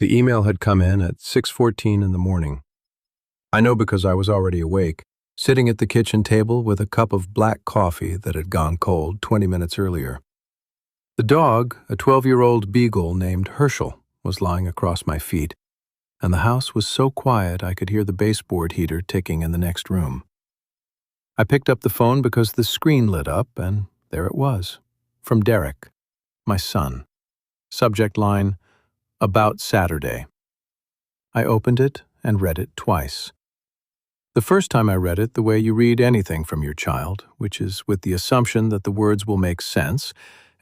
The email had come in at 6:14 in the morning. I know because I was already awake, sitting at the kitchen table with a cup of black coffee that had gone cold 20 minutes earlier. The dog, a 12-year-old beagle named Herschel, was lying across my feet, and the house was so quiet I could hear the baseboard heater ticking in the next room. I picked up the phone because the screen lit up, and there it was, from Derek, my son. Subject line, "About Saturday." I opened it and read it twice. The first time I read it the way you read anything from your child, which is with the assumption that the words will make sense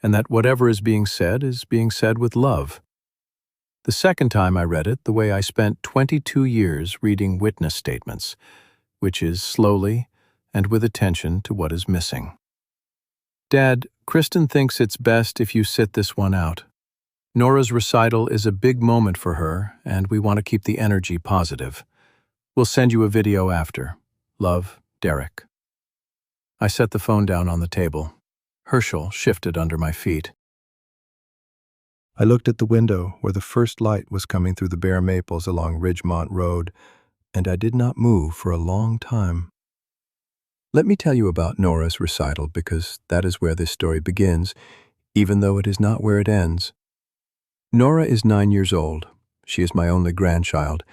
and that whatever is being said with love. The second time I read it the way I spent 22 years reading witness statements, which is slowly and with attention to what is missing. Dad, Kristen thinks it's best if you sit this one out. Nora's recital is a big moment for her, and we want to keep the energy positive. We'll send you a video after. Love, Derek. I set the phone down on the table. Herschel shifted under my feet. I looked at the window where the first light was coming through the bare maples along Ridgemont Road, and I did not move for a long time. Let me tell you about Nora's recital because that is where this story begins, even though it is not where it ends. Nora is 9 years old. She is my only grandchild.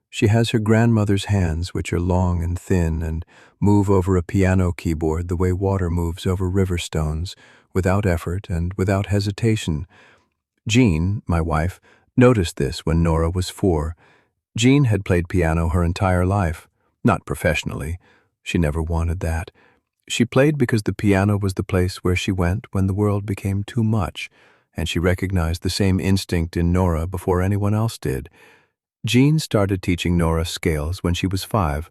She has her grandmother's hands, which are long and thin and move over a piano keyboard the way water moves over river stones, without effort and without hesitation. Jean, my wife, noticed this when Nora was 4. Jean had played piano her entire life, not professionally. She never wanted that. She played because the piano was the place where she went when the world became too much, and she recognized the same instinct in Nora before anyone else did. Jean started teaching Nora scales when she was 5.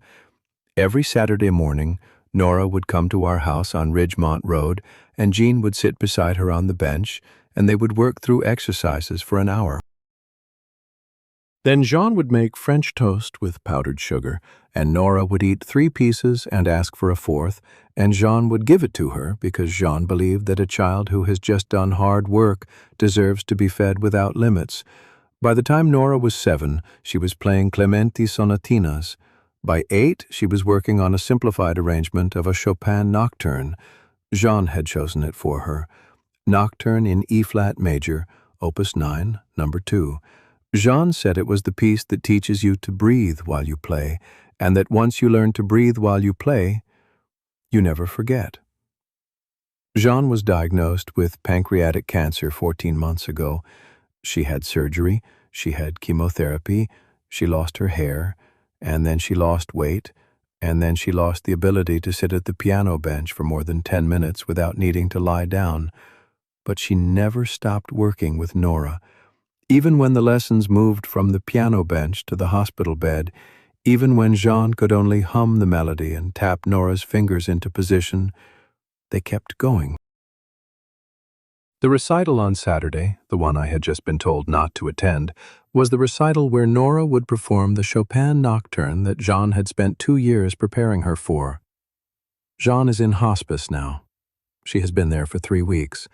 Every Saturday morning, Nora would come to our house on Ridgemont Road, and Jean would sit beside her on the bench, and they would work through exercises for an hour. Then Jean would make French toast with powdered sugar, and Nora would eat 3 pieces and ask for a 4th, and Jean would give it to her because Jean believed that a child who has just done hard work deserves to be fed without limits. By the time Nora was 7, she was playing Clementi sonatinas. By 8, she was working on a simplified arrangement of a Chopin nocturne. Jean had chosen it for her. Nocturne in E-flat major, Opus 9, number 2. Jean said it was the piece that teaches you to breathe while you play, and that once you learn to breathe while you play, you never forget. Jean was diagnosed with pancreatic cancer 14 months ago. She had surgery, she had chemotherapy, she lost her hair, and then she lost weight, and then she lost the ability to sit at the piano bench for more than 10 minutes without needing to lie down. But she never stopped working with Nora. Even when the lessons moved from the piano bench to the hospital bed, even when Jean could only hum the melody and tap Nora's fingers into position, they kept going. The recital on Saturday, the one I had just been told not to attend, was the recital where Nora would perform the Chopin nocturne that Jean had spent 2 years preparing her for. Jean is in hospice now. She has been there for 3 weeks.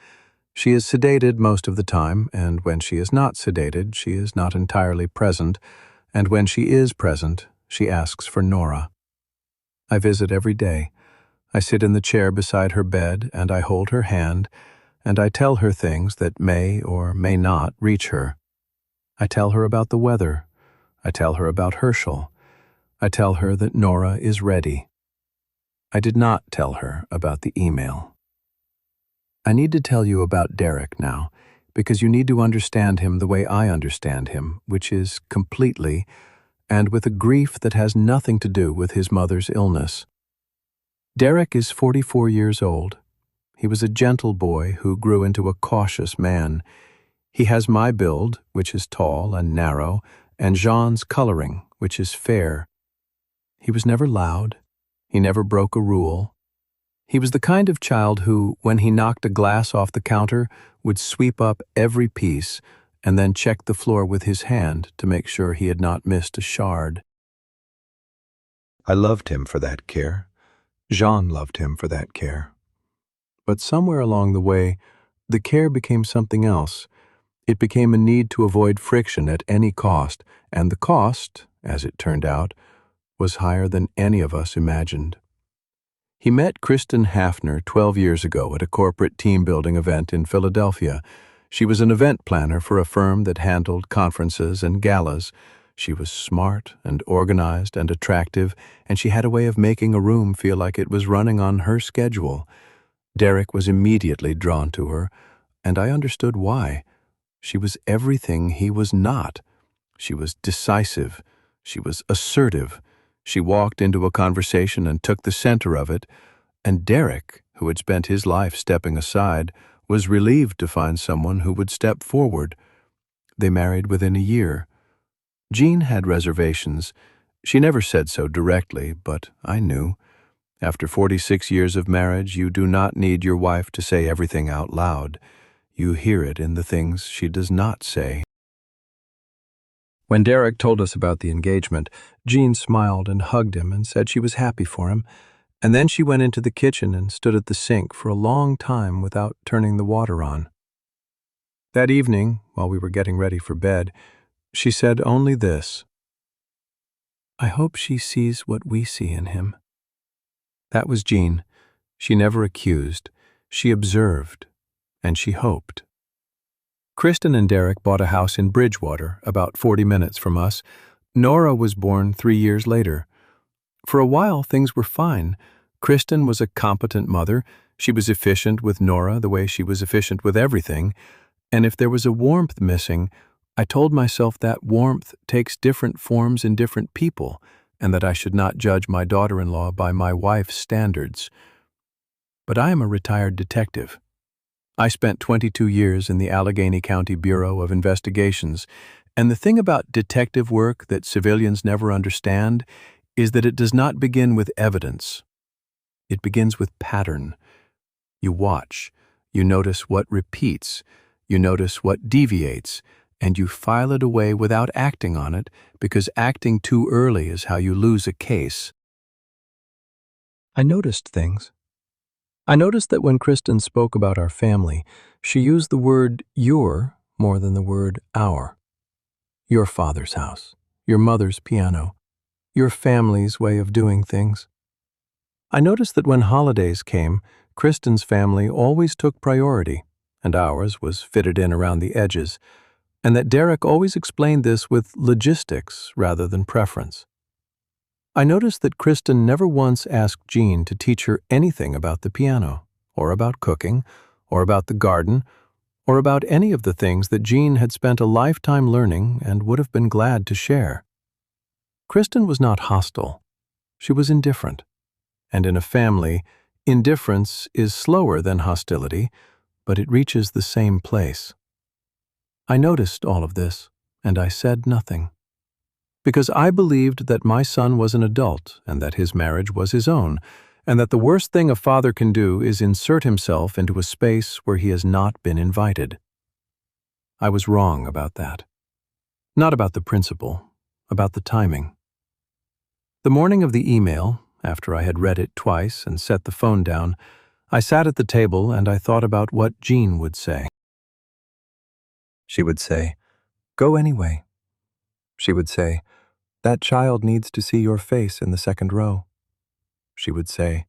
She is sedated most of the time, and when she is not sedated, she is not entirely present, and when she is present, she asks for Nora. I visit every day. I sit in the chair beside her bed, and I hold her hand, and I tell her things that may or may not reach her. I tell her about the weather. I tell her about Herschel. I tell her that Nora is ready. I did not tell her about the email. I need to tell you about Derek now, because you need to understand him the way I understand him, which is completely, and with a grief that has nothing to do with his mother's illness. Derek is 44 years old. He was a gentle boy who grew into a cautious man. He has my build, which is tall and narrow, and Jean's coloring, which is fair. He was never loud. He never broke a rule. He was the kind of child who, when he knocked a glass off the counter, would sweep up every piece and then check the floor with his hand to make sure he had not missed a shard. I loved him for that care. Jean loved him for that care. But somewhere along the way, the care became something else. It became a need to avoid friction at any cost, and the cost, as it turned out, was higher than any of us imagined. He met Kristen Hafner 12 years ago at a corporate team-building event in Philadelphia. She was an event planner for a firm that handled conferences and galas. She was smart and organized and attractive, and she had a way of making a room feel like it was running on her schedule. Derek was immediately drawn to her, and I understood why. She was everything he was not. She was decisive. She was assertive. She walked into a conversation and took the center of it, and Derek, who had spent his life stepping aside, was relieved to find someone who would step forward. They married within a year. Jean had reservations. She never said so directly, but I knew. After 46 years of marriage, you do not need your wife to say everything out loud. You hear it in the things she does not say. When Derek told us about the engagement, Jean smiled and hugged him and said she was happy for him, and then she went into the kitchen and stood at the sink for a long time without turning the water on. That evening, while we were getting ready for bed, she said only this: "I hope she sees what we see in him." That was Jean. She never accused. She observed, and she hoped. Kristen and Derek bought a house in Bridgewater, about 40 minutes from us. Nora was born 3 years later. For a while, things were fine. Kristen was a competent mother. She was efficient with Nora the way she was efficient with everything. And if there was a warmth missing, I told myself that warmth takes different forms in different people, and that I should not judge my daughter-in-law by my wife's standards. But I am a retired detective. I spent 22 years in the Allegheny County Bureau of Investigations, and the thing about detective work that civilians never understand is that it does not begin with evidence. It begins with pattern. You watch, you notice what repeats, you notice what deviates, and you file it away without acting on it, because acting too early is how you lose a case. I noticed things. I noticed that when Kristen spoke about our family, she used the word your more than the word our. Your father's house, your mother's piano, your family's way of doing things. I noticed that when holidays came, Kristen's family always took priority, and ours was fitted in around the edges, and that Derek always explained this with logistics rather than preference. I noticed that Kristen never once asked Jean to teach her anything about the piano, or about cooking, or about the garden, or about any of the things that Jean had spent a lifetime learning and would have been glad to share. Kristen was not hostile. She was indifferent. And in a family, indifference is slower than hostility, but it reaches the same place. I noticed all of this, and I said nothing. Because I believed that my son was an adult and that his marriage was his own, and that the worst thing a father can do is insert himself into a space where he has not been invited. I was wrong about that. Not about the principle, about the timing. The morning of the email, after I had read it twice and set the phone down, I sat at the table and I thought about what Jean would say. She would say, "Go anyway." She would say, "That child needs to see your face in the second row." She would say,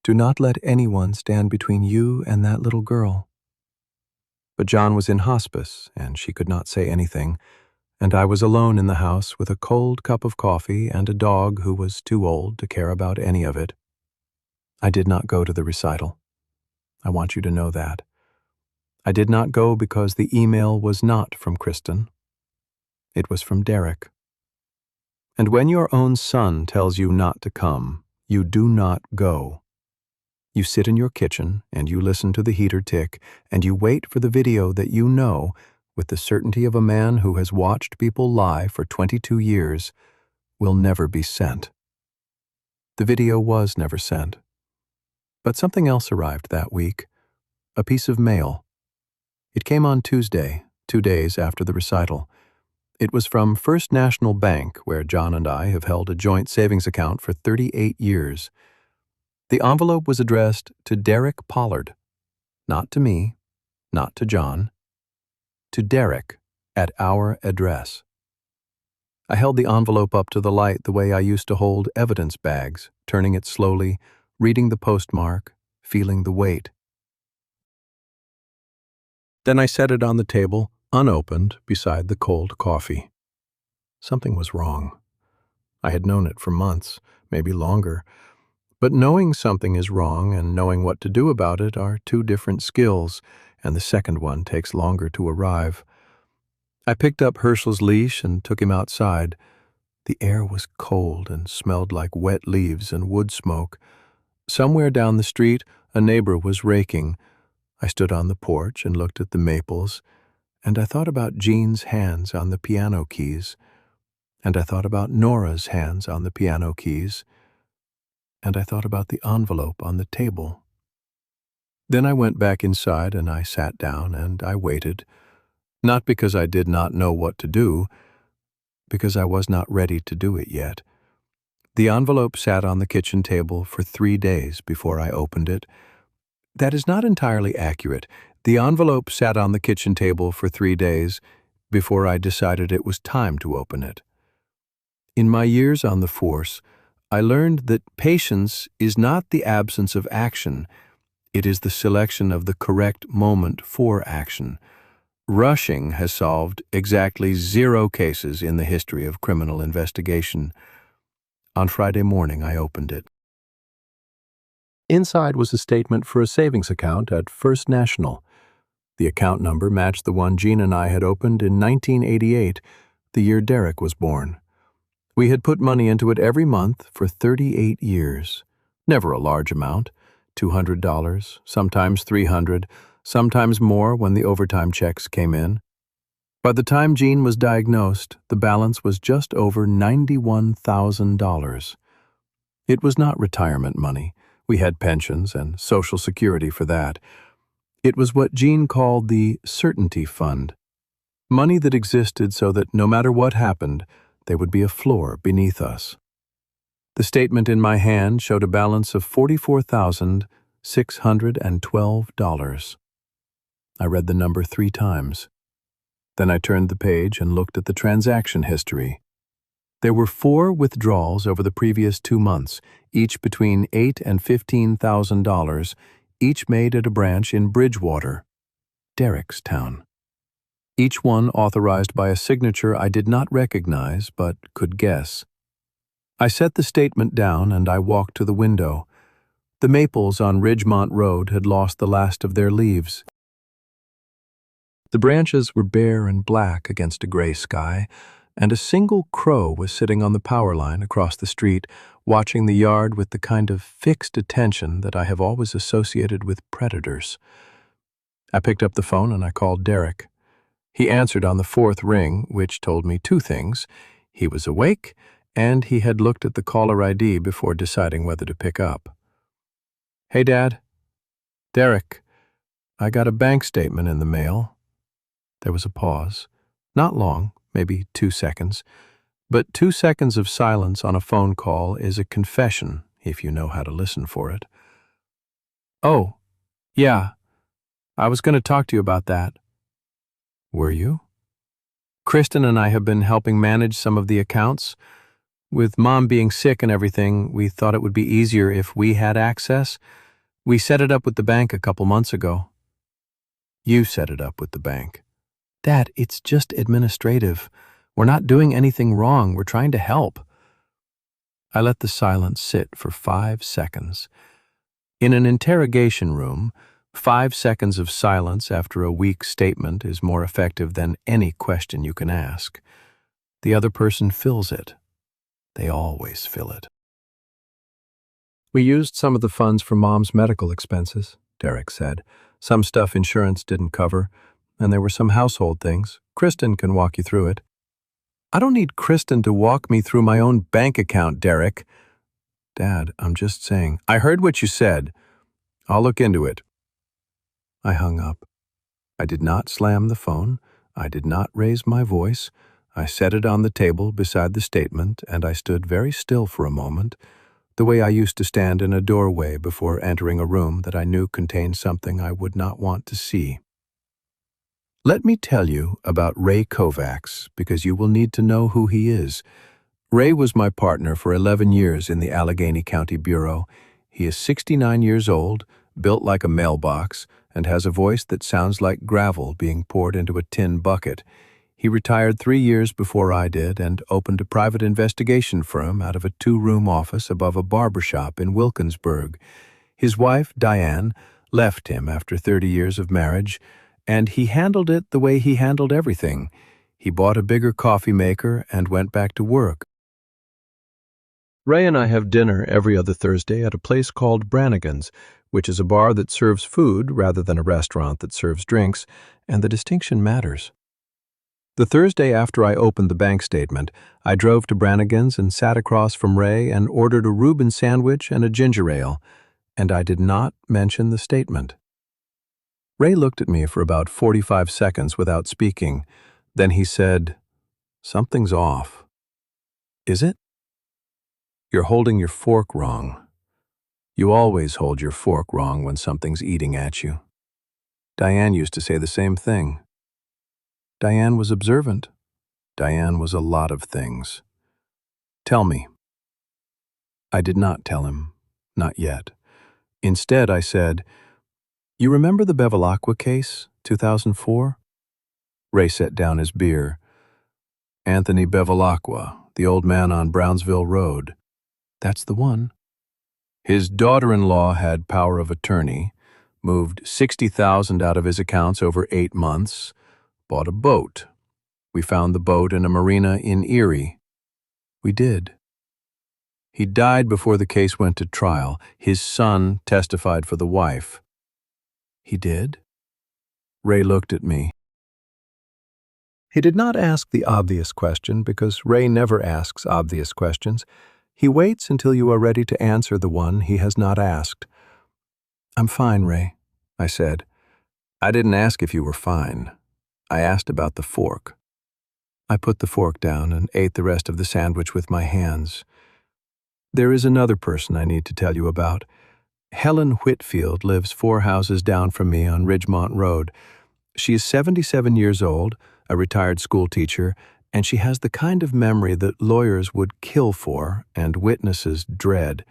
"Do not let anyone stand between you and that little girl." But John was in hospice, and she could not say anything, and I was alone in the house with a cold cup of coffee and a dog who was too old to care about any of it. I did not go to the recital. I want you to know that. I did not go because the email was not from Kristen. It was from Derek. And when your own son tells you not to come, you do not go. You sit in your kitchen and you listen to the heater tick and you wait for the video that you know, with the certainty of a man who has watched people lie for 22 years, will never be sent. The video was never sent. But something else arrived that week, a piece of mail. It came on Tuesday, 2 days after the recital. It was from First National Bank, where John and I have held a joint savings account for 38 years. The envelope was addressed to Derek Pollard, not to me, not to John. To Derek, at our address. I held the envelope up to the light the way I used to hold evidence bags, turning it slowly, reading the postmark, feeling the weight. Then I set it on the table, unopened, beside the cold coffee. Something was wrong. I had known it for months, maybe longer. But knowing something is wrong and knowing what to do about it are two different skills, and the second one takes longer to arrive. I picked up Herschel's leash and took him outside. The air was cold and smelled like wet leaves and wood smoke. Somewhere down the street, a neighbor was raking. I stood on the porch and looked at the maples, and I thought about Jean's hands on the piano keys, and I thought about Nora's hands on the piano keys, and I thought about the envelope on the table. Then I went back inside and I sat down and I waited, not because I did not know what to do, because I was not ready to do it yet. The envelope sat on the kitchen table for 3 days before I opened it. That is not entirely accurate. The envelope sat on the kitchen table for 3 days before I decided it was time to open it. In my years on the force, I learned that patience is not the absence of action. It is the selection of the correct moment for action. Rushing has solved exactly 0 cases in the history of criminal investigation. On Friday morning, I opened it. Inside was a statement for a savings account at First National. The account number matched the one Jean and I had opened in 1988, the year Derek was born. We had put money into it every month for 38 years. Never a large amount, $200, sometimes $300, sometimes more when the overtime checks came in. By the time Jean was diagnosed, the balance was just over $91,000. It was not retirement money. We had pensions and Social Security for that. It was what Jean called the certainty fund, money that existed so that no matter what happened, there would be a floor beneath us. The statement in my hand showed a balance of $44,612. I read the number 3 times. Then I turned the page and looked at the transaction history. There were 4 withdrawals over the previous 2 months, each between $8,000 and $15,000, each made at a branch in Bridgewater, Derek's town. Each one authorized by a signature I did not recognize but could guess. I set the statement down and I walked to the window. The maples on Ridgemont Road had lost the last of their leaves. The branches were bare and black against a gray sky, and a single crow was sitting on the power line across the street, watching the yard with the kind of fixed attention that I have always associated with predators. I picked up the phone and I called Derek. He answered on the 4th ring, which told me 2 things. He was awake, and he had looked at the caller ID before deciding whether to pick up. "Hey, Dad." "Derek, I got a bank statement in the mail." There was a pause. Not long, maybe 2 seconds. But 2 seconds of silence on a phone call is a confession, if you know how to listen for it. "Oh, yeah. I was going to talk to you about that." "Were you?" "Kristen and I have been helping manage some of the accounts. With Mom being sick and everything, we thought it would be easier if we had access. We set it up with the bank a couple months ago." "You set it up with the bank." "Dad, it's just administrative. We're not doing anything wrong. We're trying to help." I let the silence sit for 5 seconds. In an interrogation room, 5 seconds of silence after a weak statement is more effective than any question you can ask. The other person fills it. They always fill it. "We used some of the funds for Mom's medical expenses," Derek said. "Some stuff insurance didn't cover, and there were some household things. Kristen can walk you through it." "I don't need Kristen to walk me through my own bank account, Derek." "Dad, I'm just saying." "I heard what you said. I'll look into it." I hung up. I did not slam the phone. I did not raise my voice. I set it on the table beside the statement, and I stood very still for a moment, the way I used to stand in a doorway before entering a room that I knew contained something I would not want to see. Let me tell you about Ray Kovacs, because you will need to know who he is. Ray was my partner for 11 years in the Allegheny County Bureau. He is 69 years old, built like a mailbox, and has a voice that sounds like gravel being poured into a tin bucket. He retired 3 years before I did and opened a private investigation firm out of a 2-room office above a barber shop in Wilkinsburg. His wife, Diane, left him after 30 years of marriage, and he handled it the way he handled everything. He bought a bigger coffee maker and went back to work. Ray and I have dinner every other Thursday at a place called Brannigan's, which is a bar that serves food rather than a restaurant that serves drinks, and the distinction matters. The Thursday after I opened the bank statement, I drove to Brannigan's and sat across from Ray and ordered a Reuben sandwich and a ginger ale, and I did not mention the statement. Ray looked at me for about 45 seconds without speaking. Then he said, "Something's off." "Is it?" "You're holding your fork wrong. You always hold your fork wrong when something's eating at you." Diane used to say the same thing. Diane was observant. Diane was a lot of things. "Tell me." I did not tell him. Not yet. Instead, I said, "You remember the Bevilacqua case, 2004? Ray set down his beer. "Anthony Bevilacqua, the old man on Brownsville Road." "That's the one." "His daughter-in-law had power of attorney, moved $60,000 out of his accounts over 8 months, bought a boat. We found the boat in a marina in Erie." "We did." "He died before the case went to trial. His son testified for the wife." "He did?" Ray looked at me. He did not ask the obvious question because Ray never asks obvious questions. He waits until you are ready to answer the one he has not asked. "I'm fine, Ray," I said. "I didn't ask if you were fine. I asked about the fork." I put the fork down and ate the rest of the sandwich with my hands. "There is another person I need to tell you about. Helen Whitfield lives 4 houses down from me on Ridgemont Road. She is 77 years old, a retired school teacher, and she has the kind of memory that lawyers would kill for and witnesses dread.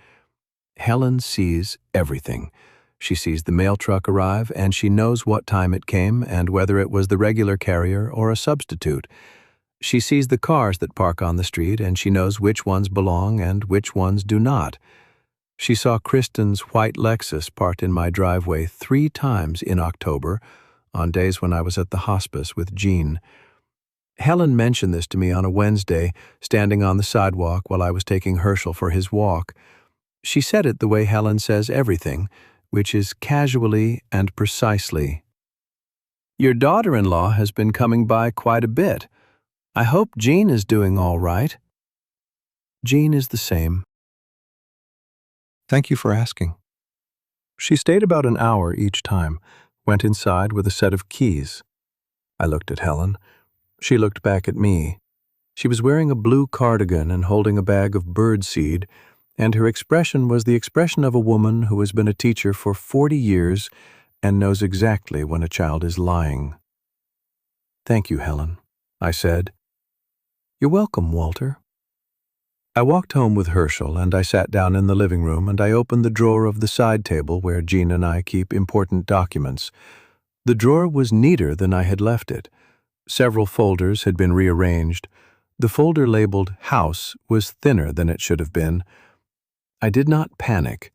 Helen sees everything. She sees the mail truck arrive, and she knows what time it came and whether it was the regular carrier or a substitute. She sees the cars that park on the street, and she knows which ones belong and which ones do not. She saw Kristen's white Lexus parked in my driveway 3 times in October, on days when I was at the hospice with Jean. Helen mentioned this to me on a Wednesday, standing on the sidewalk while I was taking Herschel for his walk. She said it the way Helen says everything, which is casually and precisely. "Your daughter-in-law has been coming by quite a bit. I hope Jean is doing all right." "Jean is the same." "Thank you for asking." She stayed about an hour each time, went inside with a set of keys. I looked at Helen. She looked back at me. She was wearing a blue cardigan and holding a bag of birdseed, and her expression was the expression of a woman who has been a teacher for 40 years and knows exactly when a child is lying. "Thank you, Helen," I said. "You're welcome, Walter." I walked home with Herschel, and I sat down in the living room, and I opened the drawer of the side table where Jean and I keep important documents. The drawer was neater than I had left it. Several folders had been rearranged. The folder labeled House was thinner than it should have been. I did not panic.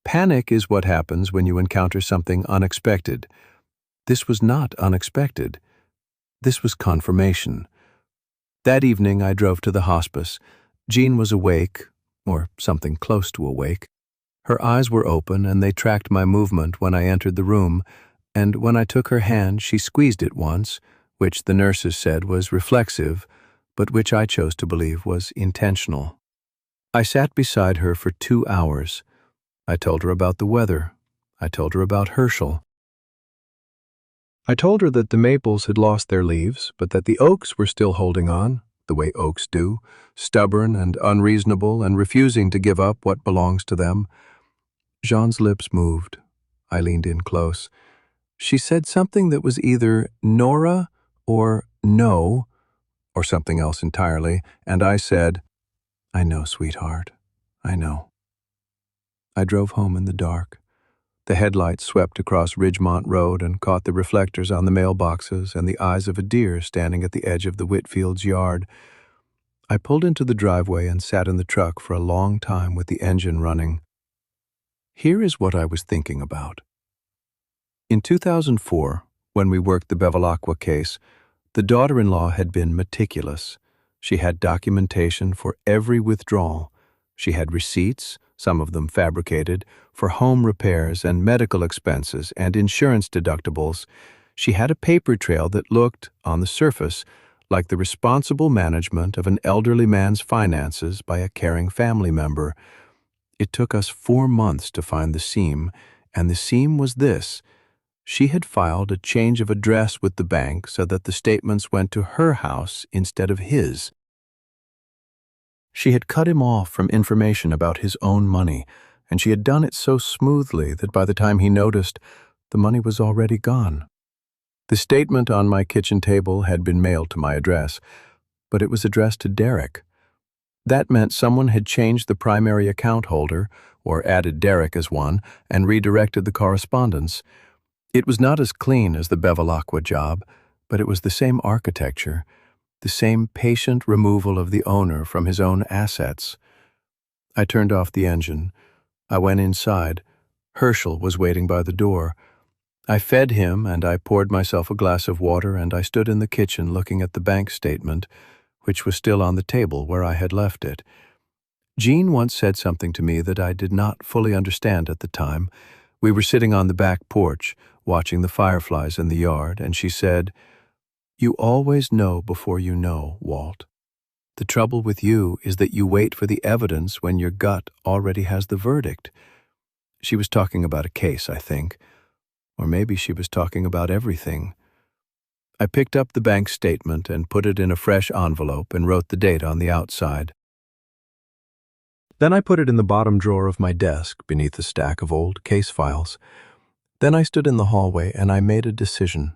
Panic is what happens when you encounter something unexpected. This was not unexpected. This was confirmation. That evening I drove to the hospice. Jean was awake, or something close to awake. Her eyes were open, and they tracked my movement when I entered the room, and when I took her hand she squeezed it once, which the nurses said was reflexive, but which I chose to believe was intentional. I sat beside her for 2 hours. I told her about the weather. I told her about Herschel. I told her that the maples had lost their leaves, but that the oaks were still holding on, the way oaks do, stubborn and unreasonable and refusing to give up what belongs to them. Jean's lips moved. I leaned in close. She said something that was either Nora or no, or something else entirely, and I said, "I know, sweetheart. I know." I drove home in the dark. The headlights swept across Ridgemont Road and caught the reflectors on the mailboxes and the eyes of a deer standing at the edge of the Whitfields' yard. I pulled into the driveway and sat in the truck for a long time with the engine running. Here is what I was thinking about. In 2004, when we worked the Bevilacqua case, the daughter-in-law had been meticulous. She had documentation for every withdrawal. She had receipts, some of them fabricated, for home repairs and medical expenses and insurance deductibles. She had a paper trail that looked, on the surface, like the responsible management of an elderly man's finances by a caring family member. It took us 4 months to find the seam, and the seam was this. She had filed a change of address with the bank so that the statements went to her house instead of his. She had cut him off from information about his own money, and she had done it so smoothly that by the time he noticed, the money was already gone. The statement on my kitchen table had been mailed to my address, but it was addressed to Derek. That meant someone had changed the primary account holder, or added Derek as one, and redirected the correspondence. It was not as clean as the Bevilacqua job, but it was the same architecture, the same patient removal of the owner from his own assets. I turned off the engine. I went inside. Herschel was waiting by the door. I fed him, and I poured myself a glass of water, and I stood in the kitchen looking at the bank statement, which was still on the table where I had left it. Jean once said something to me that I did not fully understand at the time. We were sitting on the back porch, watching the fireflies in the yard, and she said, "You always know before you know, Walt. The trouble with you is that you wait for the evidence when your gut already has the verdict." She was talking about a case, I think. Or maybe she was talking about everything. I picked up the bank statement and put it in a fresh envelope and wrote the date on the outside. Then I put it in the bottom drawer of my desk beneath a stack of old case files. Then I stood in the hallway and I made a decision.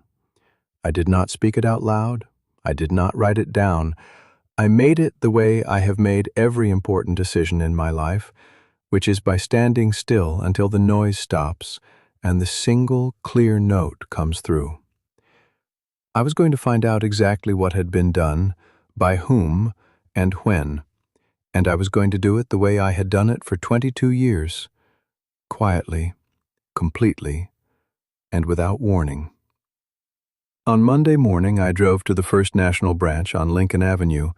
I did not speak it out loud. I did not write it down. I made it the way I have made every important decision in my life, which is by standing still until the noise stops and the single clear note comes through. I was going to find out exactly what had been done, by whom, and when, and I was going to do it the way I had done it for 22 years, quietly, completely, and without warning. On Monday morning, I drove to the First National branch on Lincoln Avenue.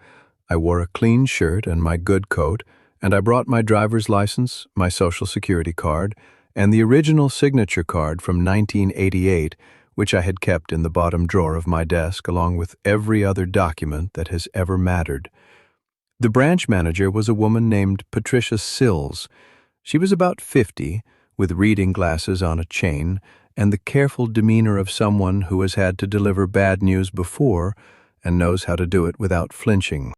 I wore a clean shirt and my good coat, and I brought my driver's license, my Social Security card, and the original signature card from 1988, which I had kept in the bottom drawer of my desk along with every other document that has ever mattered. The branch manager was a woman named Patricia Sills. She was about 50, with reading glasses on a chain, and the careful demeanor of someone who has had to deliver bad news before and knows how to do it without flinching.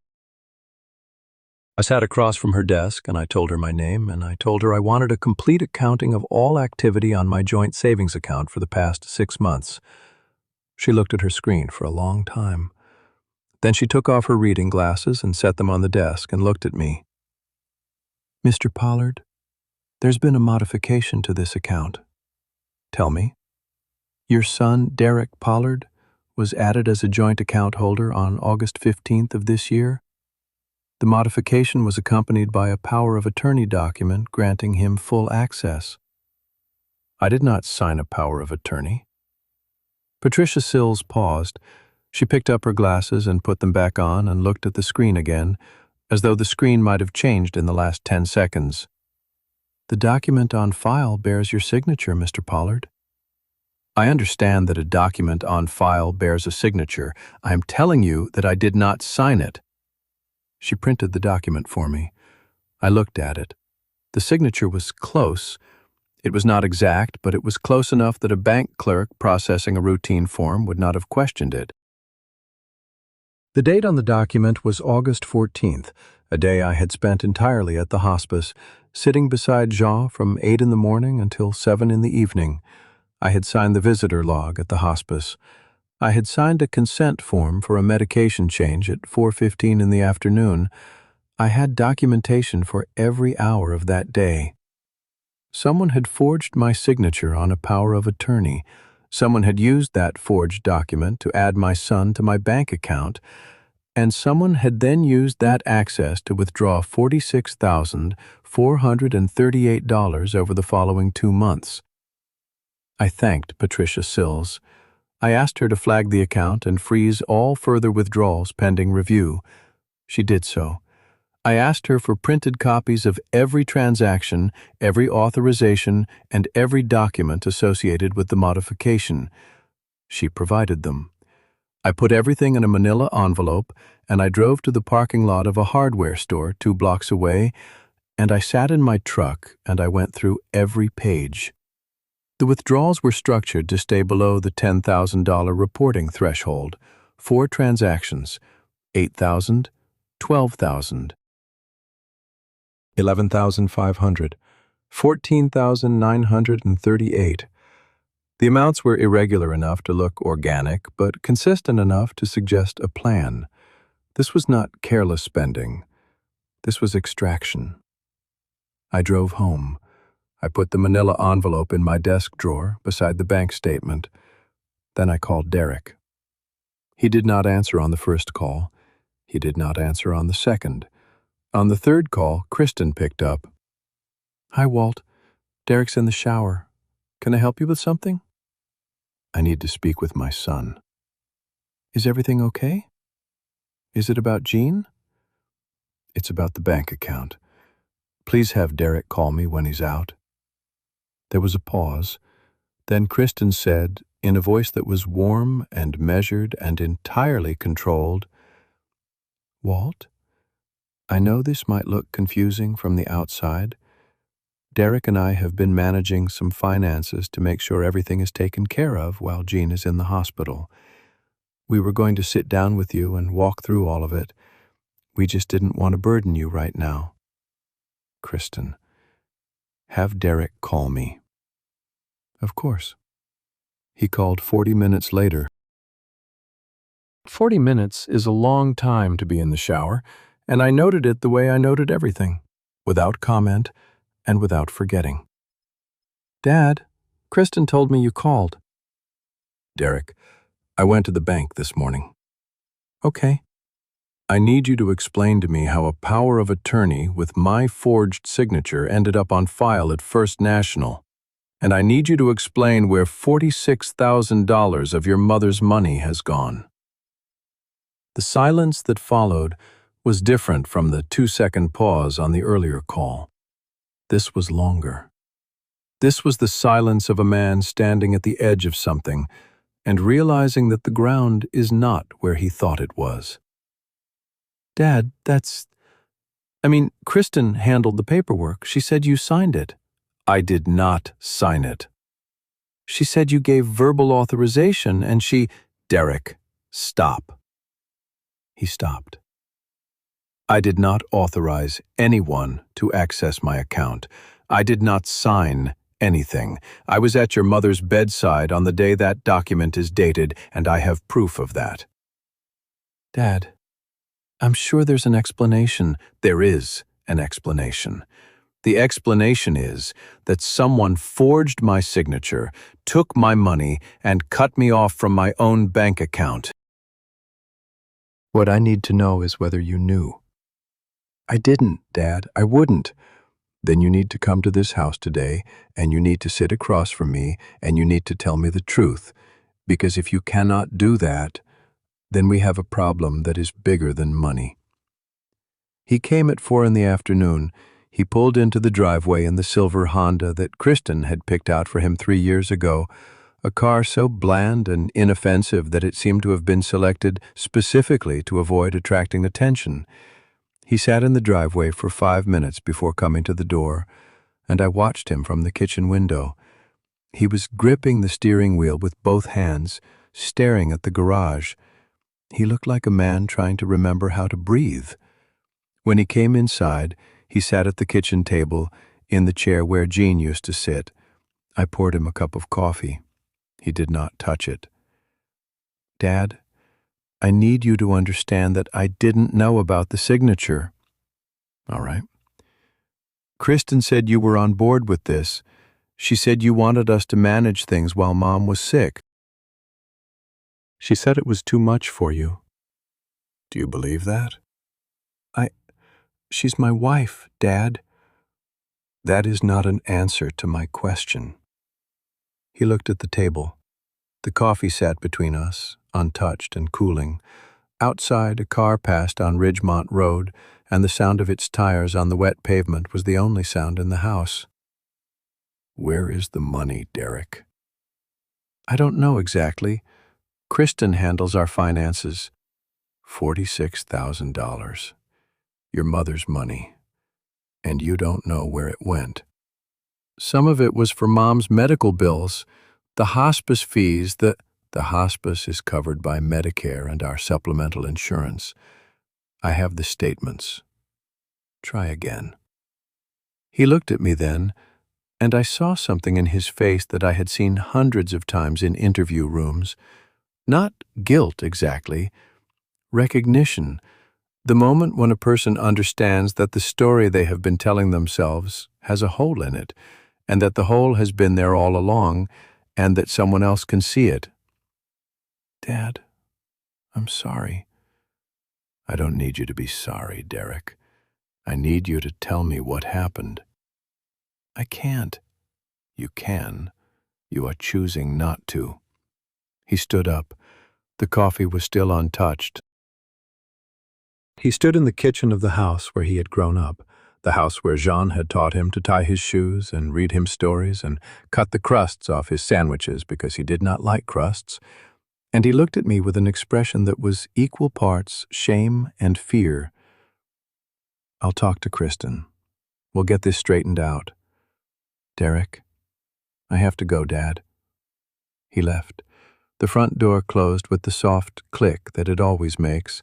I sat across from her desk and I told her my name, and I told her I wanted a complete accounting of all activity on my joint savings account for the past 6 months. She looked at her screen for a long time. Then she took off her reading glasses and set them on the desk and looked at me. "Mr. Pollard, there's been a modification to this account." "Tell me." "Your son, Derek Pollard, was added as a joint account holder on August 15th of this year. The modification was accompanied by a power of attorney document granting him full access." "I did not sign a power of attorney." Patricia Sills paused. She picked up her glasses and put them back on and looked at the screen again, as though the screen might have changed in the last 10 seconds. "The document on file bears your signature, Mr. Pollard." "I understand that a document on file bears a signature. I am telling you that I did not sign it." She printed the document for me. I looked at it. The signature was close. It was not exact, but it was close enough that a bank clerk processing a routine form would not have questioned it. The date on the document was August 14th, a day I had spent entirely at the hospice, sitting beside Jean from 8 in the morning until 7 in the evening. I had signed the visitor log at the hospice. I had signed a consent form for a medication change at 4:15 in the afternoon. I had documentation for every hour of that day. Someone had forged my signature on a power of attorney. Someone had used that forged document to add my son to my bank account, and someone had then used that access to withdraw $46,438 over the following 2 months. I thanked Patricia Sills. I asked her to flag the account and freeze all further withdrawals pending review. She did so. I asked her for printed copies of every transaction, every authorization, and every document associated with the modification. She provided them. I put everything in a manila envelope, and I drove to the parking lot of a hardware store 2 blocks away, and I sat in my truck and I went through every page. The withdrawals were structured to stay below the $10,000 reporting threshold. 4 transactions, $8,000, $12,000, $11,500, $14,938. The amounts were irregular enough to look organic, but consistent enough to suggest a plan. This was not careless spending. This was extraction. I drove home. I put the manila envelope in my desk drawer beside the bank statement. Then I called Derek. He did not answer on the first call. He did not answer on the second. On the third call, Kristen picked up. "Hi, Walt. Derek's in the shower. Can I help you with something?" "I need to speak with my son." "Is everything okay? Is it about Jean?" "It's about the bank account. Please have Derek call me when he's out." There was a pause. Then Kristen said, in a voice that was warm and measured and entirely controlled, "Walt, I know this might look confusing from the outside. Derek and I have been managing some finances to make sure everything is taken care of while Jean is in the hospital. We were going to sit down with you and walk through all of it. We just didn't want to burden you right now." "Kristen, have Derek call me." "Of course." He called 40 minutes later. 40 minutes is a long time to be in the shower, and I noted it the way I noted everything, without comment and without forgetting. "Dad, Kristen told me you called." "Derek, I went to the bank this morning." "Okay." "I need you to explain to me how a power of attorney with my forged signature ended up on file at First National. And I need you to explain where $46,000 of your mother's money has gone." The silence that followed was different from the 2-second pause on the earlier call. This was longer. This was the silence of a man standing at the edge of something and realizing that the ground is not where he thought it was. "Dad, Kristen handled the paperwork. She said you signed it." "I did not sign it." "She said you gave verbal authorization and she—" "Derek, stop." He stopped. "I did not authorize anyone to access my account. I did not sign anything. I was at your mother's bedside on the day that document is dated, and I have proof of that." "Dad, I'm sure there's an explanation." "There is an explanation. The explanation is that someone forged my signature, took my money, and cut me off from my own bank account." "What I need to know is whether you knew." "I didn't, Dad. I wouldn't." "Then you need to come to this house today, and you need to sit across from me, and you need to tell me the truth. Because if you cannot do that, then we have a problem that is bigger than money." He came at 4 in the afternoon. He pulled into the driveway in the silver Honda that Kristen had picked out for him 3 years ago, a car so bland and inoffensive that it seemed to have been selected specifically to avoid attracting attention. He sat in the driveway for 5 minutes before coming to the door, and I watched him from the kitchen window. He was gripping the steering wheel with both hands, staring at the garage. He looked like a man trying to remember how to breathe. When he came inside, he sat at the kitchen table, in the chair where Jean used to sit. I poured him a cup of coffee. He did not touch it. Dad, I need you to understand that I didn't know about the signature. All right. Kristen said you were on board with this. She said you wanted us to manage things while Mom was sick. She said it was too much for you. Do you believe that? She's my wife, Dad. That is not an answer to my question. He looked at the table. The coffee sat between us, untouched and cooling. Outside, a car passed on Ridgemont Road, and the sound of its tires on the wet pavement was the only sound in the house. Where is the money, Derek? I don't know exactly. Kristen handles our finances. $46,000. Your mother's money. And you don't know where it went. Some of it was for Mom's medical bills, the hospice fees, the hospice is covered by Medicare and our supplemental insurance. I have the statements. Try again. He looked at me then, and I saw something in his face that I had seen hundreds of times in interview rooms. Not guilt exactly, recognition. The moment when a person understands that the story they have been telling themselves has a hole in it, and that the hole has been there all along, and that someone else can see it. Dad, I'm sorry. I don't need you to be sorry, Derek. I need you to tell me what happened. I can't. You can. You are choosing not to. He stood up. The coffee was still untouched. He stood in the kitchen of the house where he had grown up, the house where Jean had taught him to tie his shoes and read him stories and cut the crusts off his sandwiches because he did not like crusts, and he looked at me with an expression that was equal parts shame and fear. I'll talk to Kristen. We'll get this straightened out. Derek, I have to go, Dad. He left. The front door closed with the soft click that it always makes.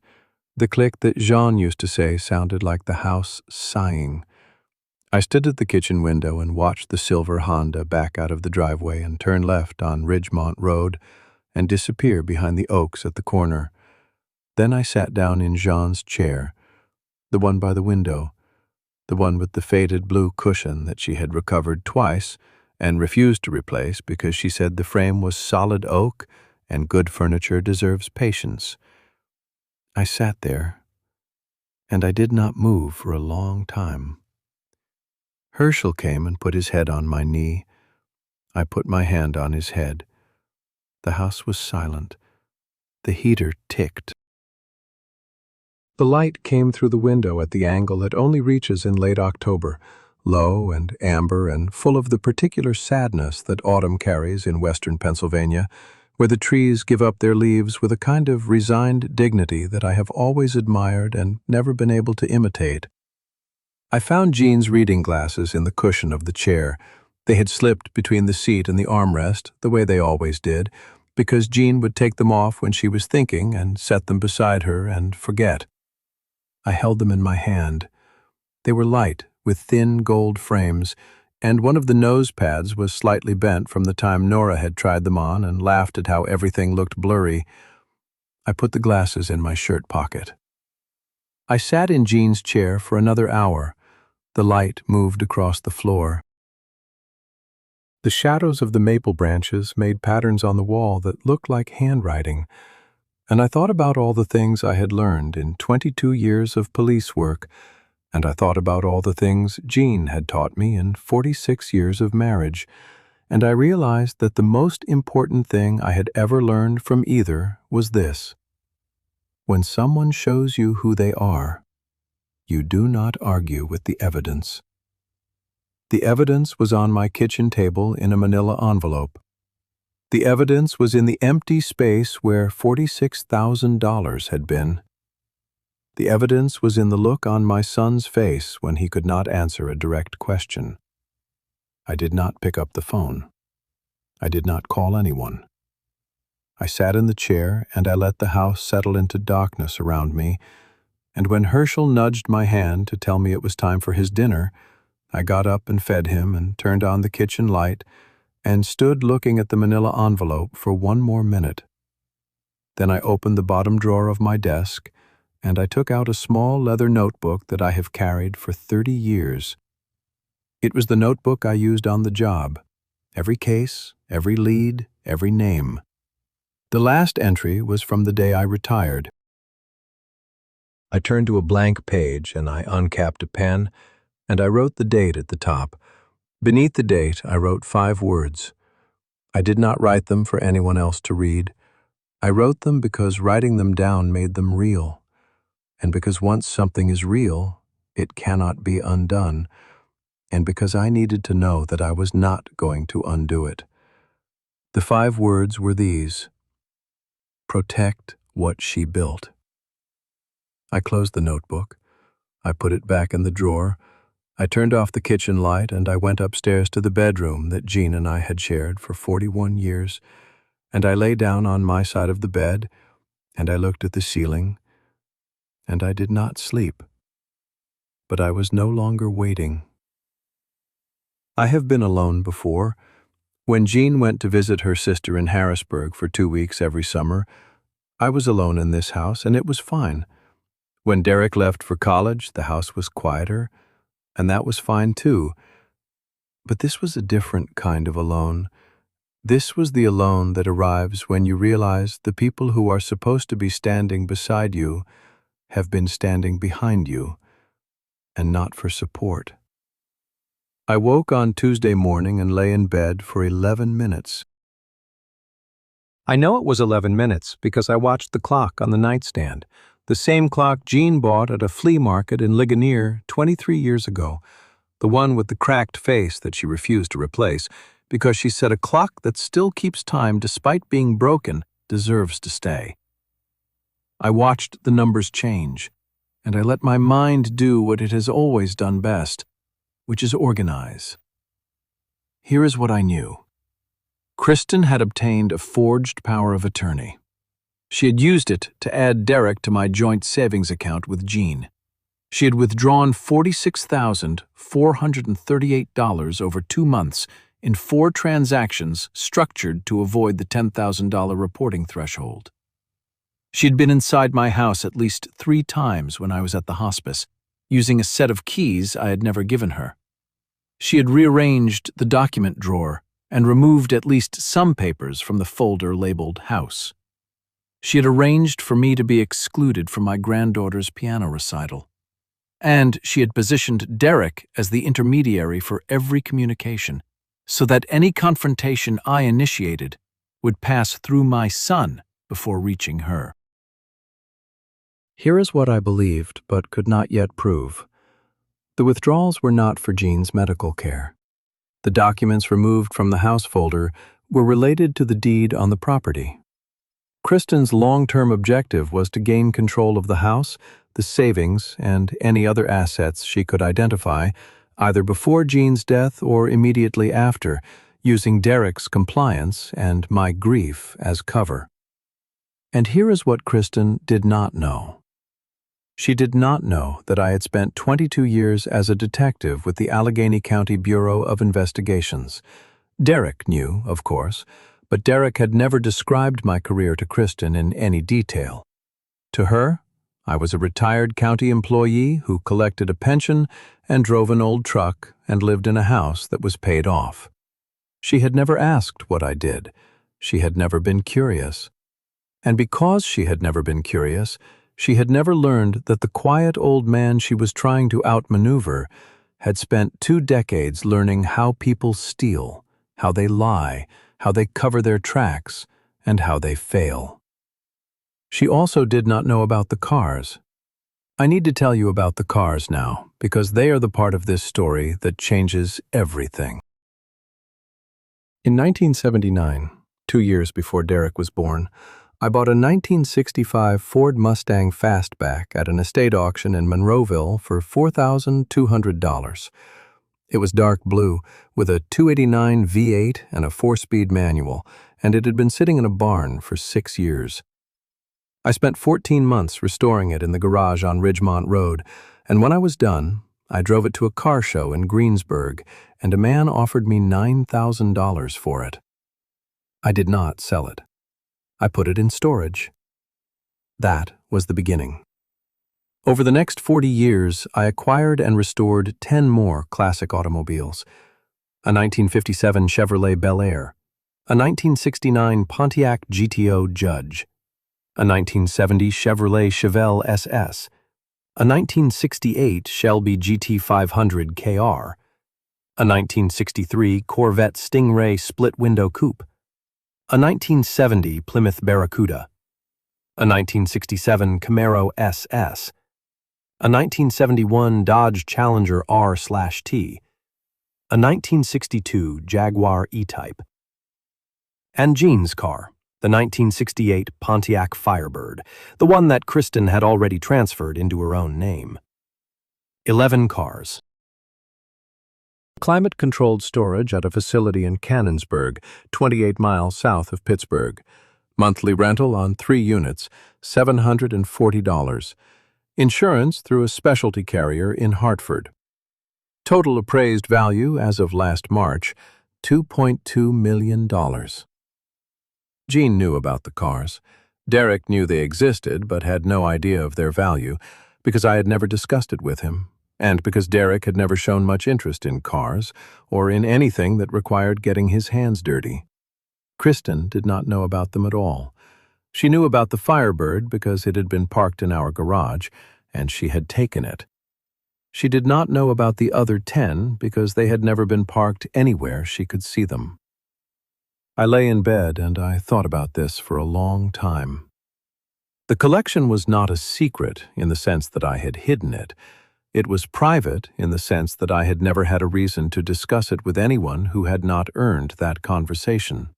The click that Jean used to say sounded like the house sighing. I stood at the kitchen window and watched the silver Honda back out of the driveway and turn left on Ridgemont Road and disappear behind the oaks at the corner. Then I sat down in Jean's chair, the one by the window, the one with the faded blue cushion that she had recovered twice and refused to replace because she said the frame was solid oak and good furniture deserves patience. I sat there, and I did not move for a long time. Herschel came and put his head on my knee. I put my hand on his head. The house was silent. The heater ticked. The light came through the window at the angle it only reaches in late October, low and amber and full of the particular sadness that autumn carries in western Pennsylvania, where the trees give up their leaves with a kind of resigned dignity that I have always admired and never been able to imitate. I found Jean's reading glasses in the cushion of the chair. They had slipped between the seat and the armrest, the way they always did, because Jean would take them off when she was thinking and set them beside her and forget. I held them in my hand. They were light, with thin gold frames, and one of the nose pads was slightly bent from the time Nora had tried them on and laughed at how everything looked blurry. I put the glasses in my shirt pocket. I sat in Jean's chair for another hour. The light moved across the floor. The shadows of the maple branches made patterns on the wall that looked like handwriting, and I thought about all the things I had learned in 22 years of police work, and I thought about all the things Jean had taught me in 46 years of marriage, and I realized that the most important thing I had ever learned from either was this. When someone shows you who they are, you do not argue with the evidence. The evidence was on my kitchen table in a manila envelope. The evidence was in the empty space where $46,000 had been. The evidence was in the look on my son's face when he could not answer a direct question. I did not pick up the phone. I did not call anyone. I sat in the chair and I let the house settle into darkness around me, and when Herschel nudged my hand to tell me it was time for his dinner, I got up and fed him and turned on the kitchen light and stood looking at the manila envelope for one more minute. Then I opened the bottom drawer of my desk, and I took out a small leather notebook that I have carried for 30 years. It was the notebook I used on the job. Every case, every lead, every name. The last entry was from the day I retired. I turned to a blank page and I uncapped a pen, and I wrote the date at the top. Beneath the date, I wrote 5 words. I did not write them for anyone else to read. I wrote them because writing them down made them real, and because once something is real, it cannot be undone, and because I needed to know that I was not going to undo it. The 5 words were these: protect what she built. I closed the notebook. I put it back in the drawer. I turned off the kitchen light and I went upstairs to the bedroom that Jean and I had shared for 41 years, and I lay down on my side of the bed, and I looked at the ceiling, and I did not sleep. But I was no longer waiting. I have been alone before. When Jean went to visit her sister in Harrisburg for 2 weeks every summer, I was alone in this house, and it was fine. When Derek left for college, the house was quieter, and that was fine too. But this was a different kind of alone. This was the alone that arrives when you realize the people who are supposed to be standing beside you have been standing behind you, and not for support. I woke on Tuesday morning and lay in bed for 11 minutes. I know it was 11 minutes because I watched the clock on the nightstand, the same clock Jean bought at a flea market in Ligonier 23 years ago, the one with the cracked face that she refused to replace because she said a clock that still keeps time despite being broken deserves to stay. I watched the numbers change, and I let my mind do what it has always done best, which is organize. Here is what I knew. Kristen had obtained a forged power of attorney. She had used it to add Derek to my joint savings account with Jean. She had withdrawn $46,438 over 2 months in 4 transactions structured to avoid the $10,000 reporting threshold. She had been inside my house at least 3 times when I was at the hospice, using a set of keys I had never given her. She had rearranged the document drawer and removed at least some papers from the folder labeled House. She had arranged for me to be excluded from my granddaughter's piano recital. And she had positioned Derek as the intermediary for every communication, so that any confrontation I initiated would pass through my son before reaching her. Here is what I believed but could not yet prove. The withdrawals were not for Jean's medical care. The documents removed from the house folder were related to the deed on the property. Kristen's long-term objective was to gain control of the house, the savings, and any other assets she could identify, either before Jean's death or immediately after, using Derek's compliance and my grief as cover. And here is what Kristen did not know. She did not know that I had spent 22 years as a detective with the Allegheny County Bureau of Investigations. Derek knew, of course, but Derek had never described my career to Kristen in any detail. To her, I was a retired county employee who collected a pension and drove an old truck and lived in a house that was paid off. She had never asked what I did. She had never been curious. And because she had never been curious, she had never learned that the quiet old man she was trying to outmaneuver had spent 2 decades learning how people steal, how they lie, how they cover their tracks, and how they fail. She also did not know about the cars. I need to tell you about the cars now, because they are the part of this story that changes everything. In 1979, 2 years before Derek was born, I bought a 1965 Ford Mustang Fastback at an estate auction in Monroeville for $4,200. It was dark blue, with a 289 V8 and a 4-speed manual, and it had been sitting in a barn for 6 years. I spent 14 months restoring it in the garage on Ridgemont Road, and when I was done, I drove it to a car show in Greensburg, and a man offered me $9,000 for it. I did not sell it. I put it in storage. That was the beginning. Over the next 40 years, I acquired and restored 10 more classic automobiles. A 1957 Chevrolet Bel Air, a 1969 Pontiac GTO Judge, a 1970 Chevrolet Chevelle SS, a 1968 Shelby GT500 KR, a 1963 Corvette Stingray split-window coupe, a 1970 Plymouth Barracuda, a 1967 Camaro SS, a 1971 Dodge Challenger R/T, a 1962 Jaguar E-Type, and Jean's car, the 1968 Pontiac Firebird, the one that Kristen had already transferred into her own name. 11 cars. Climate-controlled storage at a facility in Canonsburg, 28 miles south of Pittsburgh. Monthly rental on 3 units, $740. Insurance through a specialty carrier in Hartford. Total appraised value as of last March, $2.2 million. Jean knew about the cars. Derek knew they existed but had no idea of their value because I had never discussed it with him, and because Derek had never shown much interest in cars or in anything that required getting his hands dirty. Kristen did not know about them at all. She knew about the Firebird because it had been parked in our garage, and she had taken it. She did not know about the other 10 because they had never been parked anywhere she could see them. I lay in bed and I thought about this for a long time. The collection was not a secret in the sense that I had hidden it. It was private in the sense that I had never had a reason to discuss it with anyone who had not earned that conversation.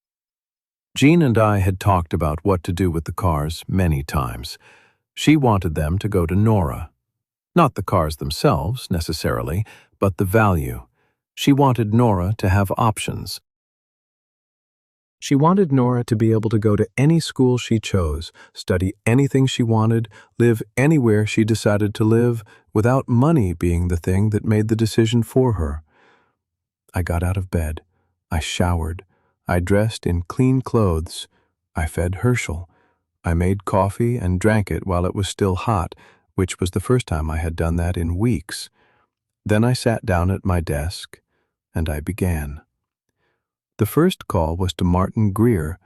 Jean and I had talked about what to do with the cars many times. She wanted them to go to Nora. Not the cars themselves, necessarily, but the value. She wanted Nora to have options. She wanted Nora to be able to go to any school she chose, study anything she wanted, live anywhere she decided to live, without money being the thing that made the decision for her. I got out of bed. I showered. I dressed in clean clothes. I fed Herschel. I made coffee and drank it while it was still hot, which was the first time I had done that in weeks. Then I sat down at my desk, and I began. The first call was to Martin Greer.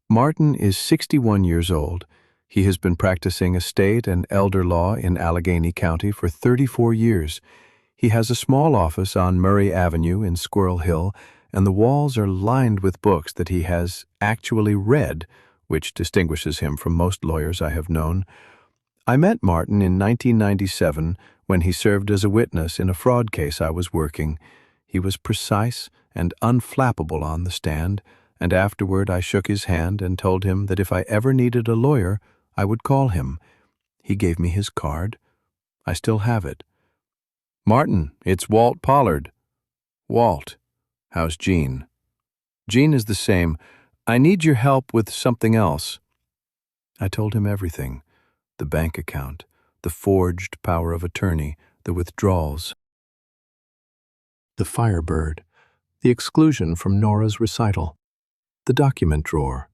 Martin is 61 years old. He has been practicing estate and elder law in Allegheny County for 34 years. He has a small office on Murray Avenue in Squirrel Hill, and the walls are lined with books that he has actually read, which distinguishes him from most lawyers I have known. I met Martin in 1997 when he served as a witness in a fraud case I was working. He was precise and unflappable on the stand, and afterward I shook his hand and told him that if I ever needed a lawyer, I would call him. He gave me his card. I still have it. "Martin, it's Walt Pollard." "Walt, how's Jean?" "Jean is the same. I need your help with something else." I told him everything. The bank account, the forged power of attorney, the withdrawals, the Firebird, the exclusion from Nora's recital, the document drawer,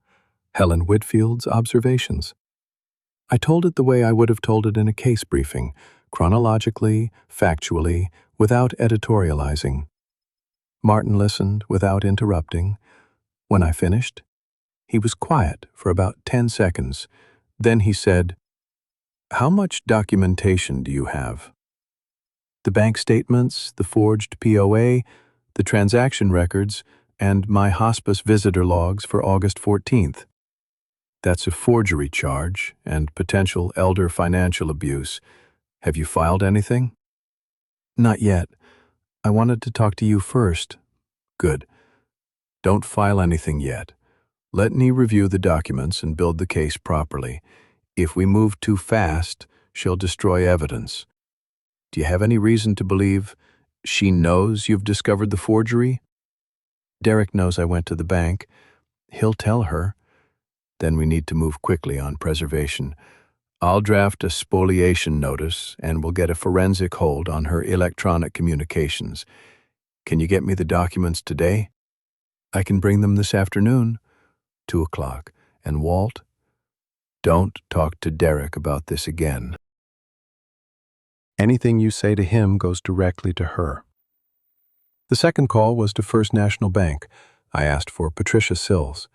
Helen Whitfield's observations. I told it the way I would have told it in a case briefing, chronologically, factually, without editorializing. Martin listened without interrupting. When I finished, he was quiet for about 10 seconds. Then he said, "How much documentation do you have?" "The bank statements, the forged POA, the transaction records, and my hospice visitor logs for August 14th. That's a forgery charge and potential elder financial abuse. Have you filed anything?" "Not yet. I wanted to talk to you first." "Good. Don't file anything yet. Let me review the documents and build the case properly. If we move too fast, she'll destroy evidence. Do you have any reason to believe she knows you've discovered the forgery?" "Derek knows I went to the bank. He'll tell her." "Then we need to move quickly on preservation. I'll draft a spoliation notice and we'll get a forensic hold on her electronic communications. Can you get me the documents today? I can bring them this afternoon, 2 o'clock. And Walt, don't talk to Derek about this again. Anything you say to him goes directly to her. The second call was to First National Bank. I asked for Patricia Sills.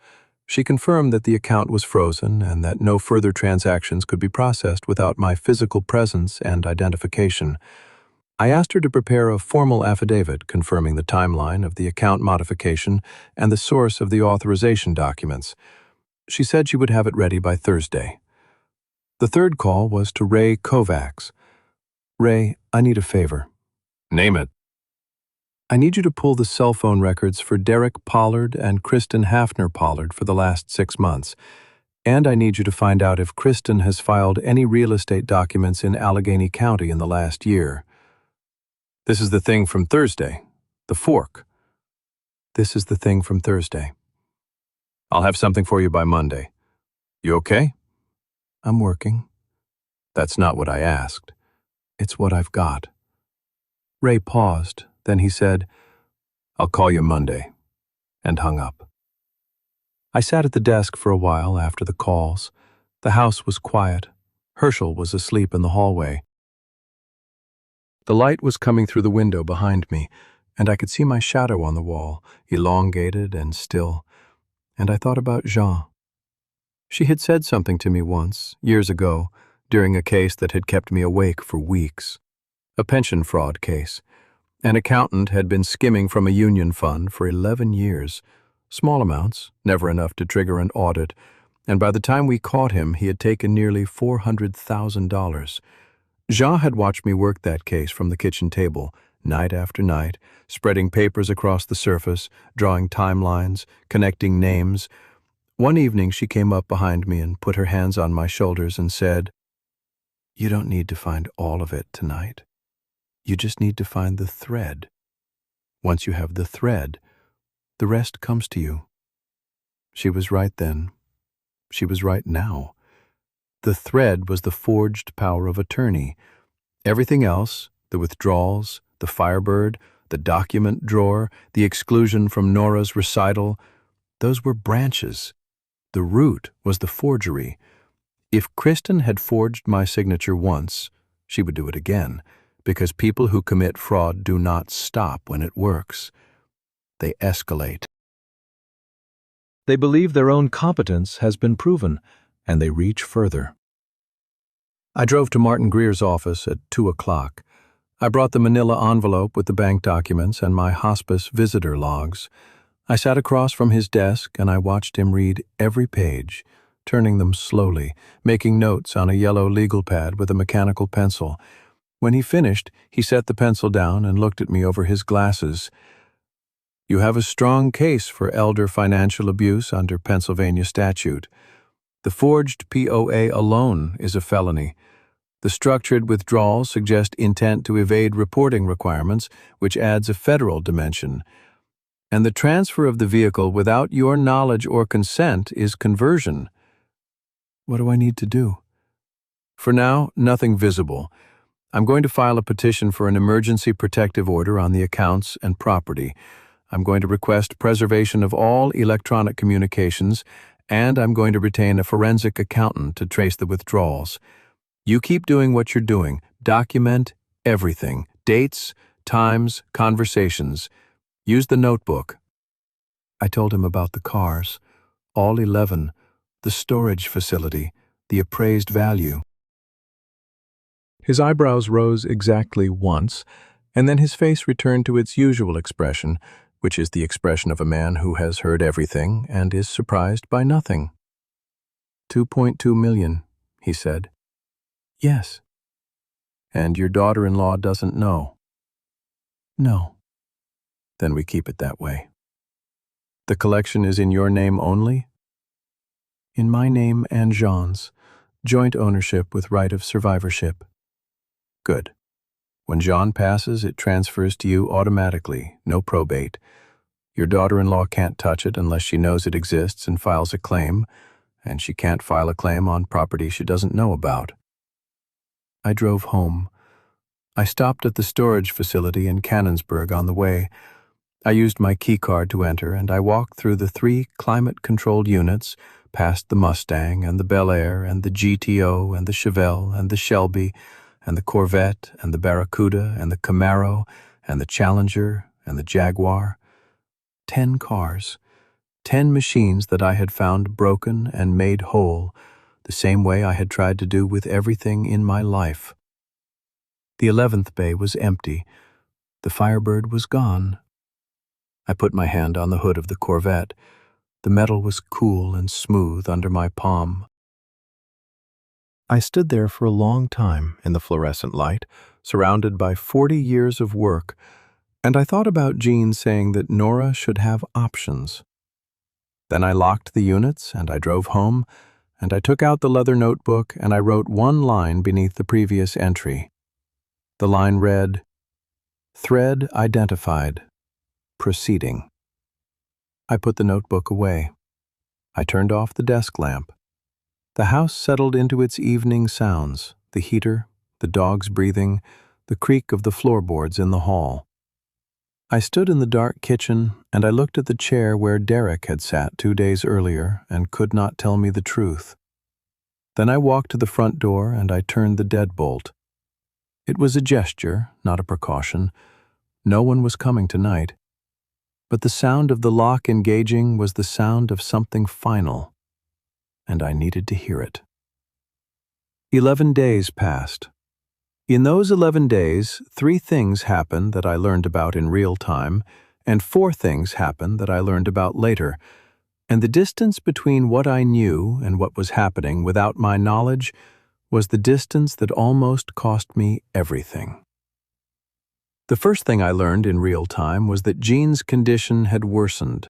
She confirmed that the account was frozen and that no further transactions could be processed without my physical presence and identification. I asked her to prepare a formal affidavit confirming the timeline of the account modification and the source of the authorization documents. She said she would have it ready by Thursday. The third call was to Ray Kovacs. Ray, I need a favor. Name it. I need you to pull the cell phone records for Derek Pollard and Kristen Hafner Pollard for the last 6 months. And I need you to find out if Kristen has filed any real estate documents in Allegheny County in the last year. This is the thing from Thursday. The fork. This is the thing from Thursday. I'll have something for you by Monday. You okay? I'm working. That's not what I asked. It's what I've got. Ray paused. Then he said, I'll call you Monday, and hung up. I sat at the desk for a while after the calls. The house was quiet. Herschel was asleep in the hallway. The light was coming through the window behind me, and I could see my shadow on the wall, elongated and still, and I thought about Jean. She had said something to me once, years ago, during a case that had kept me awake for weeks. A pension fraud case. An accountant had been skimming from a union fund for 11 years. Small amounts, never enough to trigger an audit, and by the time we caught him, he had taken nearly $400,000. Jean had watched me work that case from the kitchen table, night after night, spreading papers across the surface, drawing timelines, connecting names. One evening she came up behind me and put her hands on my shoulders and said, "You don't need to find all of it tonight. You just need to find the thread. Once you have the thread, the rest comes to you." She was right then. She was right now. The thread was the forged power of attorney. Everything else, the withdrawals, the Firebird, the document drawer, the exclusion from Nora's recital, those were branches. The root was the forgery. If Kristen had forged my signature once, she would do it again, because people who commit fraud do not stop when it works. They escalate. They believe their own competence has been proven, and they reach further. I drove to Martin Greer's office at 2 o'clock. I brought the manila envelope with the bank documents and my hospice visitor logs. I sat across from his desk and I watched him read every page, turning them slowly, making notes on a yellow legal pad with a mechanical pencil. When he finished, he set the pencil down and looked at me over his glasses. "You have a strong case for elder financial abuse under Pennsylvania statute. The forged POA alone is a felony. The structured withdrawals suggest intent to evade reporting requirements, which adds a federal dimension. And the transfer of the vehicle without your knowledge or consent is conversion." What do I need to do? For now, nothing visible. I'm going to file a petition for an emergency protective order on the accounts and property. I'm going to request preservation of all electronic communications, and I'm going to retain a forensic accountant to trace the withdrawals. You keep doing what you're doing. Document everything. Dates, times, conversations. Use the notebook. I told him about the cars, all 11, the storage facility, the appraised value. His eyebrows rose exactly once, and then his face returned to its usual expression, which is the expression of a man who has heard everything and is surprised by nothing. $2.2 million, he said. Yes. And your daughter-in-law doesn't know? No. Then we keep it that way. The collection is in your name only? In my name and Jean's, joint ownership with right of survivorship. Good. When Jean passes, it transfers to you automatically, no probate. Your daughter-in-law can't touch it unless she knows it exists and files a claim, and she can't file a claim on property she doesn't know about. I drove home. I stopped at the storage facility in Canonsburg on the way. I used my keycard to enter, and I walked through the 3 climate-controlled units, past the Mustang and the Bel Air and the GTO and the Chevelle and the Shelby and the Corvette and the Barracuda and the Camaro and the Challenger and the Jaguar. 10 cars, 10 machines that I had found broken and made whole, the same way I had tried to do with everything in my life. The 11th bay was empty. The Firebird was gone. I put my hand on the hood of the Corvette. The metal was cool and smooth under my palm. I stood there for a long time in the fluorescent light, surrounded by 40 years of work, and I thought about Jean saying that Nora should have options. Then I locked the units, and I drove home, and I took out the leather notebook, and I wrote one line beneath the previous entry. The line read, "Thread identified. Proceeding." I put the notebook away. I turned off the desk lamp. The house settled into its evening sounds, the heater, the dog's breathing, the creak of the floorboards in the hall. I stood in the dark kitchen, and I looked at the chair where Derek had sat 2 days earlier and could not tell me the truth. Then I walked to the front door and I turned the deadbolt. It was a gesture, not a precaution. No one was coming tonight. But the sound of the lock engaging was the sound of something final, and I needed to hear it. 11 days passed. In those 11 days, 3 things happened that I learned about in real time, and 4 things happened that I learned about later, and the distance between what I knew and what was happening without my knowledge was the distance that almost cost me everything. The first thing I learned in real time was that Jean's condition had worsened.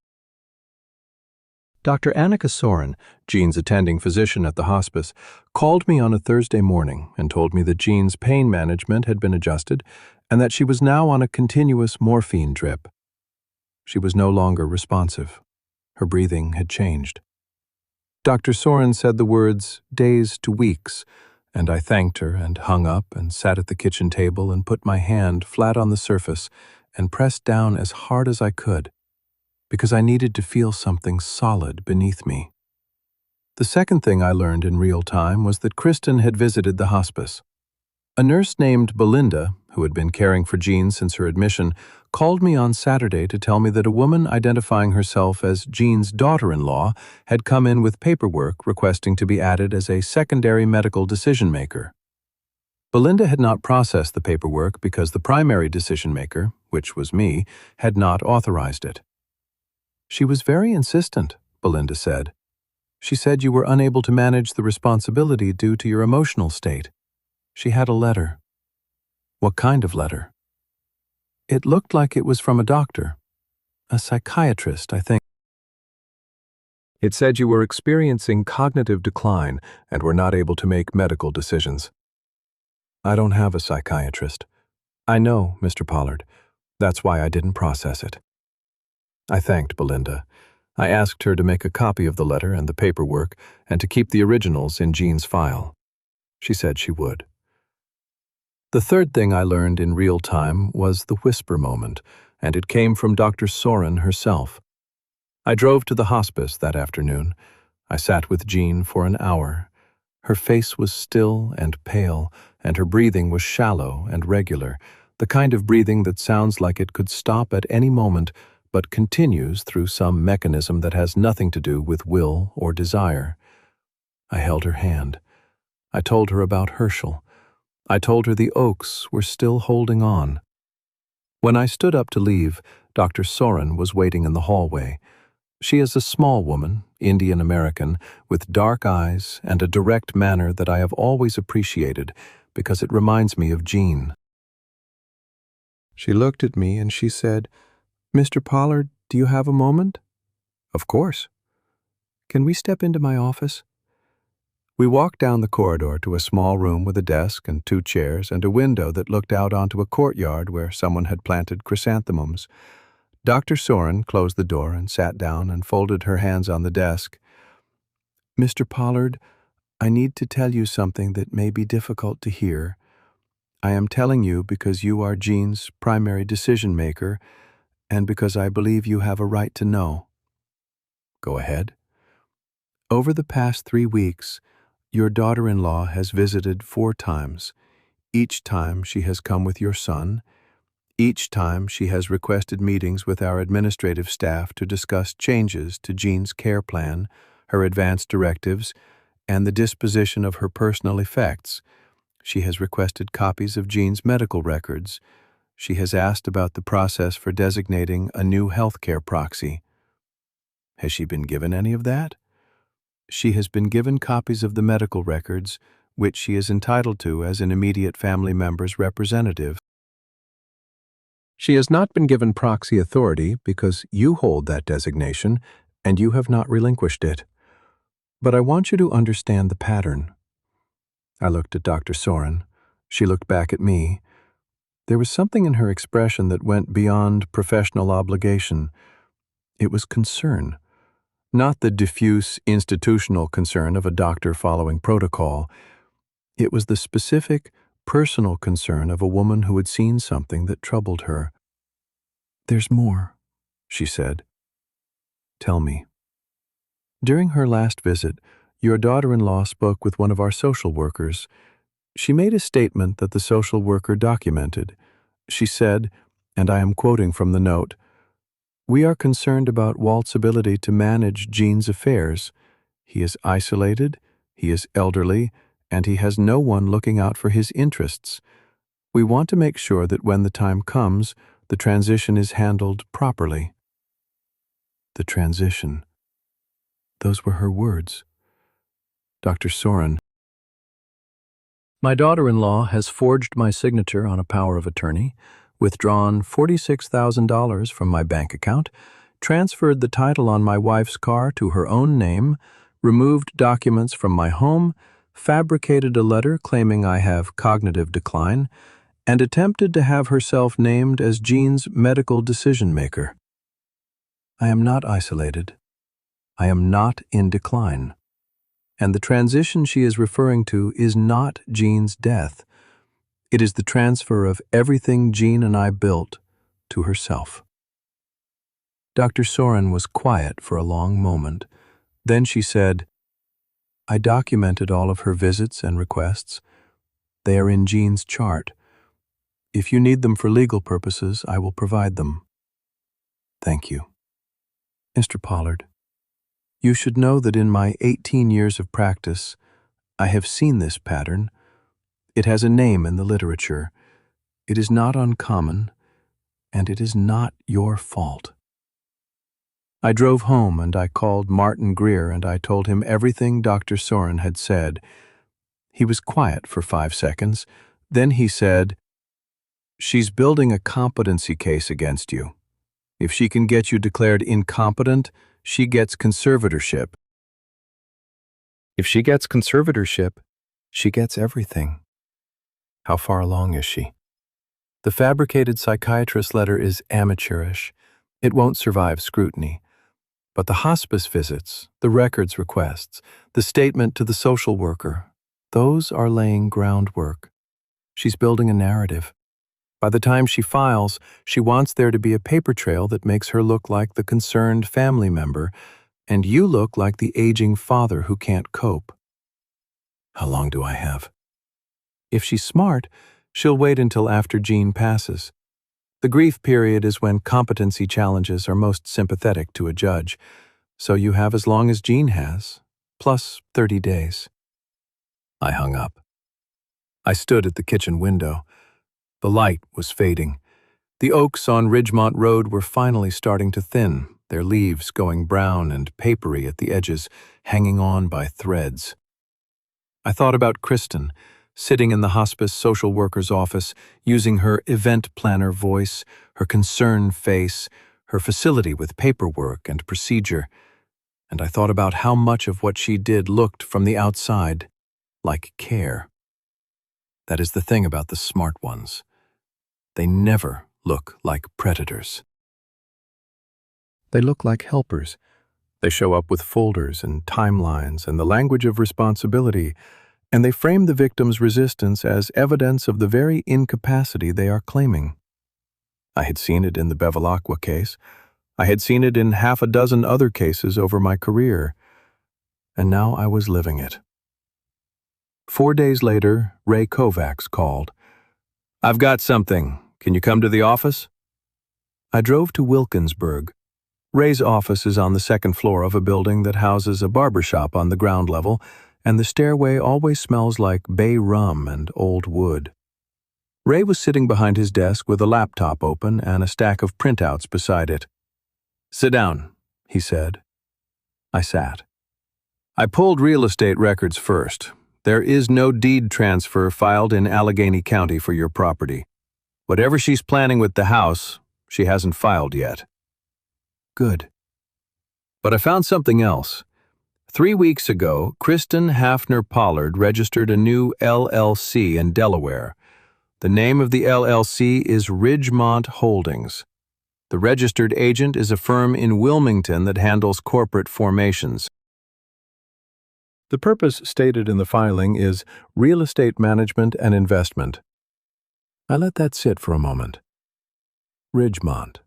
Dr. Annika Soren, Jean's attending physician at the hospice, called me on a Thursday morning and told me that Jean's pain management had been adjusted and that she was now on a continuous morphine drip. She was no longer responsive. Her breathing had changed. Dr. Soren said the words, "days to weeks," and I thanked her and hung up and sat at the kitchen table and put my hand flat on the surface and pressed down as hard as I could, because I needed to feel something solid beneath me. The second thing I learned in real time was that Kristen had visited the hospice. A nurse named Belinda, who had been caring for Jean since her admission, called me on Saturday to tell me that a woman identifying herself as Jean's daughter-in-law had come in with paperwork requesting to be added as a secondary medical decision-maker. Belinda had not processed the paperwork because the primary decision-maker, which was me, had not authorized it. "She was very insistent," Belinda said. "She said you were unable to manage the responsibility due to your emotional state. She had a letter." "What kind of letter?" "It looked like it was from a doctor. A psychiatrist, I think. It said you were experiencing cognitive decline and were not able to make medical decisions." "I don't have a psychiatrist." "I know, Mr. Pollard. That's why I didn't process it." I thanked Belinda. I asked her to make a copy of the letter and the paperwork and to keep the originals in Jean's file. She said she would. The third thing I learned in real time was the whisper moment, and it came from Dr. Soren herself. I drove to the hospice that afternoon. I sat with Jean for an hour. Her face was still and pale, and her breathing was shallow and regular, the kind of breathing that sounds like it could stop at any moment, but continues through some mechanism that has nothing to do with will or desire. I held her hand. I told her about Herschel. I told her the Oaks were still holding on. When I stood up to leave, Dr. Soren was waiting in the hallway. She is a small woman, Indian American, with dark eyes and a direct manner that I have always appreciated because it reminds me of Jean. She looked at me and she said, "Mr. Pollard, do you have a moment?" "Of course." "Can we step into my office?" We walked down the corridor to a small room with a desk and 2 chairs and a window that looked out onto a courtyard where someone had planted chrysanthemums. Dr. Soren closed the door and sat down and folded her hands on the desk. Mr. Pollard, I need to tell you something that may be difficult to hear. I am telling you because you are Jean's primary decision maker and because I believe you have a right to know. Go ahead. Over the past 3 weeks, your daughter-in-law has visited 4 times. Each time she has come with your son. Each time she has requested meetings with our administrative staff to discuss changes to Jean's care plan, her advance directives, and the disposition of her personal effects. She has requested copies of Jean's medical records. She has asked about the process for designating a new healthcare proxy. Has she been given any of that? She has been given copies of the medical records, which she is entitled to as an immediate family member's representative. She has not been given proxy authority because you hold that designation and you have not relinquished it. But I want you to understand the pattern. I looked at Dr. Soren. She looked back at me. There was something in her expression that went beyond professional obligation. It was concern. Not the diffuse institutional concern of a doctor following protocol. It was the specific, personal concern of a woman who had seen something that troubled her. "There's more," she said. "Tell me." During her last visit, your daughter-in-law spoke with one of our social workers. She made a statement that the social worker documented. She said, and I am quoting from the note, "We are concerned about Walt's ability to manage Jean's affairs. He is isolated, he is elderly, and he has no one looking out for his interests. We want to make sure that when the time comes, the transition is handled properly." The transition. Those were her words. Dr. Soren. My daughter-in-law has forged my signature on a power of attorney, withdrawn $46,000 from my bank account, transferred the title on my wife's car to her own name, removed documents from my home, fabricated a letter claiming I have cognitive decline, and attempted to have herself named as Jean's medical decision-maker. I am not isolated. I am not in decline. And the transition she is referring to is not Jean's death. It is the transfer of everything Jean and I built to herself. Dr. Soren was quiet for a long moment. Then she said, "I documented all of her visits and requests. They are in Jean's chart. If you need them for legal purposes, I will provide them." Thank you. Mr. Pollard, you should know that in my 18 years of practice, I have seen this pattern. It has a name in the literature. It is not uncommon, and it is not your fault. I drove home and I called Martin Greer and I told him everything Dr. Soren had said. He was quiet for 5 seconds. Then he said, "She's building a competency case against you. If she can get you declared incompetent, she gets conservatorship. If she gets conservatorship, she gets everything." How far along is she? The fabricated psychiatrist letter is amateurish. It won't survive scrutiny. But the hospice visits, the records requests, the statement to the social worker, those are laying groundwork. She's building a narrative. By the time she files, she wants there to be a paper trail that makes her look like the concerned family member, and you look like the aging father who can't cope. How long do I have? If she's smart, she'll wait until after Jean passes. The grief period is when competency challenges are most sympathetic to a judge, so you have as long as Jean has, plus 30 days. I hung up. I stood at the kitchen window. The light was fading. The oaks on Ridgemont Road were finally starting to thin, their leaves going brown and papery at the edges, hanging on by threads. I thought about Kristen, sitting in the hospice social worker's office, using her event planner voice, her concerned face, her facility with paperwork and procedure, and I thought about how much of what she did looked from the outside like care. That is the thing about the smart ones. They never look like predators. They look like helpers. They show up with folders and timelines and the language of responsibility, and they frame the victim's resistance as evidence of the very incapacity they are claiming. I had seen it in the Bevilacqua case. I had seen it in half a dozen other cases over my career, and now I was living it. 4 days later, Ray Kovacs called. "I've got something. Can you come to the office?" I drove to Wilkinsburg. Ray's office is on the second floor of a building that houses a barbershop on the ground level, and the stairway always smells like bay rum and old wood. Ray was sitting behind his desk with a laptop open and a stack of printouts beside it. "Sit down," he said. I sat. "I pulled real estate records first. There is no deed transfer filed in Allegheny County for your property. Whatever she's planning with the house, she hasn't filed yet." "Good." "But I found something else. 3 weeks ago, Kristen Hafner Pollard registered a new LLC in Delaware. The name of the LLC is Ridgemont Holdings. The registered agent is a firm in Wilmington that handles corporate formations. The purpose stated in the filing is real estate management and investment." I let that sit for a moment. Ridgemont,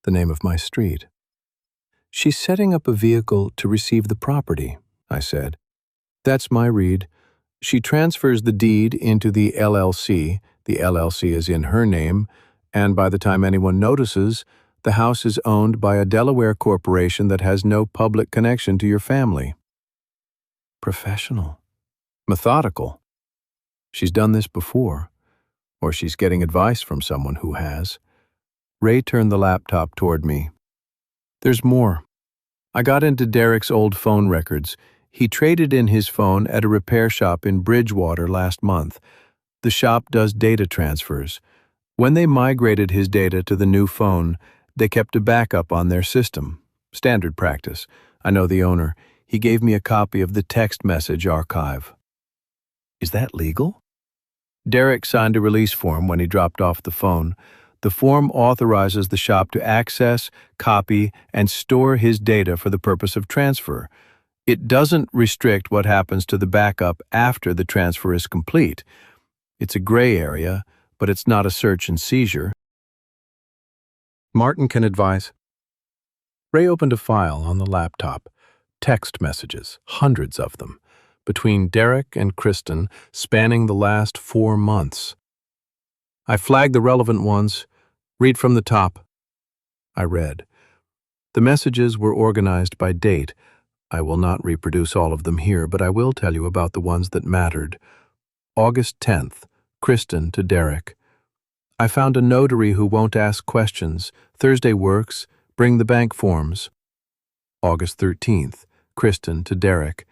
the name of my street. "She's setting up a vehicle to receive the property," I said. "That's my read. She transfers the deed into the LLC. The LLC is in her name, and by the time anyone notices, the house is owned by a Delaware corporation that has no public connection to your family." Professional. Methodical. She's done this before, or she's getting advice from someone who has. Ray turned the laptop toward me. "There's more. I got into Derek's old phone records. He traded in his phone at a repair shop in Bridgewater last month. The shop does data transfers. When they migrated his data to the new phone, they kept a backup on their system. Standard practice. I know the owner. He gave me a copy of the text message archive." "Is that legal?" Derek signed a release form when he dropped off the phone. The form authorizes the shop to access, copy, and store his data for the purpose of transfer. It doesn't restrict what happens to the backup after the transfer is complete. It's a gray area, but it's not a search and seizure. Martin can advise. Ray opened a file on the laptop. Text messages, hundreds of them, between Derek and Kristen, spanning the last 4 months. I flagged the relevant ones. "Read from the top." I read. The messages were organized by date. I will not reproduce all of them here, but I will tell you about the ones that mattered. August 10th, Kristen to Derek. "I found a notary who won't ask questions. Thursday works. Bring the bank forms." August 13th, Kristen to Derek.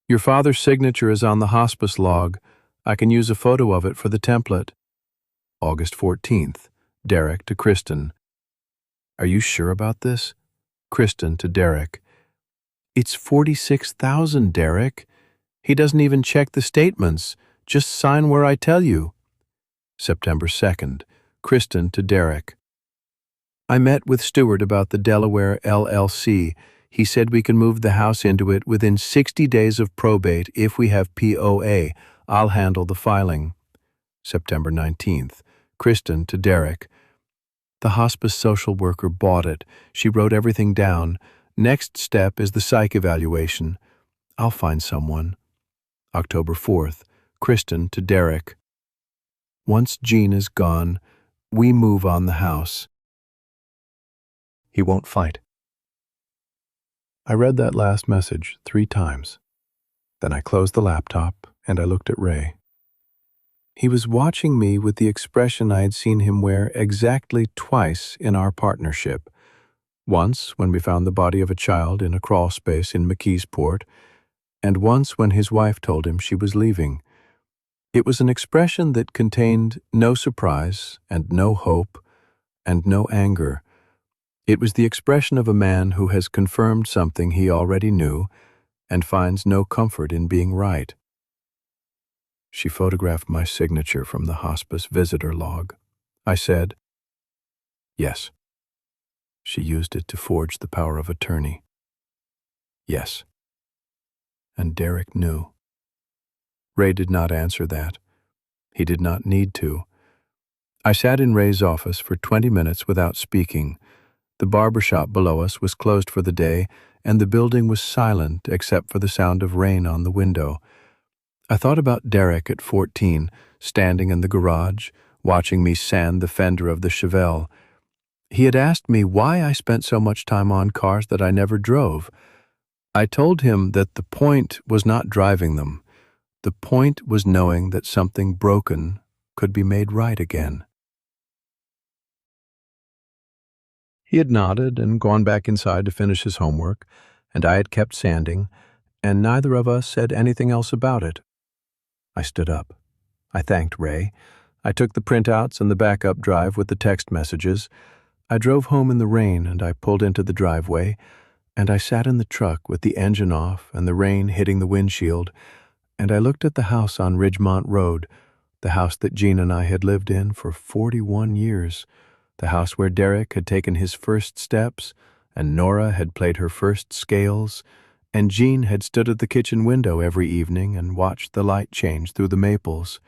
"Your father's signature is on the hospice log. I can use a photo of it for the template." August 14th, Derek to Kristen. "Are you sure about this?" Kristen to Derek. "It's $46,000, Derek. He doesn't even check the statements. Just sign where I tell you." September 2nd, Kristen to Derek. "I met with Stewart about the Delaware LLC. He said we can move the house into it within 60 days of probate if we have POA. I'll handle the filing." September 19th, Kristen to Derek. "The hospice social worker bought it. She wrote everything down. Next step is the psych evaluation. I'll find someone." October 4th, Kristen to Derek. "Once Jean is gone, we move on the house. He won't fight." I read that last message 3 times. Then I closed the laptop and I looked at Ray. He was watching me with the expression I had seen him wear exactly twice in our partnership. Once when we found the body of a child in a crawl space in McKeesport, and once when his wife told him she was leaving. It was an expression that contained no surprise and no hope and no anger. It was the expression of a man who has confirmed something he already knew and finds no comfort in being right. She photographed my signature from the hospice visitor log. I said, "Yes." She used it to forge the power of attorney. Yes. And Derek knew. Ray did not answer that. He did not need to. I sat in Ray's office for 20 minutes without speaking. The barber shop below us was closed for the day, and the building was silent except for the sound of rain on the window. I thought about Derek at 14, standing in the garage, watching me sand the fender of the Chevelle. He had asked me why I spent so much time on cars that I never drove. I told him that the point was not driving them. The point was knowing that something broken could be made right again. He had nodded and gone back inside to finish his homework, and I had kept sanding, and neither of us said anything else about it. I stood up. I thanked Ray. I took the printouts and the backup drive with the text messages. I drove home in the rain, and I pulled into the driveway, and I sat in the truck with the engine off and the rain hitting the windshield, and I looked at the house on Ridgemont Road, the house that Jean and I had lived in for 41 years, the house where Derek had taken his first steps, and Nora had played her first scales, and Jean had stood at the kitchen window every evening and watched the light change through the maples.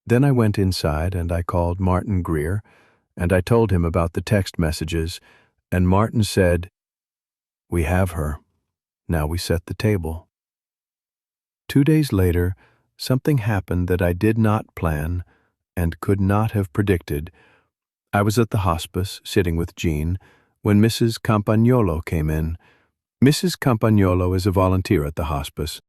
Then I went inside and I called Martin Greer, and I told him about the text messages, and Martin said, "We have her. Now we set the table." 2 days later, something happened that I did not plan and could not have predicted. I was at the hospice, sitting with Jean, when Mrs. Campagnolo came in. Mrs. Campagnolo is a volunteer at the hospice.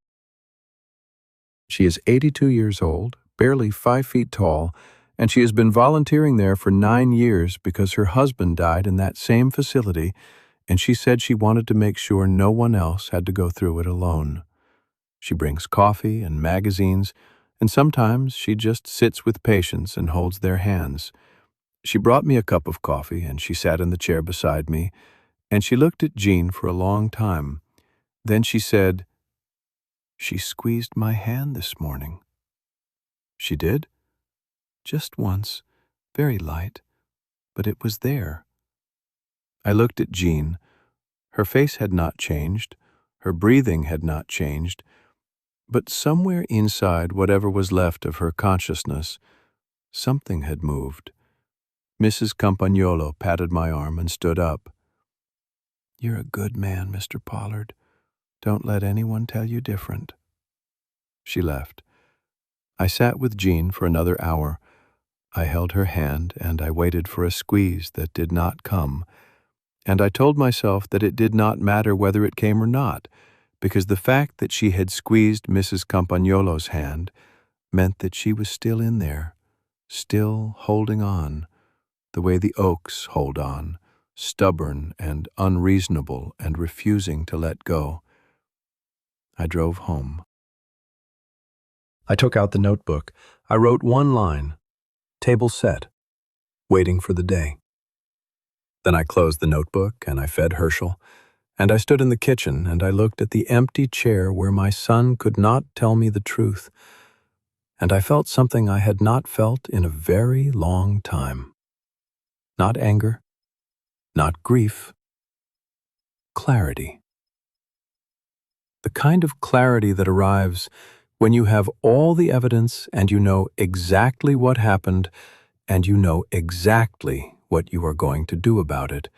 She is 82 years old, barely 5 feet tall, and she has been volunteering there for 9 years because her husband died in that same facility, and she said she wanted to make sure no one else had to go through it alone. She brings coffee and magazines, and sometimes she just sits with patients and holds their hands. She brought me a cup of coffee, and she sat in the chair beside me, and she looked at Jean for a long time. Then she said, "She squeezed my hand this morning." "She did?" "Just once, very light, but it was there." I looked at Jean. Her face had not changed, her breathing had not changed, but somewhere inside whatever was left of her consciousness, something had moved. Mrs. Campagnolo patted my arm and stood up. "You're a good man, Mr. Pollard. Don't let anyone tell you different." She left. I sat with Jean for another hour. I held her hand, and I waited for a squeeze that did not come. And I told myself that it did not matter whether it came or not, because the fact that she had squeezed Mrs. Campagnolo's hand meant that she was still in there, still holding on, the way the oaks hold on, stubborn and unreasonable and refusing to let go. I drove home. I took out the notebook. I wrote one line, "Table set, waiting for the day." Then I closed the notebook and I fed Herschel, and I stood in the kitchen and I looked at the empty chair where my son could not tell me the truth, and I felt something I had not felt in a very long time. Not anger, not grief, clarity. The kind of clarity that arrives when you have all the evidence and you know exactly what happened and you know exactly what you are going to do about it,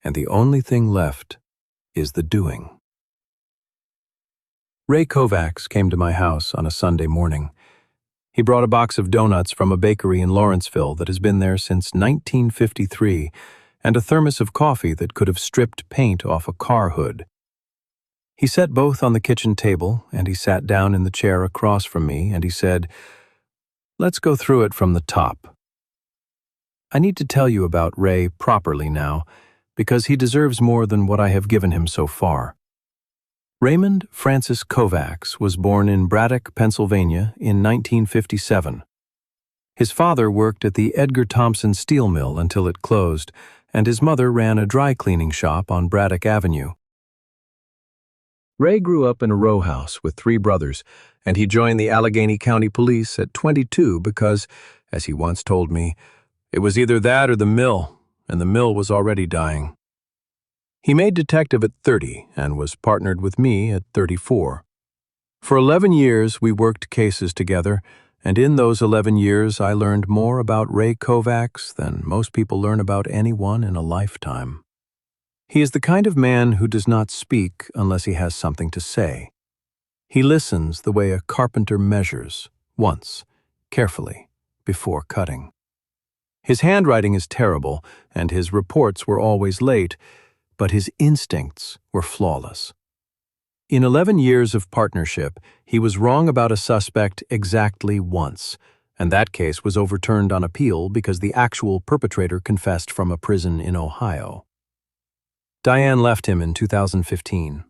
and the only thing left is the doing. Ray Kovacs came to my house on a Sunday morning. He brought a box of donuts from a bakery in Lawrenceville that has been there since 1953 and a thermos of coffee that could have stripped paint off a car hood. He set both on the kitchen table, and he sat down in the chair across from me, and he said, "Let's go through it from the top. I need to tell you about Ray properly now, because he deserves more than what I have given him so far. Raymond Francis Kovacs was born in Braddock, Pennsylvania in 1957. His father worked at the Edgar Thompson steel mill until it closed, and his mother ran a dry cleaning shop on Braddock Avenue. Ray grew up in a row house with 3 brothers, and he joined the Allegheny County Police at 22 because, as he once told me, it was either that or the mill, and the mill was already dying. He made detective at 30 and was partnered with me at 34. For 11 years, we worked cases together, and in those 11 years, I learned more about Ray Kovacs than most people learn about anyone in a lifetime. He is the kind of man who does not speak unless he has something to say. He listens the way a carpenter measures, once, carefully, before cutting. His handwriting is terrible, and his reports were always late, but his instincts were flawless. In 11 years of partnership, he was wrong about a suspect exactly once, and that case was overturned on appeal because the actual perpetrator confessed from a prison in Ohio. Diane left him in 2015.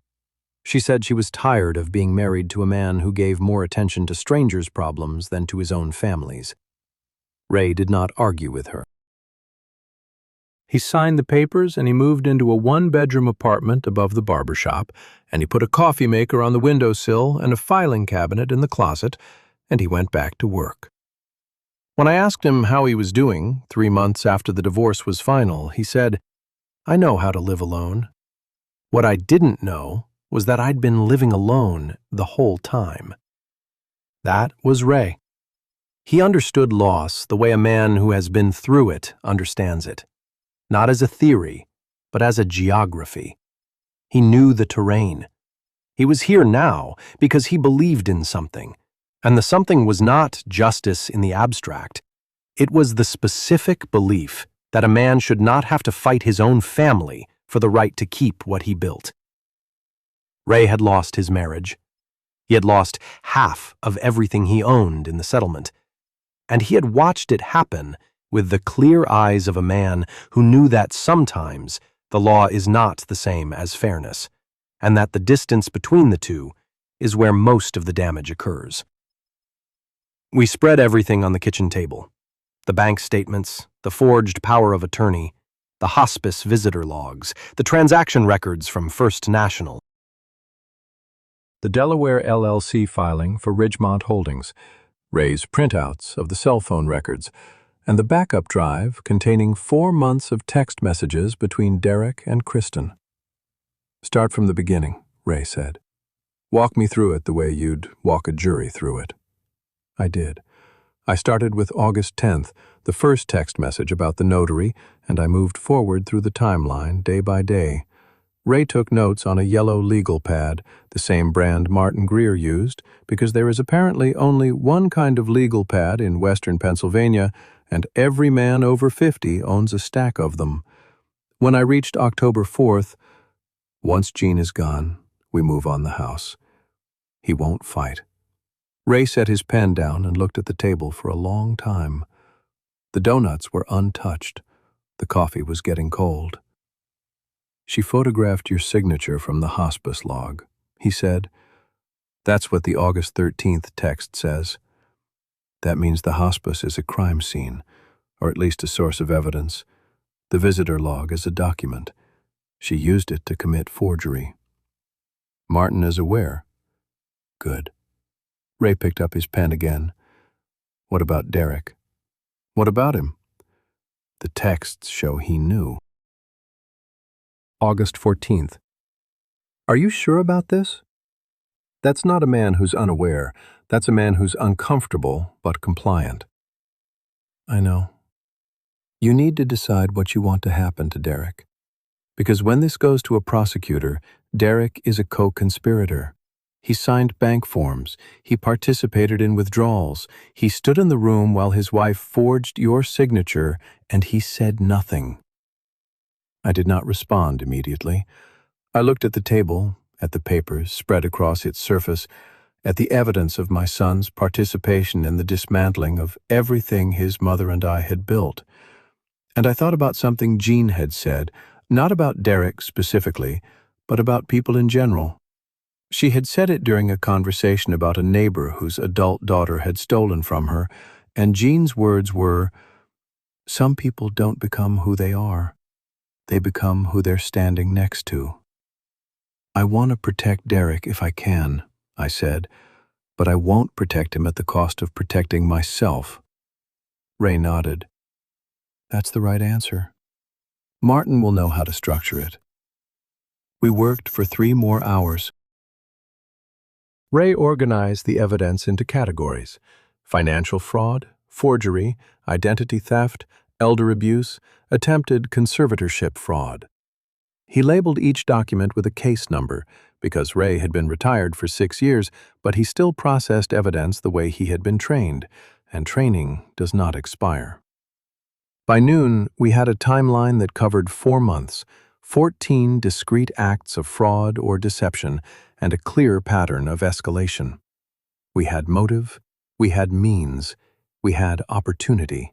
She said she was tired of being married to a man who gave more attention to strangers' problems than to his own family's. Ray did not argue with her. He signed the papers and he moved into a one-bedroom apartment above the barber shop, and he put a coffee maker on the windowsill and a filing cabinet in the closet, and he went back to work. When I asked him how he was doing 3 months after the divorce was final, he said, "I know how to live alone." What I didn't know was that I'd been living alone the whole time. That was Ray. He understood loss the way a man who has been through it understands it. Not as a theory, but as a geography. He knew the terrain. He was here now because he believed in something, and the something was not justice in the abstract. It was the specific belief that a man should not have to fight his own family for the right to keep what he built. Ray had lost his marriage. He had lost half of everything he owned in the settlement, and he had watched it happen with the clear eyes of a man who knew that sometimes the law is not the same as fairness, and that the distance between the two is where most of the damage occurs. We spread everything on the kitchen table: the bank statements, the forged power of attorney, the hospice visitor logs, the transaction records from First National, the Delaware LLC filing for Ridgemont Holdings, Ray's printouts of the cell phone records, and the backup drive containing 4 months of text messages between Derek and Kristen. "Start from the beginning," Ray said. "Walk me through it the way you'd walk a jury through it." I did. I started with August 10th, the first text message about the notary, and I moved forward through the timeline day by day. Ray took notes on a yellow legal pad, the same brand Martin Greer used, because there is apparently only one kind of legal pad in western Pennsylvania, and every man over 50 owns a stack of them. When I reached October 4th, "Once Jean is gone, we move on the house. He won't fight." Ray set his pen down and looked at the table for a long time. The donuts were untouched. The coffee was getting cold. "She photographed your signature from the hospice log," he said. "That's what the August 13th text says. That means the hospice is a crime scene, or at least a source of evidence. The visitor log is a document. She used it to commit forgery. Martin is aware." "Good." Ray picked up his pen again. "What about Derek?" "What about him?" "The texts show he knew." August 14th. "Are you sure about this?" "That's not a man who's unaware. That's a man who's uncomfortable but compliant." "I know. You need to decide what you want to happen to Derek. Because when this goes to a prosecutor, Derek is a co-conspirator. He signed bank forms. He participated in withdrawals. He stood in the room while his wife forged your signature, and he said nothing." I did not respond immediately. I looked at the table, at the papers spread across its surface, at the evidence of my son's participation in the dismantling of everything his mother and I had built. And I thought about something Jean had said, not about Derek specifically, but about people in general. She had said it during a conversation about a neighbor whose adult daughter had stolen from her, and Jean's words were, "Some people don't become who they are. They become who they're standing next to." "I want to protect Derek if I can," I said, "but I won't protect him at the cost of protecting myself." Ray nodded. "That's the right answer. Martin will know how to structure it. We worked for 3 more hours. Ray organized the evidence into categories: financial fraud, forgery, identity theft, elder abuse, attempted conservatorship fraud. He labeled each document with a case number because Ray had been retired for 6 years, but he still processed evidence the way he had been trained, and training does not expire. By noon, we had a timeline that covered 4 months, 14 discrete acts of fraud or deception, and a clear pattern of escalation. We had motive, we had means, we had opportunity,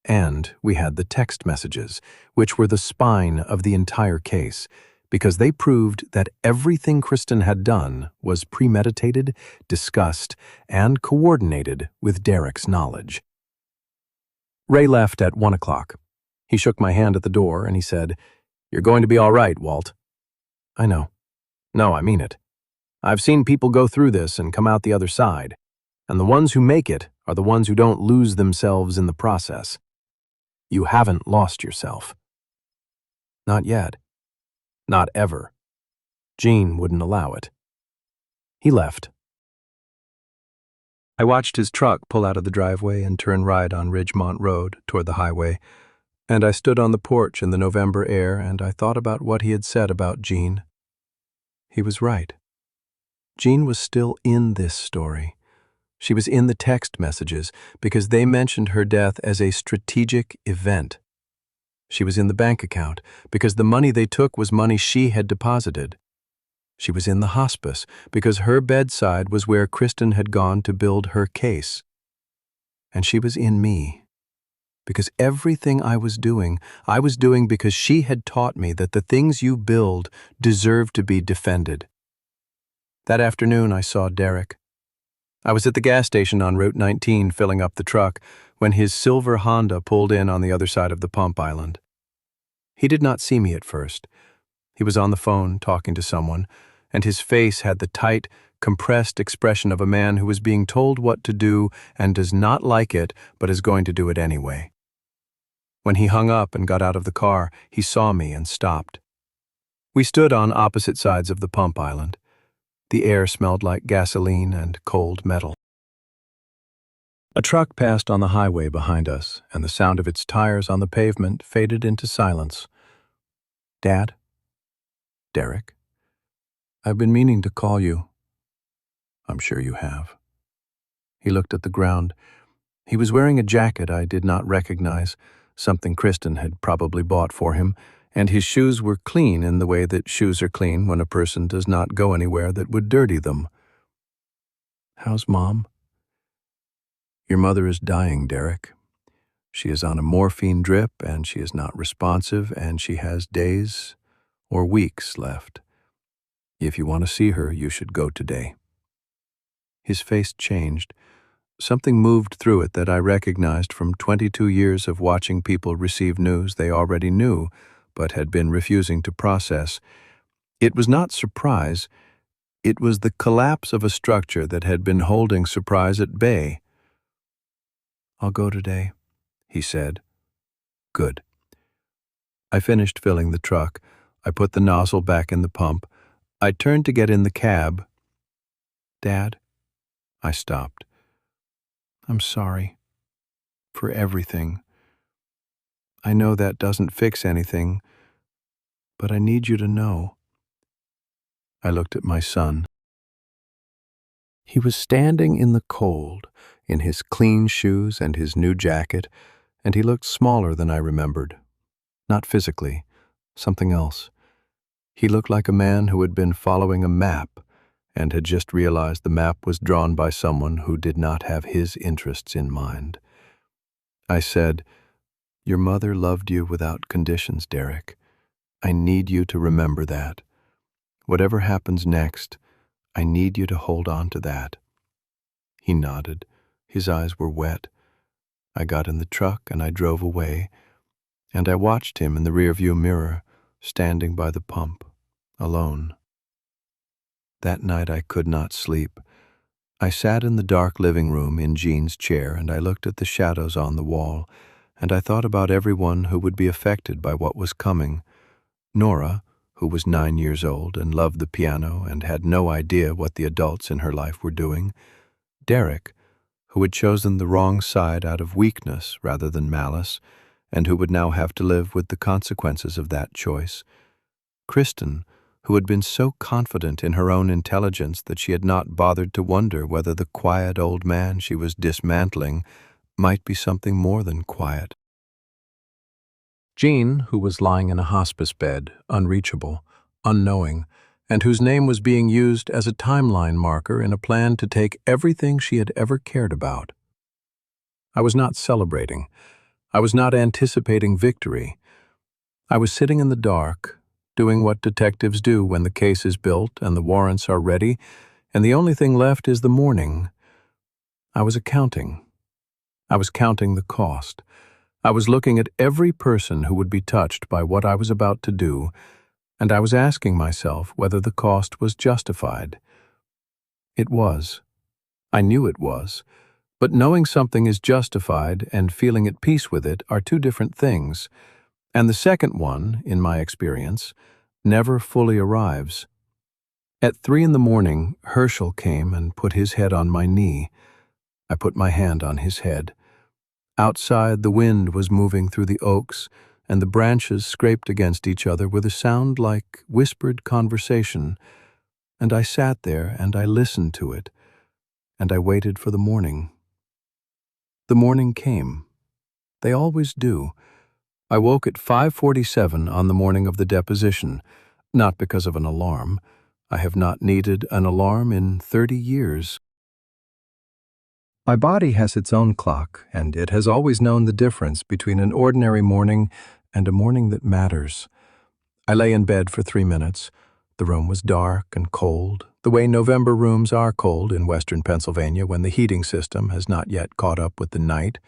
and we had the text messages, which were the spine of the entire case, because they proved that everything Kristen had done was premeditated, discussed, and coordinated with Derek's knowledge. Ray left at 1 o'clock. He shook my hand at the door and he said, "You're going to be all right, Walt." I know. No, I mean it. I've seen people go through this and come out the other side, and the ones who make it are the ones who don't lose themselves in the process. You haven't lost yourself. Not yet. Not ever. Gene wouldn't allow it. He left. I watched his truck pull out of the driveway and turn right on Ridgemont Road toward the highway, and I stood on the porch in the November air and I thought about what he had said about Gene. He was right. Gene was still in this story. She was in the text messages because they mentioned her death as a strategic event. She was in the bank account because the money they took was money she had deposited. She was in the hospice because her bedside was where Kristen had gone to build her case. And she was in me because everything I was doing because she had taught me that the things you build deserve to be defended. That afternoon I saw Derek. I was at the gas station on Route 19 filling up the truck when his silver Honda pulled in on the other side of the pump island. He did not see me at first. He was on the phone talking to someone, and his face had the tight, compressed expression of a man who is being told what to do and does not like it but is going to do it anyway. When he hung up and got out of the car, he saw me and stopped. We stood on opposite sides of the pump island. The air smelled like gasoline and cold metal. A truck passed on the highway behind us, and the sound of its tires on the pavement faded into silence. "Dad? Derek? I've been meaning to call you." "I'm sure you have." He looked at the ground. He was wearing a jacket I did not recognize, something Kristen had probably bought for him, and his shoes were clean in the way that shoes are clean when a person does not go anywhere that would dirty them. "How's Mom?" "Your mother is dying, Derek. She is on a morphine drip, and she is not responsive, and she has days or weeks left. If you want to see her, you should go today." His face changed. Something moved through it that I recognized from 22 years of watching people receive news they already knew, but had been refusing to process. It was not surprise. It was the collapse of a structure that had been holding surprise at bay. "I'll go today," he said. "Good." I finished filling the truck. I put the nozzle back in the pump. I turned to get in the cab. "Dad?" I stopped. "I'm sorry. For everything. I know that doesn't fix anything, but I need you to know." I looked at my son. He was standing in the cold, in his clean shoes and his new jacket, and he looked smaller than I remembered. Not physically, something else. He looked like a man who had been following a map and had just realized the map was drawn by someone who did not have his interests in mind. I said, "Your mother loved you without conditions, Derek. I need you to remember that. Whatever happens next, I need you to hold on to that." He nodded. His eyes were wet. I got in the truck and I drove away, and I watched him in the rearview mirror, standing by the pump, alone. That night I could not sleep. I sat in the dark living room in Jean's chair and I looked at the shadows on the wall, and I thought about everyone who would be affected by what was coming. Nora, who was 9 years old and loved the piano and had no idea what the adults in her life were doing, Derek, who had chosen the wrong side out of weakness rather than malice, and who would now have to live with the consequences of that choice, Kristen, who had been so confident in her own intelligence that she had not bothered to wonder whether the quiet old man she was dismantling might be something more than quiet. Jean, who was lying in a hospice bed, unreachable, unknowing, and whose name was being used as a timeline marker in a plan to take everything she had ever cared about. I was not celebrating. I was not anticipating victory. I was sitting in the dark, doing what detectives do when the case is built and the warrants are ready, and the only thing left is the morning. I was accounting. I was counting the cost. I was looking at every person who would be touched by what I was about to do, and I was asking myself whether the cost was justified. It was. I knew it was. But knowing something is justified and feeling at peace with it are two different things, and the second one, in my experience, never fully arrives. At 3 a.m, Herschel came and put his head on my knee. I put my hand on his head. Outside, the wind was moving through the oaks, and the branches scraped against each other with a sound like whispered conversation, and I sat there and I listened to it, and I waited for the morning. The morning came. They always do. I woke at 5:47 on the morning of the deposition, not because of an alarm. I have not needed an alarm in 30 years. My body has its own clock, and it has always known the difference between an ordinary morning and a morning that matters. I lay in bed for 3 minutes. The room was dark and cold, the way November rooms are cold in western Pennsylvania when the heating system has not yet caught up with the night.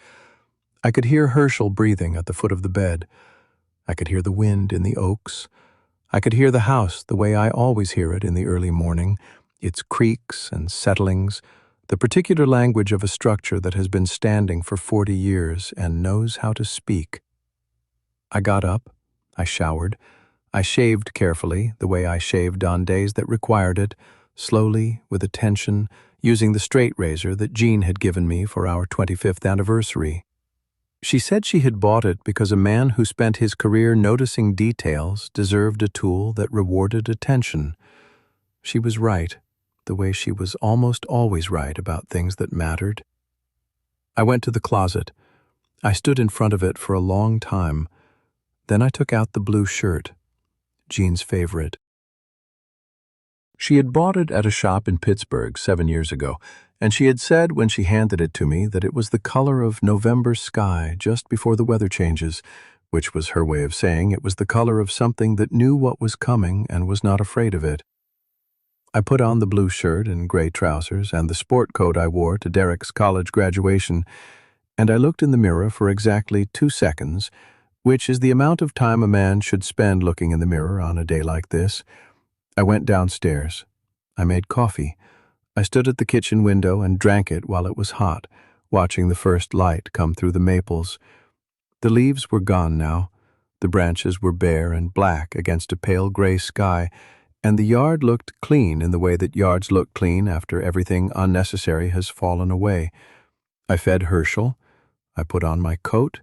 I could hear Herschel breathing at the foot of the bed. I could hear the wind in the oaks. I could hear the house the way I always hear it in the early morning, its creaks and settlings, the particular language of a structure that has been standing for 40 years and knows how to speak. I got up. I showered. I shaved carefully, the way I shaved on days that required it, slowly, with attention, using the straight razor that Jean had given me for our 25th anniversary. She said she had bought it because a man who spent his career noticing details deserved a tool that rewarded attention. She was right, the way she was almost always right about things that mattered. I went to the closet. I stood in front of it for a long time. Then I took out the blue shirt, Jean's favorite. She had bought it at a shop in Pittsburgh 7 years ago, and she had said when she handed it to me that it was the color of November sky just before the weather changes, which was her way of saying it was the color of something that knew what was coming and was not afraid of it. I put on the blue shirt and gray trousers and the sport coat I wore to Derek's college graduation, and I looked in the mirror for exactly 2 seconds, which is the amount of time a man should spend looking in the mirror on a day like this. I went downstairs. I made coffee. I stood at the kitchen window and drank it while it was hot, watching the first light come through the maples. The leaves were gone now. The branches were bare and black against a pale gray sky, and the yard looked clean in the way that yards look clean after everything unnecessary has fallen away. I fed Herschel. I put on my coat.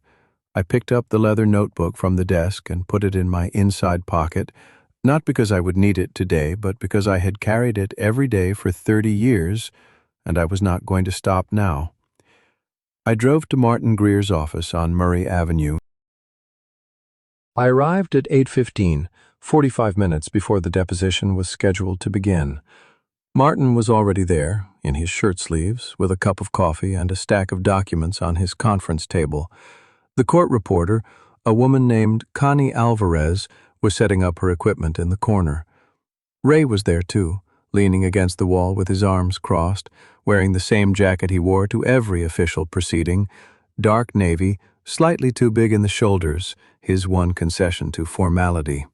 I picked up the leather notebook from the desk and put it in my inside pocket, not because I would need it today, but because I had carried it every day for 30 years, and I was not going to stop now. I drove to Martin Greer's office on Murray Avenue. I arrived at 8:15, 45 minutes before the deposition was scheduled to begin. Martin was already there, in his shirt sleeves, with a cup of coffee and a stack of documents on his conference table. The court reporter, a woman named Connie Alvarez, was setting up her equipment in the corner. Ray was there too, leaning against the wall with his arms crossed, wearing the same jacket he wore to every official proceeding, dark navy, slightly too big in the shoulders, his one concession to formality.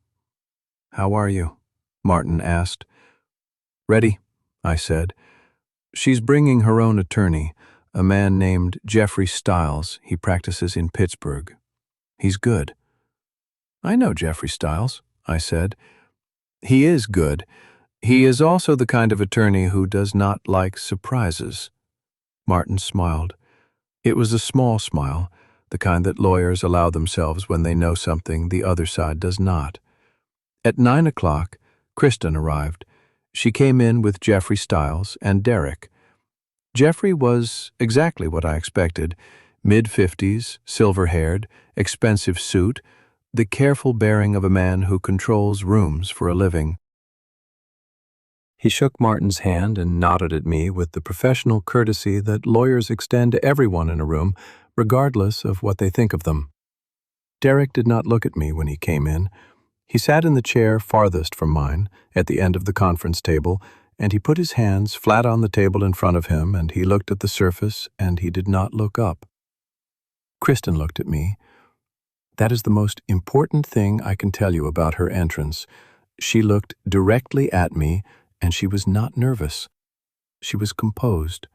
"How are you?" Martin asked. "Ready," I said. "She's bringing her own attorney, a man named Jeffrey Stiles. He practices in Pittsburgh. He's good." "I know Jeffrey Stiles," I said. He is good. He is also the kind of attorney who does not like surprises. Martin smiled. It was a small smile, the kind that lawyers allow themselves when they know something the other side does not. At 9 o'clock, Kristen arrived. She came in with Jeffrey Stiles and Derek. Jeffrey was exactly what I expected, mid-50s, silver-haired, expensive suit, the careful bearing of a man who controls rooms for a living. He shook Martin's hand and nodded at me with the professional courtesy that lawyers extend to everyone in a room, regardless of what they think of them. Derek did not look at me when he came in. He sat in the chair farthest from mine, at the end of the conference table, and he put his hands flat on the table in front of him, and he looked at the surface, and he did not look up. Kristen looked at me. That is the most important thing I can tell you about her entrance. She looked directly at me, and she was not nervous. She was composed.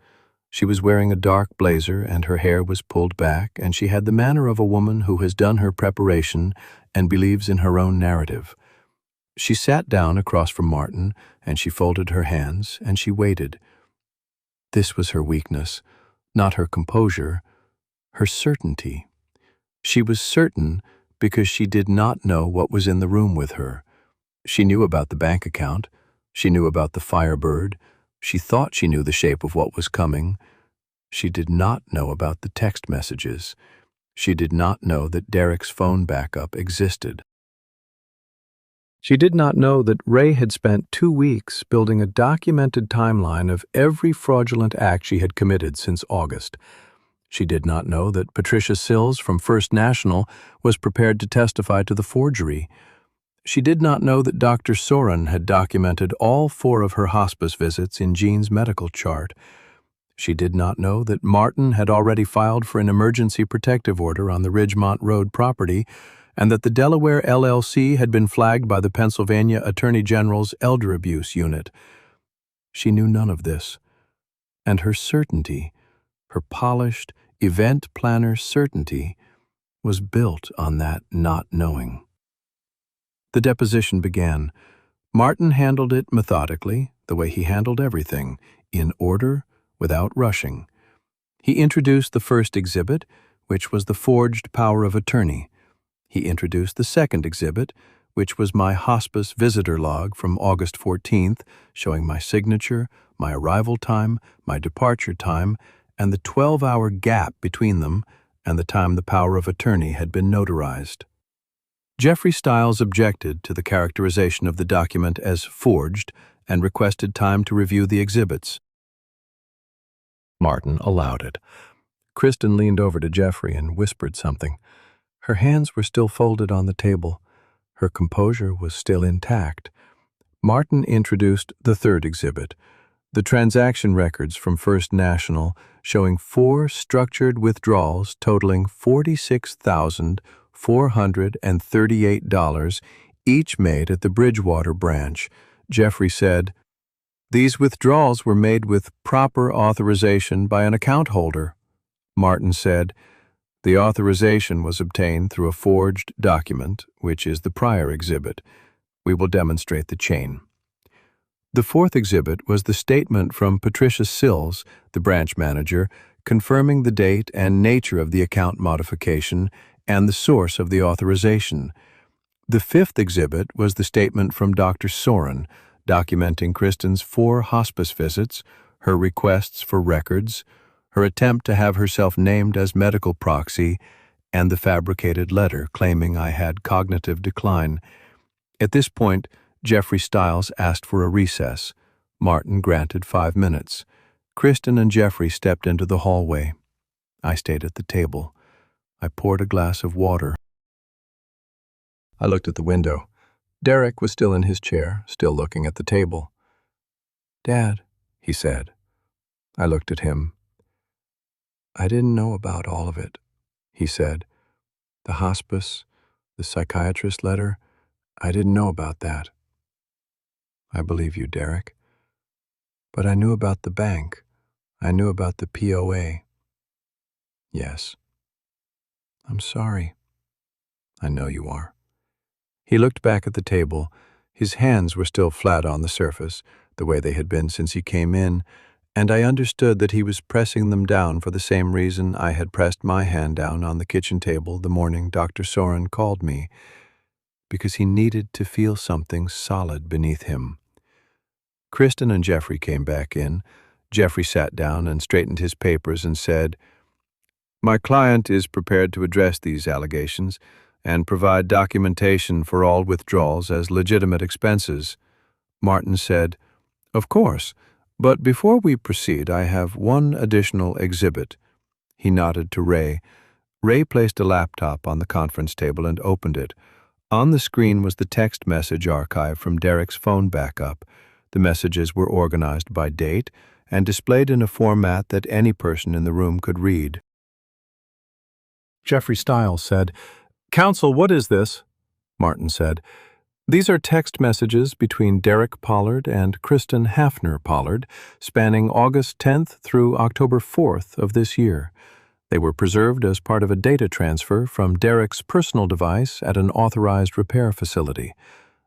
She was wearing a dark blazer, and her hair was pulled back, and she had the manner of a woman who has done her preparation and believes in her own narrative. She sat down across from Martin, and she folded her hands, and she waited. This was her weakness, not her composure, her certainty. She was certain because she did not know what was in the room with her. She knew about the bank account. She knew about the Firebird. She thought she knew the shape of what was coming. She did not know about the text messages. She did not know that Derek's phone backup existed. She did not know that Ray had spent 2 weeks building a documented timeline of every fraudulent act she had committed since August. She did not know that Patricia Sills from First National was prepared to testify to the forgery. She did not know that Dr. Soren had documented all 4 of her hospice visits in Jean's medical chart. She did not know that Martin had already filed for an emergency protective order on the Ridgemont Road property, and that the Delaware LLC had been flagged by the Pennsylvania Attorney General's Elder Abuse Unit. She knew none of this, and her certainty, her polished, event planner certainty, was built on that not knowing. The deposition began. Martin handled it methodically, the way he handled everything, in order, without rushing. He introduced the first exhibit, which was the forged power of attorney. He introduced the second exhibit, which was my hospice visitor log from August 14th, showing my signature, my arrival time, my departure time, and the 12-hour gap between them and the time the power of attorney had been notarized. Jeffrey Stiles objected to the characterization of the document as forged and requested time to review the exhibits. Martin allowed it. Kristen leaned over to Jeffrey and whispered something. Her hands were still folded on the table. Her composure was still intact. Martin introduced the third exhibit, the transaction records from First National showing 4 structured withdrawals totaling $46,438, each made at the Bridgewater branch. Jeffrey said, "These withdrawals were made with proper authorization by an account holder." Martin said, "The authorization was obtained through a forged document, which is the prior exhibit. We will demonstrate the chain." The fourth exhibit was the statement from Patricia Sills, the branch manager, confirming the date and nature of the account modification and the source of the authorization. The fifth exhibit was the statement from Dr. Soren, documenting Kristen's 4 hospice visits, her requests for records, her attempt to have herself named as medical proxy, and the fabricated letter claiming I had cognitive decline. At this point, Jeffrey Stiles asked for a recess. Martin granted 5 minutes. Kristen and Jeffrey stepped into the hallway. I stayed at the table. I poured a glass of water. I looked at the window. Derek was still in his chair, still looking at the table. "Dad," he said. I looked at him. "I didn't know about all of it," he said. "The hospice, the psychiatrist letter, I didn't know about that." "I believe you, Derek. But I knew about the bank. I knew about the POA." "Yes." "I'm sorry." "I know you are." He looked back at the table. His hands were still flat on the surface, the way they had been since he came in, and I understood that he was pressing them down for the same reason I had pressed my hand down on the kitchen table the morning Dr. Soren called me, because he needed to feel something solid beneath him. Kristen and Jeffrey came back in. Jeffrey sat down and straightened his papers and said, "My client is prepared to address these allegations and provide documentation for all withdrawals as legitimate expenses." Martin said, "Of course, but before we proceed, I have one additional exhibit." He nodded to Ray. Ray placed a laptop on the conference table and opened it. On the screen was the text message archive from Derek's phone backup. The messages were organized by date and displayed in a format that any person in the room could read. Jeffrey Stiles said, "Counsel, what is this?" Martin said, "These are text messages between Derek Pollard and Kristen Hafner Pollard, spanning August 10th through October 4th of this year. They were preserved as part of a data transfer from Derek's personal device at an authorized repair facility.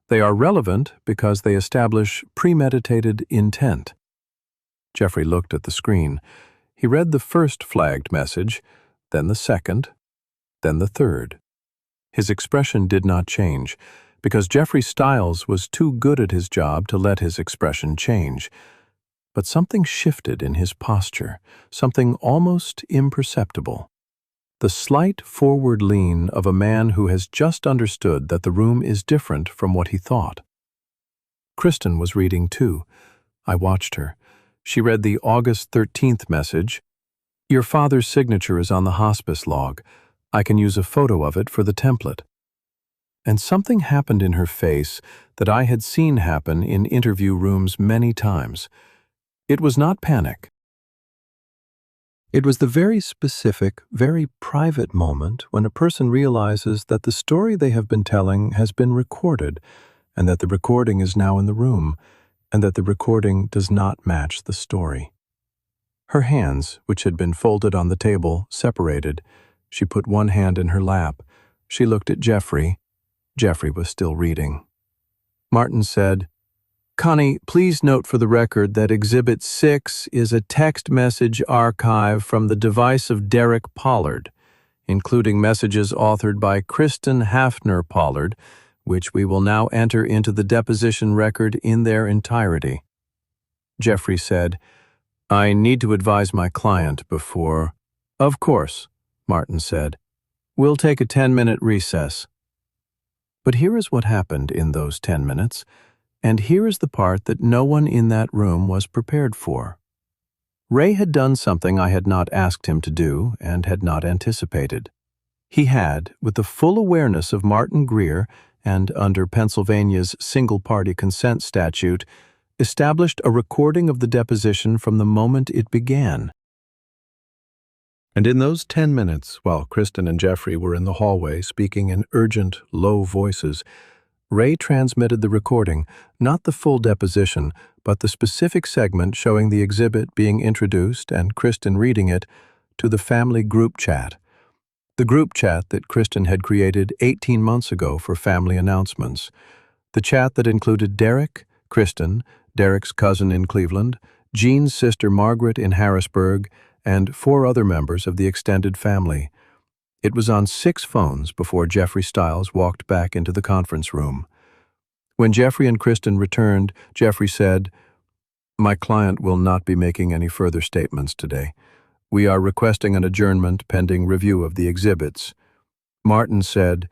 They are relevant because they establish premeditated intent." Jeffrey looked at the screen. He read the first flagged message, then the second, then the third. His expression did not change, because Jeffrey Stiles was too good at his job to let his expression change. But something shifted in his posture, something almost imperceptible. The slight forward lean of a man who has just understood that the room is different from what he thought. Kristen was reading too. I watched her. She read the August 13th message. "Your father's signature is on the hospice log. I can use a photo of it for the template." And something happened in her face that I had seen happen in interview rooms many times. It was not panic. It was the very specific, very private moment when a person realizes that the story they have been telling has been recorded, and that the recording is now in the room, and that the recording does not match the story. Her hands, which had been folded on the table, separated. She put one hand in her lap. She looked at Jeffrey. Jeffrey was still reading. Martin said, "Connie, please note for the record that Exhibit 6 is a text message archive from the device of Derek Pollard, including messages authored by Kristen Hafner Pollard, which we will now enter into the deposition record in their entirety." Jeffrey said, "I need to advise my client before—" "Of course," Martin said. "We'll take a 10-minute recess." But here is what happened in those 10 minutes, and here is the part that no one in that room was prepared for. Ray had done something I had not asked him to do and had not anticipated. He had, with the full awareness of Martin Greer and under Pennsylvania's single-party consent statute, established a recording of the deposition from the moment it began. And in those 10 minutes, while Kristen and Jeffrey were in the hallway speaking in urgent, low voices, Ray transmitted the recording, not the full deposition, but the specific segment showing the exhibit being introduced and Kristen reading it, to the family group chat. The group chat that Kristen had created 18 months ago for family announcements. The chat that included Derek, Kristen, Derek's cousin in Cleveland, Jean's sister Margaret in Harrisburg, and 4 other members of the extended family. It was on 6 phones before Jeffrey Stiles walked back into the conference room. When Jeffrey and Kristen returned, Jeffrey said, "My client will not be making any further statements today. We are requesting an adjournment pending review of the exhibits." Martin said,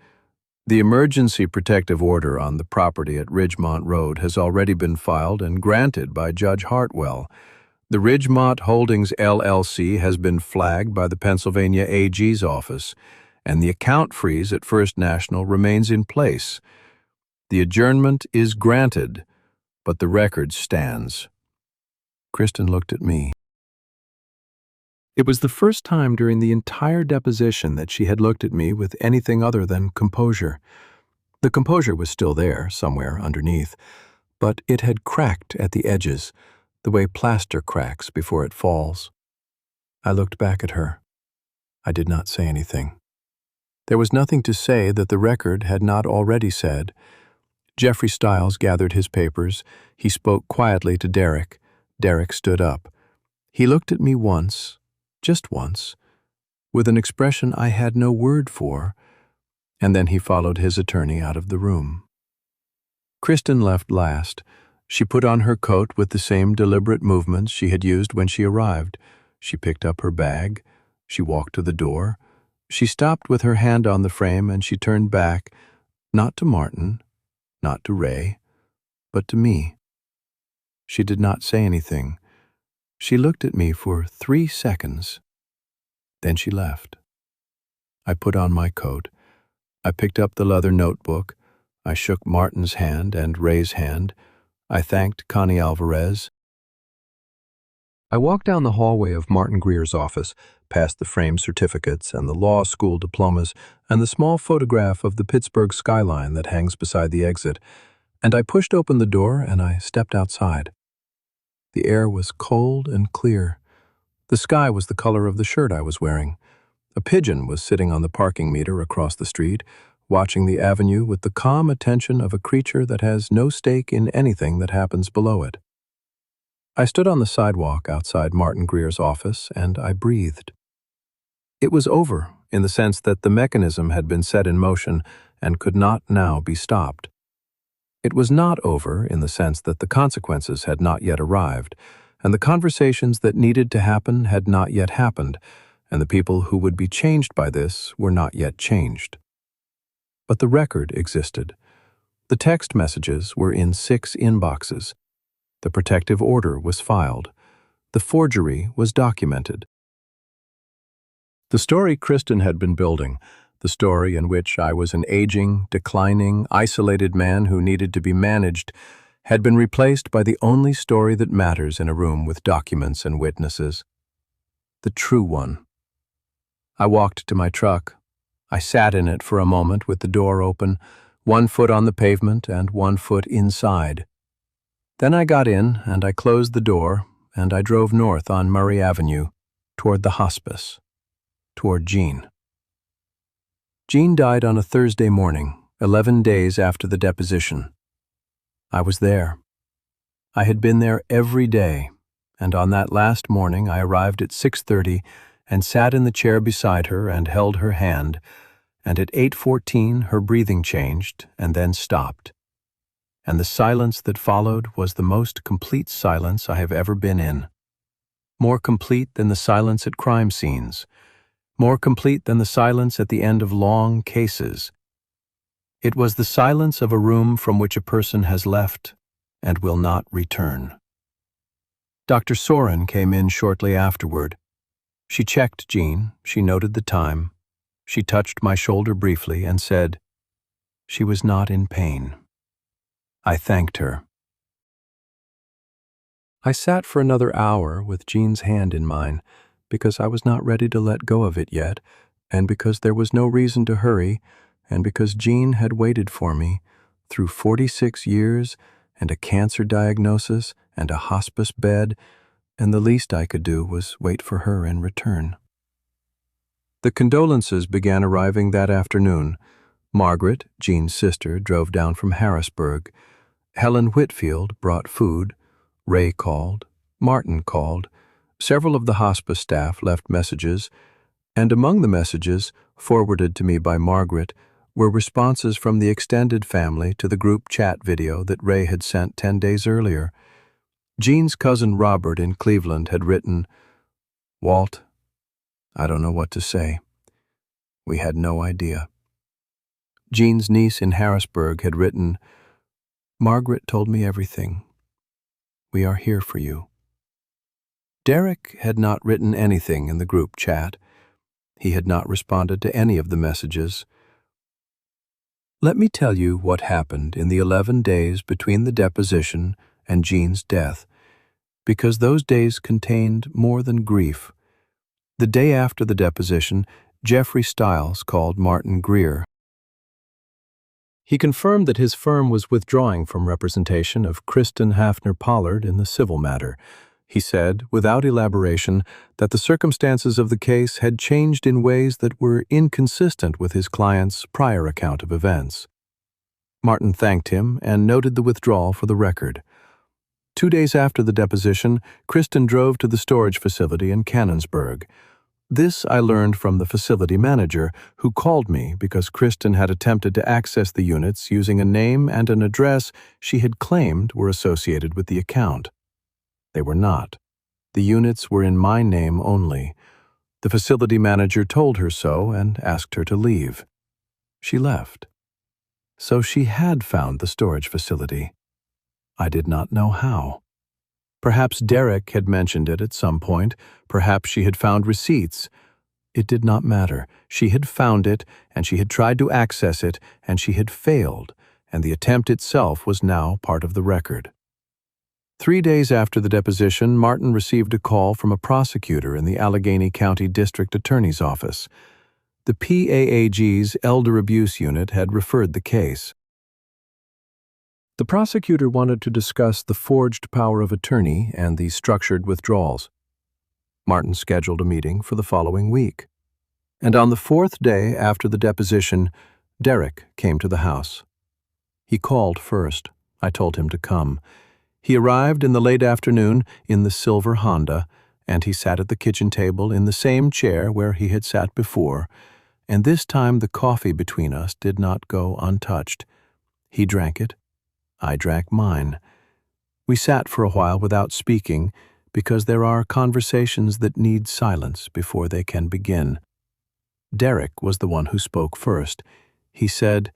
"The emergency protective order on the property at Ridgemont Road has already been filed and granted by Judge Hartwell. The Ridgemont Holdings LLC has been flagged by the Pennsylvania AG's office, and the account freeze at First National remains in place. The adjournment is granted, but the record stands." Kristen looked at me. It was the first time during the entire deposition that she had looked at me with anything other than composure. The composure was still there, somewhere underneath, but it had cracked at the edges, the way plaster cracks before it falls. I looked back at her. I did not say anything. There was nothing to say that the record had not already said. Jeffrey Stiles gathered his papers. He spoke quietly to Derek. Derek stood up. He looked at me once, just once, with an expression I had no word for, and then he followed his attorney out of the room. Kristen left last. She put on her coat with the same deliberate movements she had used when she arrived. She picked up her bag. She walked to the door. She stopped with her hand on the frame, and she turned back, not to Martin, not to Ray, but to me. She did not say anything. She looked at me for 3 seconds. Then she left. I put on my coat. I picked up the leather notebook. I shook Martin's hand and Ray's hand. I thanked Connie Alvarez. I walked down the hallway of Martin Greer's office, past the framed certificates and the law school diplomas and the small photograph of the Pittsburgh skyline that hangs beside the exit, and I pushed open the door and I stepped outside. The air was cold and clear. The sky was the color of the shirt I was wearing. A pigeon was sitting on the parking meter across the street, watching the avenue with the calm attention of a creature that has no stake in anything that happens below it. I stood on the sidewalk outside Martin Greer's office, and I breathed. It was over, in the sense that the mechanism had been set in motion and could not now be stopped. It was not over, in the sense that the consequences had not yet arrived, and the conversations that needed to happen had not yet happened, and the people who would be changed by this were not yet changed. But the record existed. The text messages were in 6 inboxes. The protective order was filed. The forgery was documented. The story Kristen had been building, the story in which I was an aging, declining, isolated man who needed to be managed, had been replaced by the only story that matters in a room with documents and witnesses. The true one. I walked to my truck. I sat in it for a moment with the door open, 1 foot on the pavement and 1 foot inside. Then I got in, and I closed the door, and I drove north on Murray Avenue, toward the hospice, toward Jean. Jean died on a Thursday morning, 11 days after the deposition. I was there. I had been there every day, and on that last morning I arrived at 6:30 and sat in the chair beside her and held her hand, and at 8:14 her breathing changed and then stopped. And the silence that followed was the most complete silence I have ever been in. More complete than the silence at crime scenes. More complete than the silence at the end of long cases. It was the silence of a room from which a person has left and will not return. Dr. Soren came in shortly afterward. She checked Jean, she noted the time, she touched my shoulder briefly and said, she was not in pain. I thanked her. I sat for another hour with Jean's hand in mine, because I was not ready to let go of it yet, and because there was no reason to hurry, and because Jean had waited for me through 46 years and a cancer diagnosis and a hospice bed, and the least I could do was wait for her in return. The condolences began arriving that afternoon. Margaret, Jean's sister, drove down from Harrisburg. Helen Whitfield brought food. Ray called. Martin called. Several of the hospice staff left messages, and among the messages, forwarded to me by Margaret, were responses from the extended family to the group chat video that Ray had sent 10 days earlier. Jean's cousin Robert in Cleveland had written, "Walt, I don't know what to say. We had no idea." Jean's niece in Harrisburg had written, "Margaret told me everything. We are here for you." Derek had not written anything in the group chat. He had not responded to any of the messages. Let me tell you what happened in the 11 days between the deposition and Jean's death, because those days contained more than grief. The day after the deposition, Jeffrey Stiles called Martin Greer. He confirmed that his firm was withdrawing from representation of Kristen Hafner Pollard in the civil matter. He said, without elaboration, that the circumstances of the case had changed in ways that were inconsistent with his client's prior account of events. Martin thanked him and noted the withdrawal for the record. 2 days after the deposition, Kristen drove to the storage facility in Canonsburg. This I learned from the facility manager, who called me because Kristen had attempted to access the units using a name and an address she had claimed were associated with the account. They were not. The units were in my name only. The facility manager told her so and asked her to leave. She left. So she had found the storage facility. I did not know how. Perhaps Derek had mentioned it at some point. Perhaps she had found receipts. It did not matter. She had found it, and she had tried to access it, and she had failed, and the attempt itself was now part of the record. 3 days after the deposition, Martin received a call from a prosecutor in the Allegheny County District Attorney's Office. The PAAG's Elder Abuse Unit had referred the case. The prosecutor wanted to discuss the forged power of attorney and the structured withdrawals. Martin scheduled a meeting for the following week. And on the 4th day after the deposition, Derek came to the house. He called first. I told him to come. He arrived in the late afternoon in the silver Honda, and he sat at the kitchen table in the same chair where he had sat before, and this time the coffee between us did not go untouched. He drank it. I drank mine. We sat for a while without speaking, because there are conversations that need silence before they can begin. Derek was the one who spoke first. He said,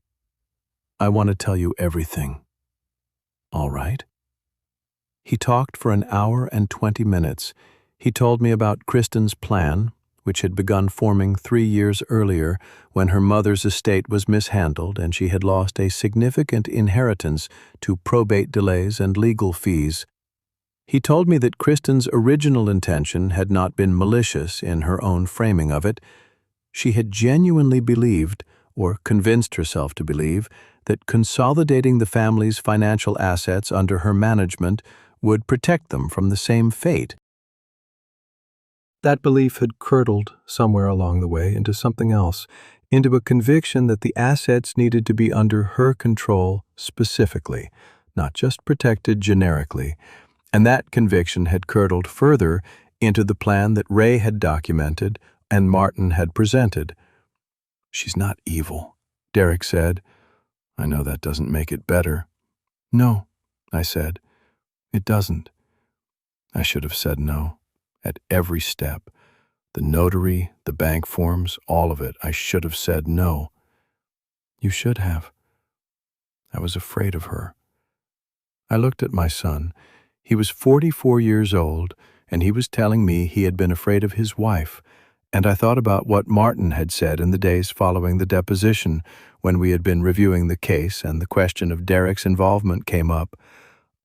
"I want to tell you everything." "All right." He talked for an hour and 20 minutes. He told me about Kristen's plan, which had begun forming 3 years earlier when her mother's estate was mishandled and she had lost a significant inheritance to probate delays and legal fees. He told me that Kristen's original intention had not been malicious in her own framing of it. She had genuinely believed, or convinced herself to believe, that consolidating the family's financial assets under her management would protect them from the same fate. That belief had curdled somewhere along the way into something else, into a conviction that the assets needed to be under her control specifically, not just protected generically. And that conviction had curdled further into the plan that Ray had documented and Martin had presented. "She's not evil," Derek said. "I know that doesn't make it better." "No," I said. "It doesn't." I should have said no. At every step, the notary, the bank forms, all of it, I should have said no. "You should have." I was afraid of her. I looked at my son. He was 44 years old, and he was telling me he had been afraid of his wife, and I thought about what Martin had said in the days following the deposition, when we had been reviewing the case and the question of Derek's involvement came up.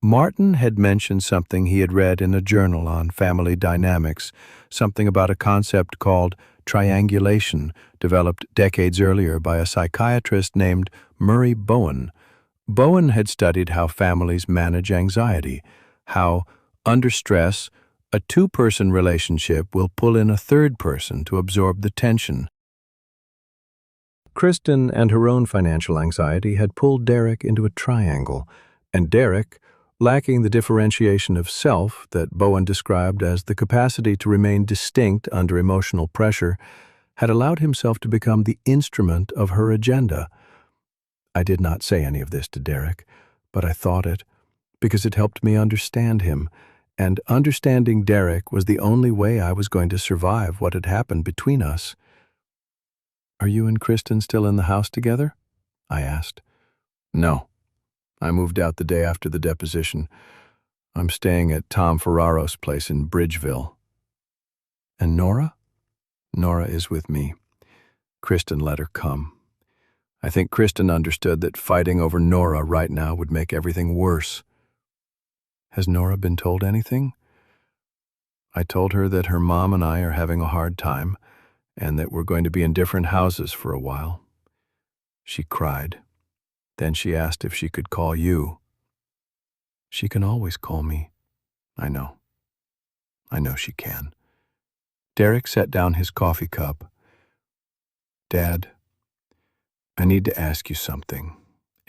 Martin had mentioned something he had read in a journal on family dynamics, something about a concept called triangulation, developed decades earlier by a psychiatrist named Murray Bowen. Bowen had studied how families manage anxiety, how, under stress, a two-person relationship will pull in a third person to absorb the tension. Kristen and her own financial anxiety had pulled Derek into a triangle, and Derek, lacking the differentiation of self that Bowen described as the capacity to remain distinct under emotional pressure, had allowed himself to become the instrument of her agenda. I did not say any of this to Derek, but I thought it, because it helped me understand him, and understanding Derek was the only way I was going to survive what had happened between us. "Are you and Kristen still in the house together?" I asked. "No. I moved out the day after the deposition. I'm staying at Tom Ferraro's place in Bridgeville." "And Nora?" "Nora is with me. Kristen let her come. I think Kristen understood that fighting over Nora right now would make everything worse." "Has Nora been told anything?" "I told her that her mom and I are having a hard time, and that we're going to be in different houses for a while." She cried. Then she asked if she could call you. "She can always call me." "I know. I know she can." Derek set down his coffee cup. "Dad, I need to ask you something,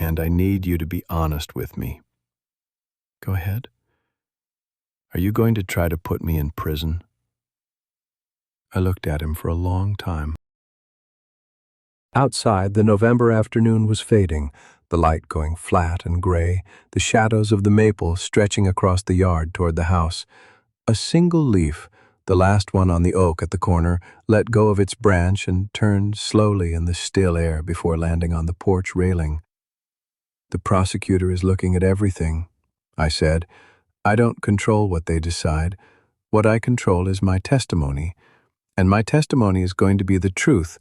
and I need you to be honest with me. Go ahead. Are you going to try to put me in prison? I looked at him for a long time. Outside, the November afternoon was fading, the light going flat and gray, the shadows of the maple stretching across the yard toward the house. A single leaf, the last one on the oak at the corner, let go of its branch and turned slowly in the still air before landing on the porch railing. The prosecutor is looking at everything, I said. I don't control what they decide. What I control is my testimony, and my testimony is going to be the truth.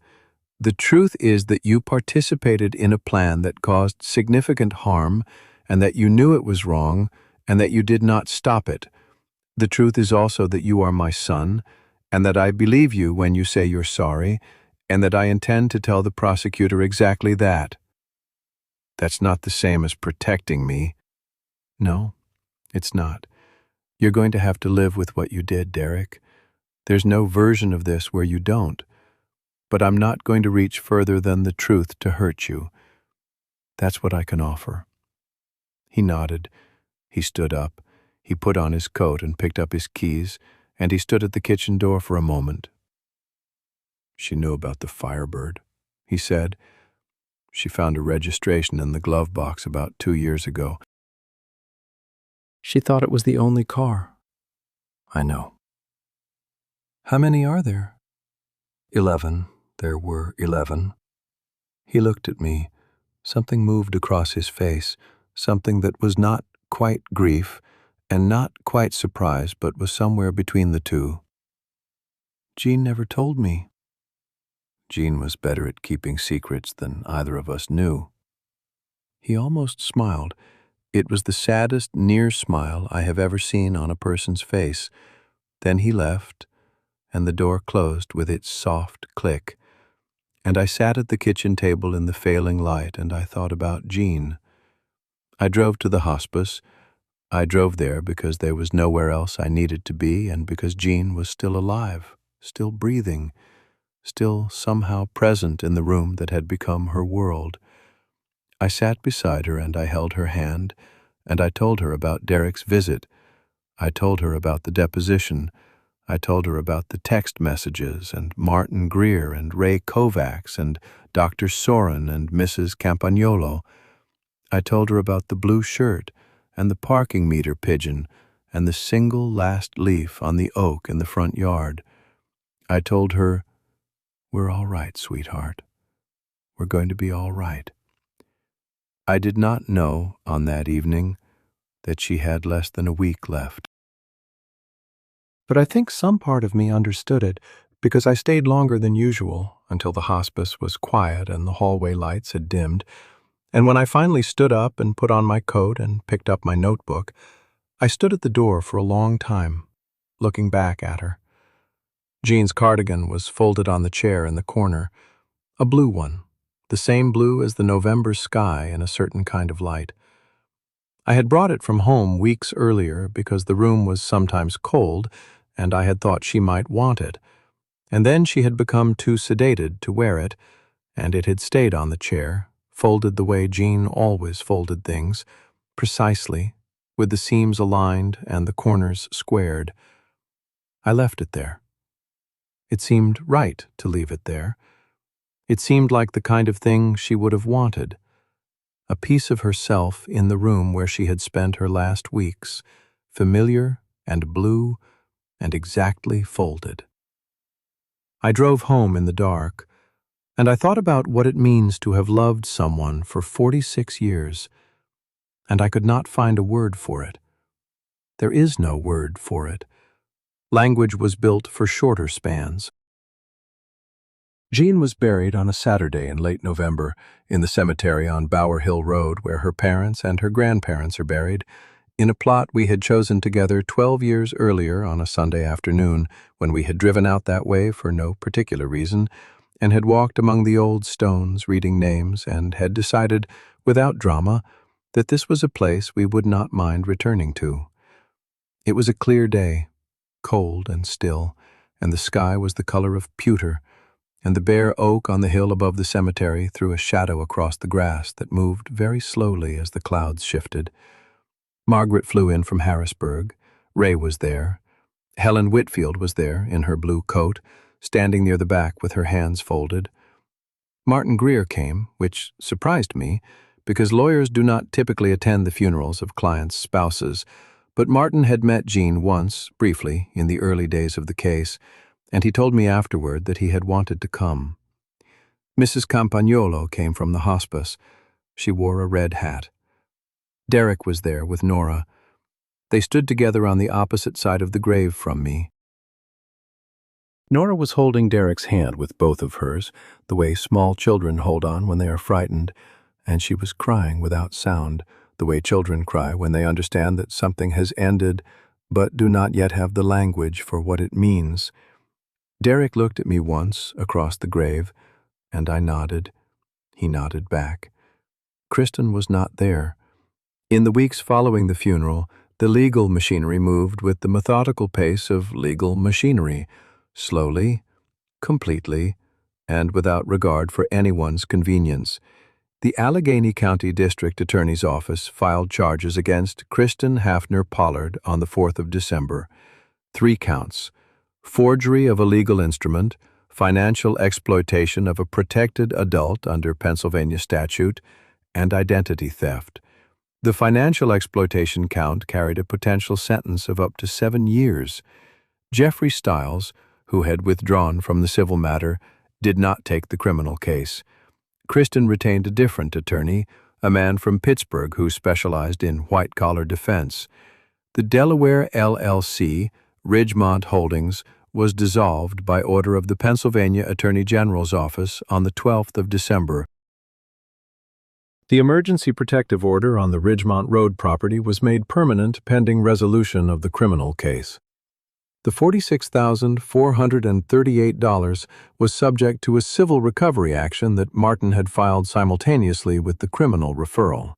The truth is that you participated in a plan that caused significant harm, and that you knew it was wrong, and that you did not stop it. The truth is also that you are my son, and that I believe you when you say you're sorry, and that I intend to tell the prosecutor exactly that. That's not the same as protecting me. No, it's not. You're going to have to live with what you did, Derek. There's no version of this where you don't. But I'm not going to reach further than the truth to hurt you. That's what I can offer. He nodded. He stood up. He put on his coat and picked up his keys, and he stood at the kitchen door for a moment. She knew about the Firebird, he said. She found a registration in the glove box about 2 years ago. She thought it was the only car. I know. How many are there? 11. There were 11. He looked at me. Something moved across his face, something that was not quite grief and not quite surprise, but was somewhere between the two. Jean never told me. Jean was better at keeping secrets than either of us knew. He almost smiled. It was the saddest near smile I have ever seen on a person's face. Then he left, and the door closed with its soft click. And I sat at the kitchen table in the failing light, and I thought about Jean. I drove to the hospice. I drove there because there was nowhere else I needed to be, and because Jean was still alive, still breathing, still somehow present in the room that had become her world. I sat beside her and I held her hand, and I told her about Derek's visit. I told her about the deposition. I told her about the text messages and Martin Greer and Ray Kovacs and Dr. Soren and Mrs. Campagnolo. I told her about the blue shirt and the parking meter pigeon and the single last leaf on the oak in the front yard. I told her, "We're all right, sweetheart. We're going to be all right." I did not know on that evening that she had less than a week left. But I think some part of me understood it, because I stayed longer than usual until the hospice was quiet and the hallway lights had dimmed, and when I finally stood up and put on my coat and picked up my notebook, I stood at the door for a long time, looking back at her. Jean's cardigan was folded on the chair in the corner, a blue one, the same blue as the November sky in a certain kind of light. I had brought it from home weeks earlier because the room was sometimes cold, and I had thought she might want it. And then she had become too sedated to wear it, and it had stayed on the chair, folded the way Jean always folded things, precisely, with the seams aligned and the corners squared. I left it there. It seemed right to leave it there. It seemed like the kind of thing she would have wanted. A piece of herself in the room where she had spent her last weeks, familiar and blue and exactly folded. I drove home in the dark, and I thought about what it means to have loved someone for 46 years, and I could not find a word for it. There is no word for it. Language was built for shorter spans. Jean was buried on a Saturday in late November in the cemetery on Bower Hill Road where her parents and her grandparents are buried, in a plot we had chosen together 12 years earlier on a Sunday afternoon when we had driven out that way for no particular reason and had walked among the old stones reading names and had decided, without drama, that this was a place we would not mind returning to. It was a clear day, cold and still, and the sky was the color of pewter, and the bare oak on the hill above the cemetery threw a shadow across the grass that moved very slowly as the clouds shifted. Margaret flew in from Harrisburg. Ray was there. Helen Whitfield was there, in her blue coat, standing near the back with her hands folded. Martin Greer came, which surprised me, because lawyers do not typically attend the funerals of clients' spouses, but Martin had met Jean once, briefly, in the early days of the case, and he told me afterward that he had wanted to come. Mrs. Campagnolo came from the hospice. She wore a red hat. Derek was there with Nora. They stood together on the opposite side of the grave from me. Nora was holding Derek's hand with both of hers, the way small children hold on when they are frightened, and she was crying without sound, the way children cry when they understand that something has ended, but do not yet have the language for what it means. Derek looked at me once across the grave, and I nodded. He nodded back. Kristen was not there. In the weeks following the funeral, the legal machinery moved with the methodical pace of legal machinery, slowly, completely, and without regard for anyone's convenience. The Allegheny County District Attorney's Office filed charges against Kristen Hafner Pollard on the 4th of December. 3 counts: forgery of a legal instrument, financial exploitation of a protected adult under Pennsylvania statute, and identity theft. The financial exploitation count carried a potential sentence of up to 7 years. Jeffrey Stiles, who had withdrawn from the civil matter, did not take the criminal case. Kristen retained a different attorney, a man from Pittsburgh who specialized in white-collar defense. The Delaware LLC, Ridgemont Holdings, was dissolved by order of the Pennsylvania Attorney General's office on the 12th of December. The emergency protective order on the Ridgemont Road property was made permanent pending resolution of the criminal case. The $46,438 was subject to a civil recovery action that Martin had filed simultaneously with the criminal referral.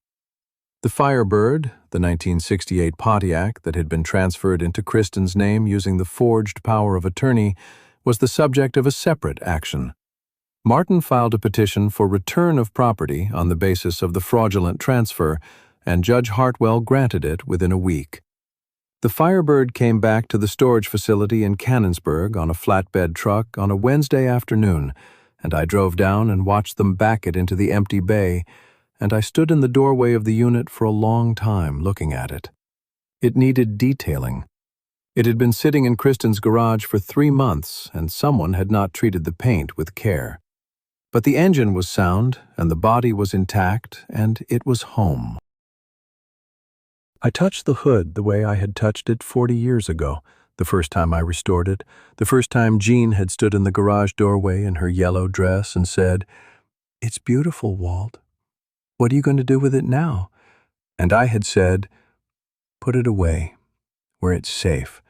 The Firebird, the 1968 Pontiac that had been transferred into Kristen's name using the forged power of attorney, was the subject of a separate action. Martin filed a petition for return of property on the basis of the fraudulent transfer, and Judge Hartwell granted it within a week. The Firebird came back to the storage facility in Canonsburg on a flatbed truck on a Wednesday afternoon, and I drove down and watched them back it into the empty bay, and I stood in the doorway of the unit for a long time looking at it. It needed detailing. It had been sitting in Kristen's garage for 3 months, and someone had not treated the paint with care. But the engine was sound, and the body was intact, and it was home. I touched the hood the way I had touched it 40 years ago, the first time I restored it, the first time Jean had stood in the garage doorway in her yellow dress and said, "It's beautiful, Walt. What are you going to do with it now?" And I had said, "Put it away, where it's safe."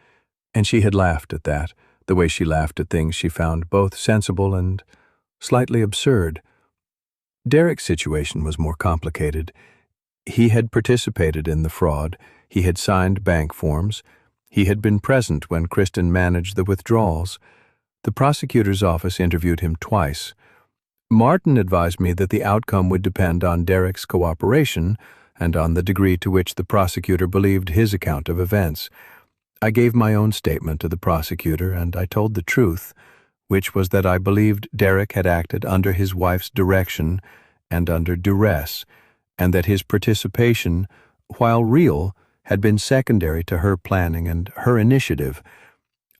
And she had laughed at that, the way she laughed at things she found both sensible and slightly absurd. Derek's situation was more complicated. He had participated in the fraud. He had signed bank forms. He had been present when Kristen managed the withdrawals. The prosecutor's office interviewed him twice. Martin advised me that the outcome would depend on Derek's cooperation and on the degree to which the prosecutor believed his account of events. I gave my own statement to the prosecutor, and I told the truth, which was that I believed Derek had acted under his wife's direction and under duress, and that his participation, while real, had been secondary to her planning and her initiative.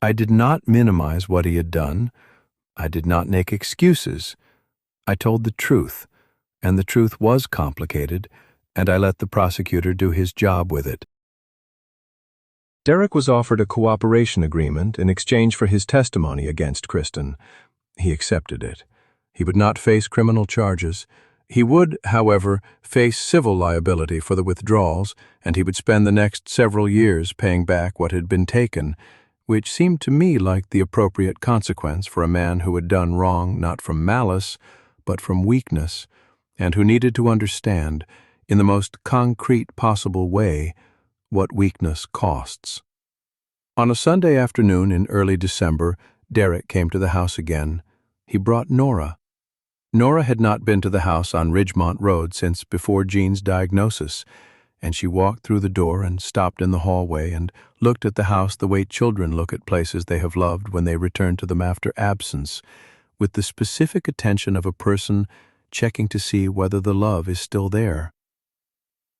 I did not minimize what he had done. I did not make excuses. I told the truth, and the truth was complicated, and I let the prosecutor do his job with it. Derek was offered a cooperation agreement in exchange for his testimony against Kristen. He accepted it. He would not face criminal charges. He would, however, face civil liability for the withdrawals, and he would spend the next several years paying back what had been taken, which seemed to me like the appropriate consequence for a man who had done wrong not from malice, but from weakness, and who needed to understand, in the most concrete possible way, what weakness costs. On a Sunday afternoon in early December, Derek came to the house again. He brought Nora. Nora had not been to the house on Ridgemont Road since before Jean's diagnosis, and she walked through the door and stopped in the hallway and looked at the house the way children look at places they have loved when they return to them after absence, with the specific attention of a person checking to see whether the love is still there.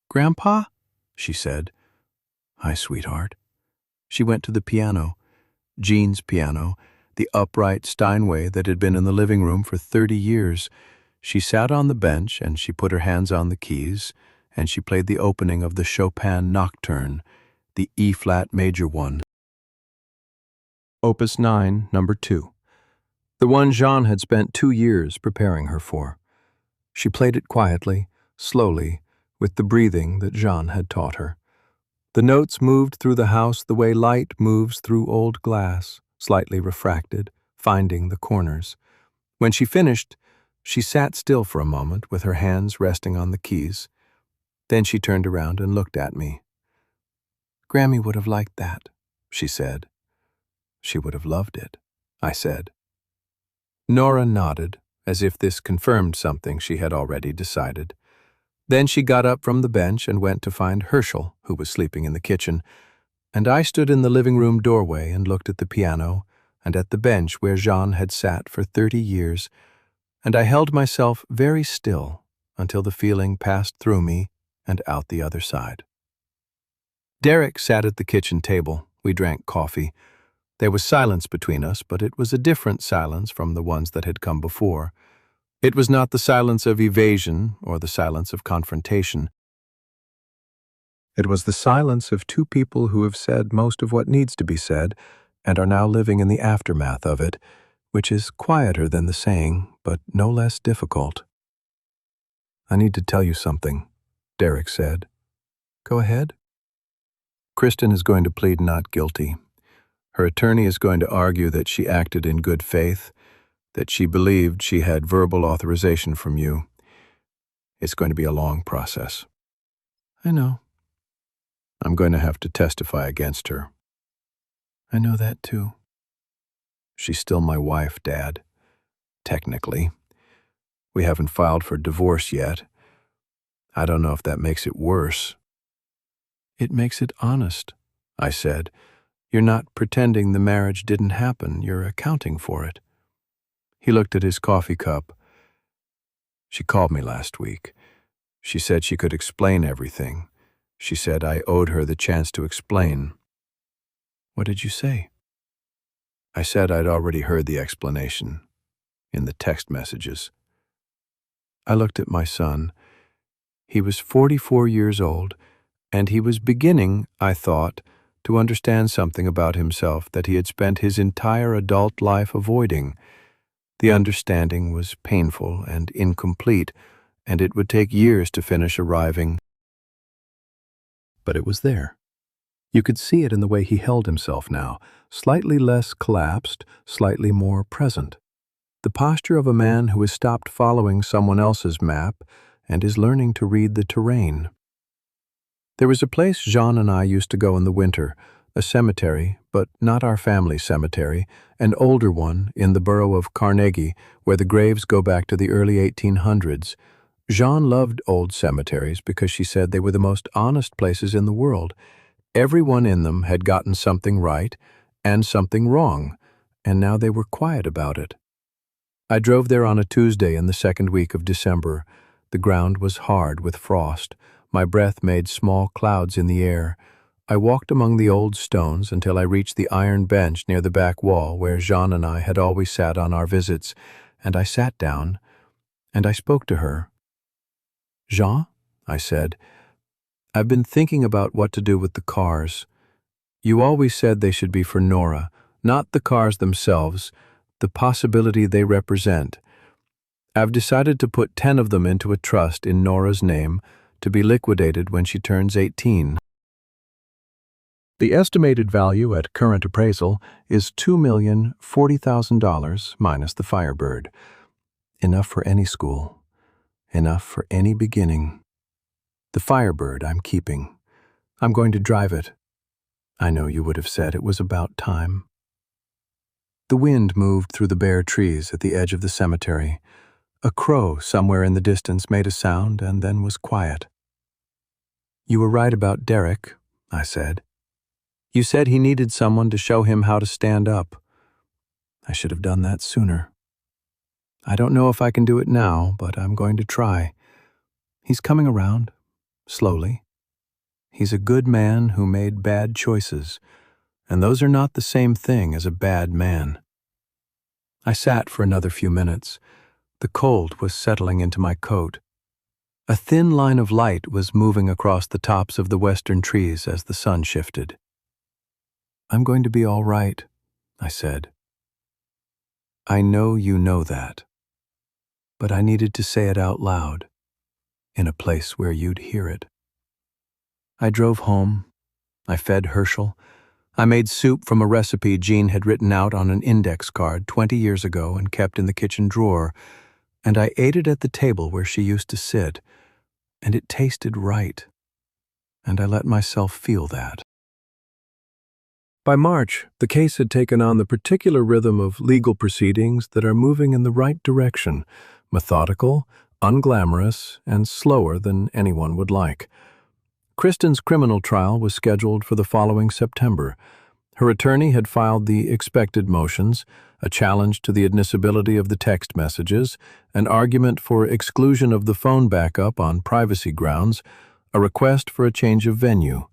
"Grandpa?" she said. "Hi, sweetheart." She went to the piano, Jean's piano, the upright Steinway that had been in the living room for 30 years. She sat on the bench and she put her hands on the keys, and she played the opening of the Chopin Nocturne, the E-flat major one. Opus 9, number 2. The one Jean had spent 2 years preparing her for. She played it quietly, slowly, with the breathing that Jean had taught her. The notes moved through the house the way light moves through old glass, slightly refracted, finding the corners. When she finished, she sat still for a moment with her hands resting on the keys. Then she turned around and looked at me. "Grammy would have liked that," she said. "She would have loved it," I said. Nora nodded, as if this confirmed something she had already decided. Then she got up from the bench and went to find Herschel, who was sleeping in the kitchen, and I stood in the living room doorway and looked at the piano and at the bench where Jean had sat for 30 years, and I held myself very still until the feeling passed through me and out the other side. Derek sat at the kitchen table. We drank coffee. There was silence between us, but it was a different silence from the ones that had come before. It was not the silence of evasion or the silence of confrontation. It was the silence of two people who have said most of what needs to be said and are now living in the aftermath of it, which is quieter than the saying, but no less difficult. "I need to tell you something," Derek said. "Go ahead." Kristen is going to plead not guilty. Her attorney is going to argue that she acted in good faith, that she believed she had verbal authorization from you. It's going to be a long process. "I know." "I'm going to have to testify against her." "I know that too." "She's still my wife, Dad. Technically. We haven't filed for divorce yet. I don't know if that makes it worse." "It makes it honest," I said. "You're not pretending the marriage didn't happen. You're accounting for it." He looked at his coffee cup. "She called me last week. She said she could explain everything. She said I owed her the chance to explain." "What did you say?" "I said I'd already heard the explanation in the text messages." I looked at my son. He was 44 years old, and he was beginning, I thought, to understand something about himself that he had spent his entire adult life avoiding. The understanding was painful and incomplete, and it would take years to finish arriving. But it was there. You could see it in the way he held himself now, slightly less collapsed, slightly more present. The posture of a man who has stopped following someone else's map and is learning to read the terrain. There was a place Jean and I used to go in the winter, a cemetery, but not our family cemetery, an older one in the borough of Carnegie, where the graves go back to the early 1800s. Jean loved old cemeteries because she said they were the most honest places in the world. Everyone in them had gotten something right and something wrong, and now they were quiet about it. I drove there on a Tuesday in the second week of December. The ground was hard with frost. My breath made small clouds in the air. I walked among the old stones until I reached the iron bench near the back wall where Jean and I had always sat on our visits, and I sat down, and I spoke to her. "Jean," I said, "I've been thinking about what to do with the cars. You always said they should be for Nora, not the cars themselves, the possibility they represent. I've decided to put 10 of them into a trust in Nora's name to be liquidated when she turns 18. The estimated value at current appraisal is $2,040,000 minus the Firebird. Enough for any school. Enough for any beginning. The Firebird I'm keeping. I'm going to drive it. I know you would have said it was about time." The wind moved through the bare trees at the edge of the cemetery. A crow somewhere in the distance made a sound and then was quiet. "You were right about Derek," I said. "You said he needed someone to show him how to stand up. I should have done that sooner. I don't know if I can do it now, but I'm going to try. He's coming around, slowly. He's a good man who made bad choices, and those are not the same thing as a bad man." I sat for another few minutes. The cold was settling into my coat. A thin line of light was moving across the tops of the western trees as the sun shifted. "I'm going to be all right," I said. "I know you know that, but I needed to say it out loud, in a place where you'd hear it." I drove home. I fed Herschel. I made soup from a recipe Jean had written out on an index card 20 years ago and kept in the kitchen drawer, and I ate it at the table where she used to sit, and it tasted right, and I let myself feel that. By March, the case had taken on the particular rhythm of legal proceedings that are moving in the right direction, methodical, unglamorous, and slower than anyone would like. Kristen's criminal trial was scheduled for the following September. Her attorney had filed the expected motions, a challenge to the admissibility of the text messages, an argument for exclusion of the phone backup on privacy grounds, a request for a change of venue.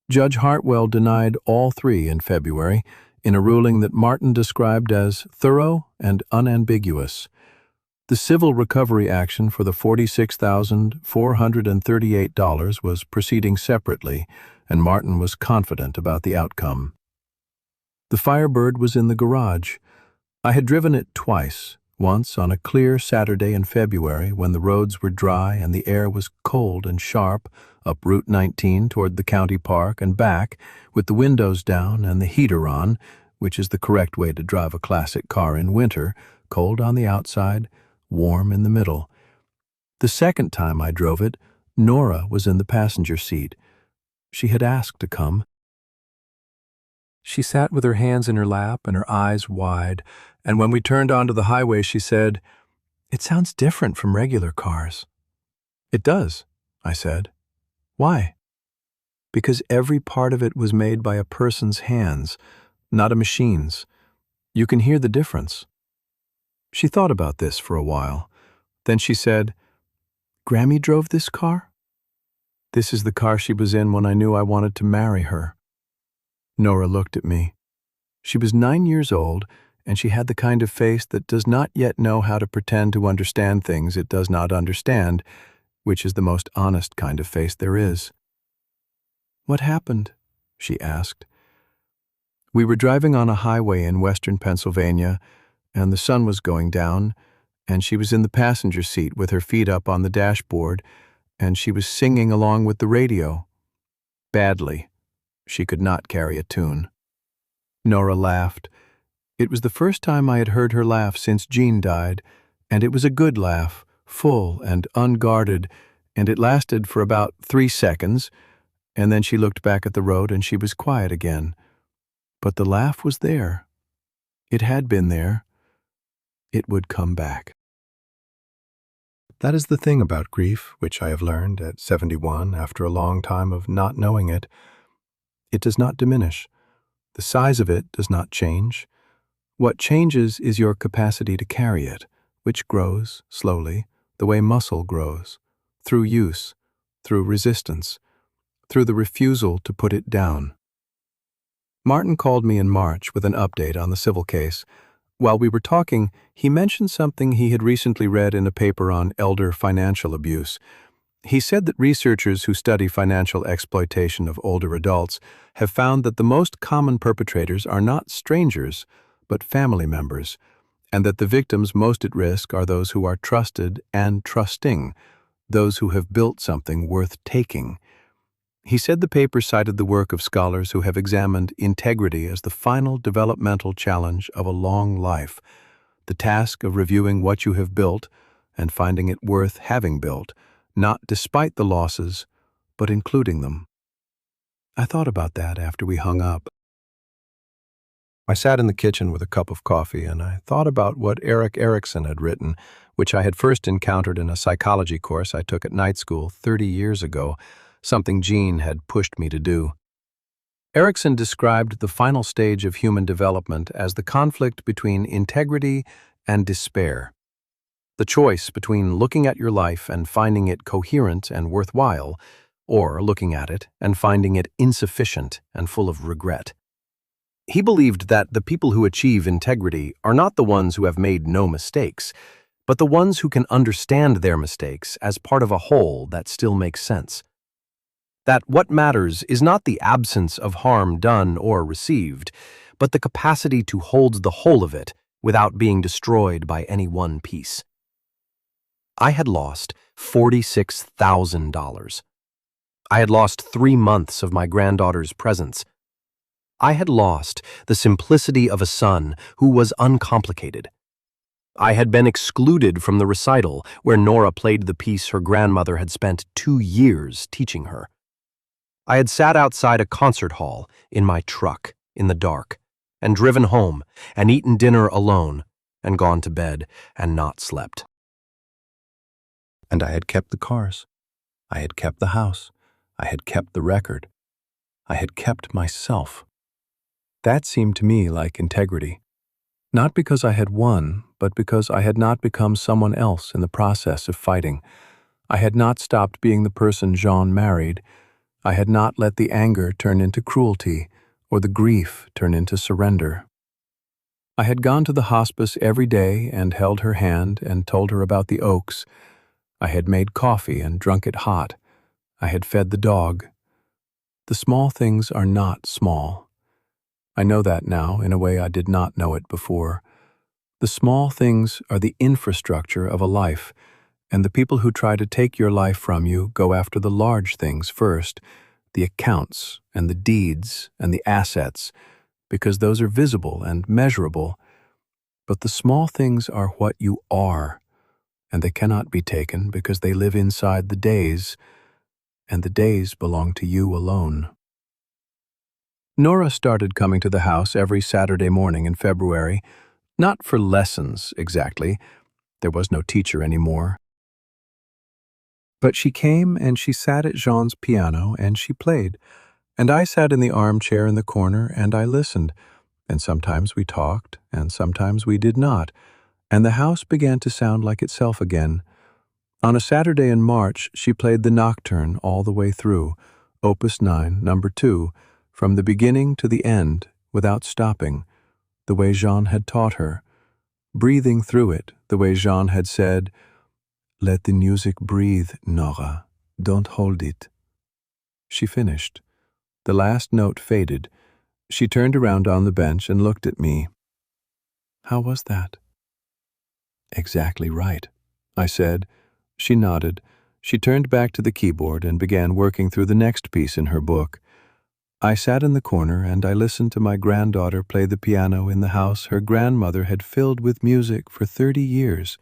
Judge Hartwell denied all three in February in a ruling that Martin described as thorough and unambiguous. The civil recovery action for the $46,438 was proceeding separately, and Martin was confident about the outcome. The Firebird was in the garage. I had driven it twice, once on a clear Saturday in February when the roads were dry and the air was cold and sharp, up Route 19 toward the county park and back, with the windows down and the heater on, which is the correct way to drive a classic car in winter, cold on the outside, warm in the middle. The second time I drove it, Nora was in the passenger seat. She had asked to come. She sat with her hands in her lap and her eyes wide, and when we turned onto the highway she said, "It sounds different from regular cars." "It does," I said. "Why?" "Because every part of it was made by a person's hands, not a machine's. You can hear the difference." She thought about this for a while. Then she said, "Grammy drove this car?" "This is the car she was in when I knew I wanted to marry her." Nora looked at me. She was 9 years old, and she had the kind of face that does not yet know how to pretend to understand things it does not understand, which is the most honest kind of face there is. "What happened?" she asked. "We were driving on a highway in western Pennsylvania, and the sun was going down, and she was in the passenger seat with her feet up on the dashboard, and she was singing along with the radio. Badly. She could not carry a tune." Nora laughed. It was the first time I had heard her laugh since Jean died, and it was a good laugh, full and unguarded, and it lasted for about 3 seconds, and then she looked back at the road and she was quiet again. But the laugh was there. It had been there. It would come back. That is the thing about grief, which I have learned at 71 after a long time of not knowing it. It does not diminish. The size of it does not change. What changes is your capacity to carry it, which grows, slowly, the way muscle grows, through use, through resistance, through the refusal to put it down. Martin called me in March with an update on the civil case. While we were talking, he mentioned something he had recently read in a paper on elder financial abuse. He said that researchers who study financial exploitation of older adults have found that the most common perpetrators are not strangers, but family members, and that the victims most at risk are those who are trusted and trusting, those who have built something worth taking. He said the paper cited the work of scholars who have examined integrity as the final developmental challenge of a long life, the task of reviewing what you have built and finding it worth having built, not despite the losses, but including them. I thought about that after we hung up. I sat in the kitchen with a cup of coffee and I thought about what Erik Erikson had written, which I had first encountered in a psychology course I took at night school 30 years ago, something Jean had pushed me to do. Erikson described the final stage of human development as the conflict between integrity and despair. The choice between looking at your life and finding it coherent and worthwhile, or looking at it and finding it insufficient and full of regret. He believed that the people who achieve integrity are not the ones who have made no mistakes, but the ones who can understand their mistakes as part of a whole that still makes sense. That what matters is not the absence of harm done or received, but the capacity to hold the whole of it without being destroyed by any one piece. I had lost $46,000. I had lost 3 months of my granddaughter's presence. I had lost the simplicity of a son who was uncomplicated. I had been excluded from the recital where Nora played the piece her grandmother had spent 2 years teaching her. I had sat outside a concert hall in my truck in the dark and driven home and eaten dinner alone and gone to bed and not slept. And I had kept the cars. I had kept the house. I had kept the record. I had kept myself. That seemed to me like integrity. Not because I had won, but because I had not become someone else in the process of fighting. I had not stopped being the person Jean married. I had not let the anger turn into cruelty or the grief turn into surrender. I had gone to the hospice every day and held her hand and told her about the oaks. I had made coffee and drunk it hot. I had fed the dog. The small things are not small. I know that now in a way I did not know it before. The small things are the infrastructure of a life, and the people who try to take your life from you go after the large things first, the accounts and the deeds and the assets, because those are visible and measurable. But the small things are what you are, and they cannot be taken because they live inside the days, and the days belong to you alone. Nora started coming to the house every Saturday morning in February, not for lessons exactly. There was no teacher anymore. But she came and she sat at Jean's piano and she played, and I sat in the armchair in the corner and I listened, and sometimes we talked and sometimes we did not, and the house began to sound like itself again. On a Saturday in March, she played the Nocturne all the way through, Opus 9, number 2, from the beginning to the end, without stopping, the way Jean had taught her, breathing through it, the way Jean had said, "Let the music breathe, Nora. Don't hold it." She finished. The last note faded. She turned around on the bench and looked at me. "How was that?" "Exactly right," I said. She nodded. She turned back to the keyboard and began working through the next piece in her book. I sat in the corner and I listened to my granddaughter play the piano in the house her grandmother had filled with music for 30 years.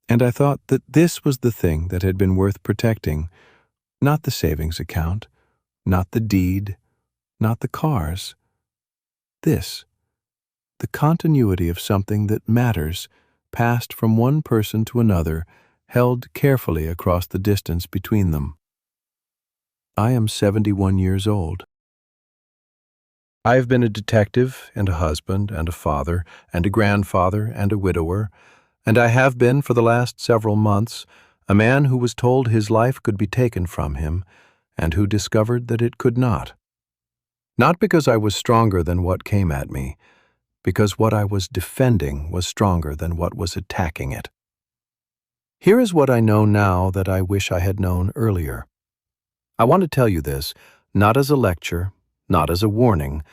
And I thought that this was the thing that had been worth protecting, not the savings account, not the deed, not the cars. This, the continuity of something that matters, passed from one person to another, held carefully across the distance between them. I am 71 years old. I have been a detective and a husband and a father and a grandfather and a widower, and I have been, for the last several months, a man who was told his life could be taken from him and who discovered that it could not. Not because I was stronger than what came at me, because what I was defending was stronger than what was attacking it. Here is what I know now that I wish I had known earlier. I want to tell you this, not as a lecture, not as a warning,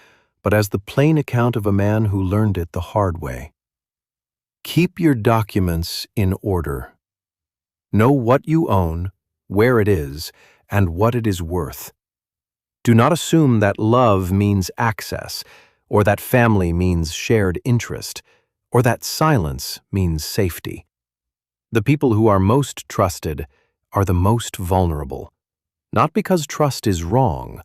but as the plain account of a man who learned it the hard way. Keep your documents in order. Know what you own, where it is, and what it is worth. Do not assume that love means access, or that family means shared interest, or that silence means safety. The people who are most trusted are the most vulnerable, not because trust is wrong,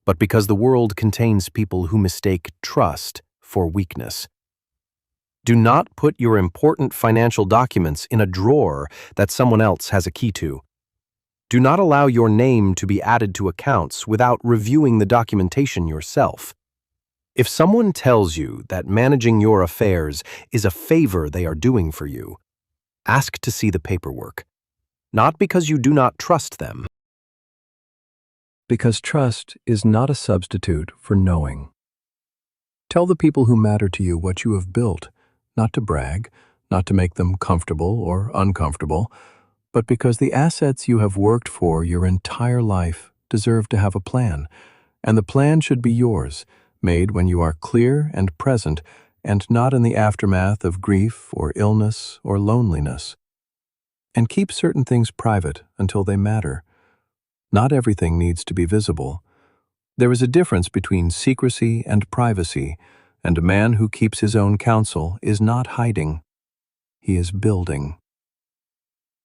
but because the world contains people who mistake trust for weakness. Do not put your important financial documents in a drawer that someone else has a key to. Do not allow your name to be added to accounts without reviewing the documentation yourself. If someone tells you that managing your affairs is a favor they are doing for you, ask to see the paperwork. Not because you do not trust them. Because trust is not a substitute for knowing. Tell the people who matter to you what you have built, not to brag, not to make them comfortable or uncomfortable, but because the assets you have worked for your entire life deserve to have a plan, and the plan should be yours, made when you are clear and present, and not in the aftermath of grief or illness or loneliness. And keep certain things private until they matter. Not everything needs to be visible. There is a difference between secrecy and privacy, and a man who keeps his own counsel is not hiding. He is building.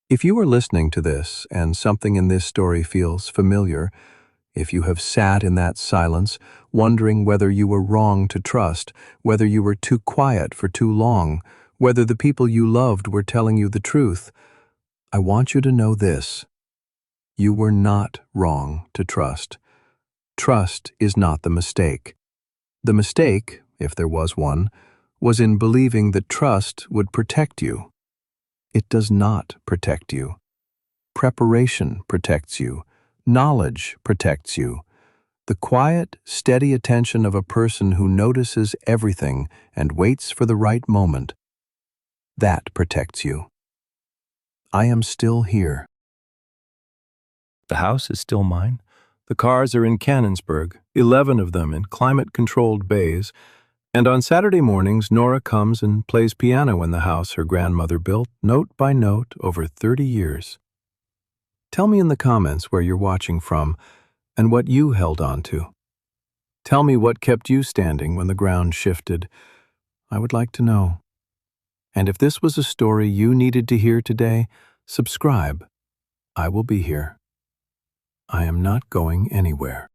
If you are listening to this and something in this story feels familiar, if you have sat in that silence, wondering whether you were wrong to trust, whether you were too quiet for too long, whether the people you loved were telling you the truth, I want you to know this. You were not wrong to trust. Trust is not the mistake. The mistake, if there was one, was in believing that trust would protect you. It does not protect you. Preparation protects you. Knowledge protects you. The quiet, steady attention of a person who notices everything and waits for the right moment, that protects you. I am still here. The house is still mine. The cars are in Canonsburg, 11 of them in climate-controlled bays, and on Saturday mornings Nora comes and plays piano in the house her grandmother built, note by note, over 30 years. Tell me in the comments where you're watching from and what you held on to. Tell me what kept you standing when the ground shifted. I would like to know. And if this was a story you needed to hear today, subscribe. I will be here. I am not going anywhere.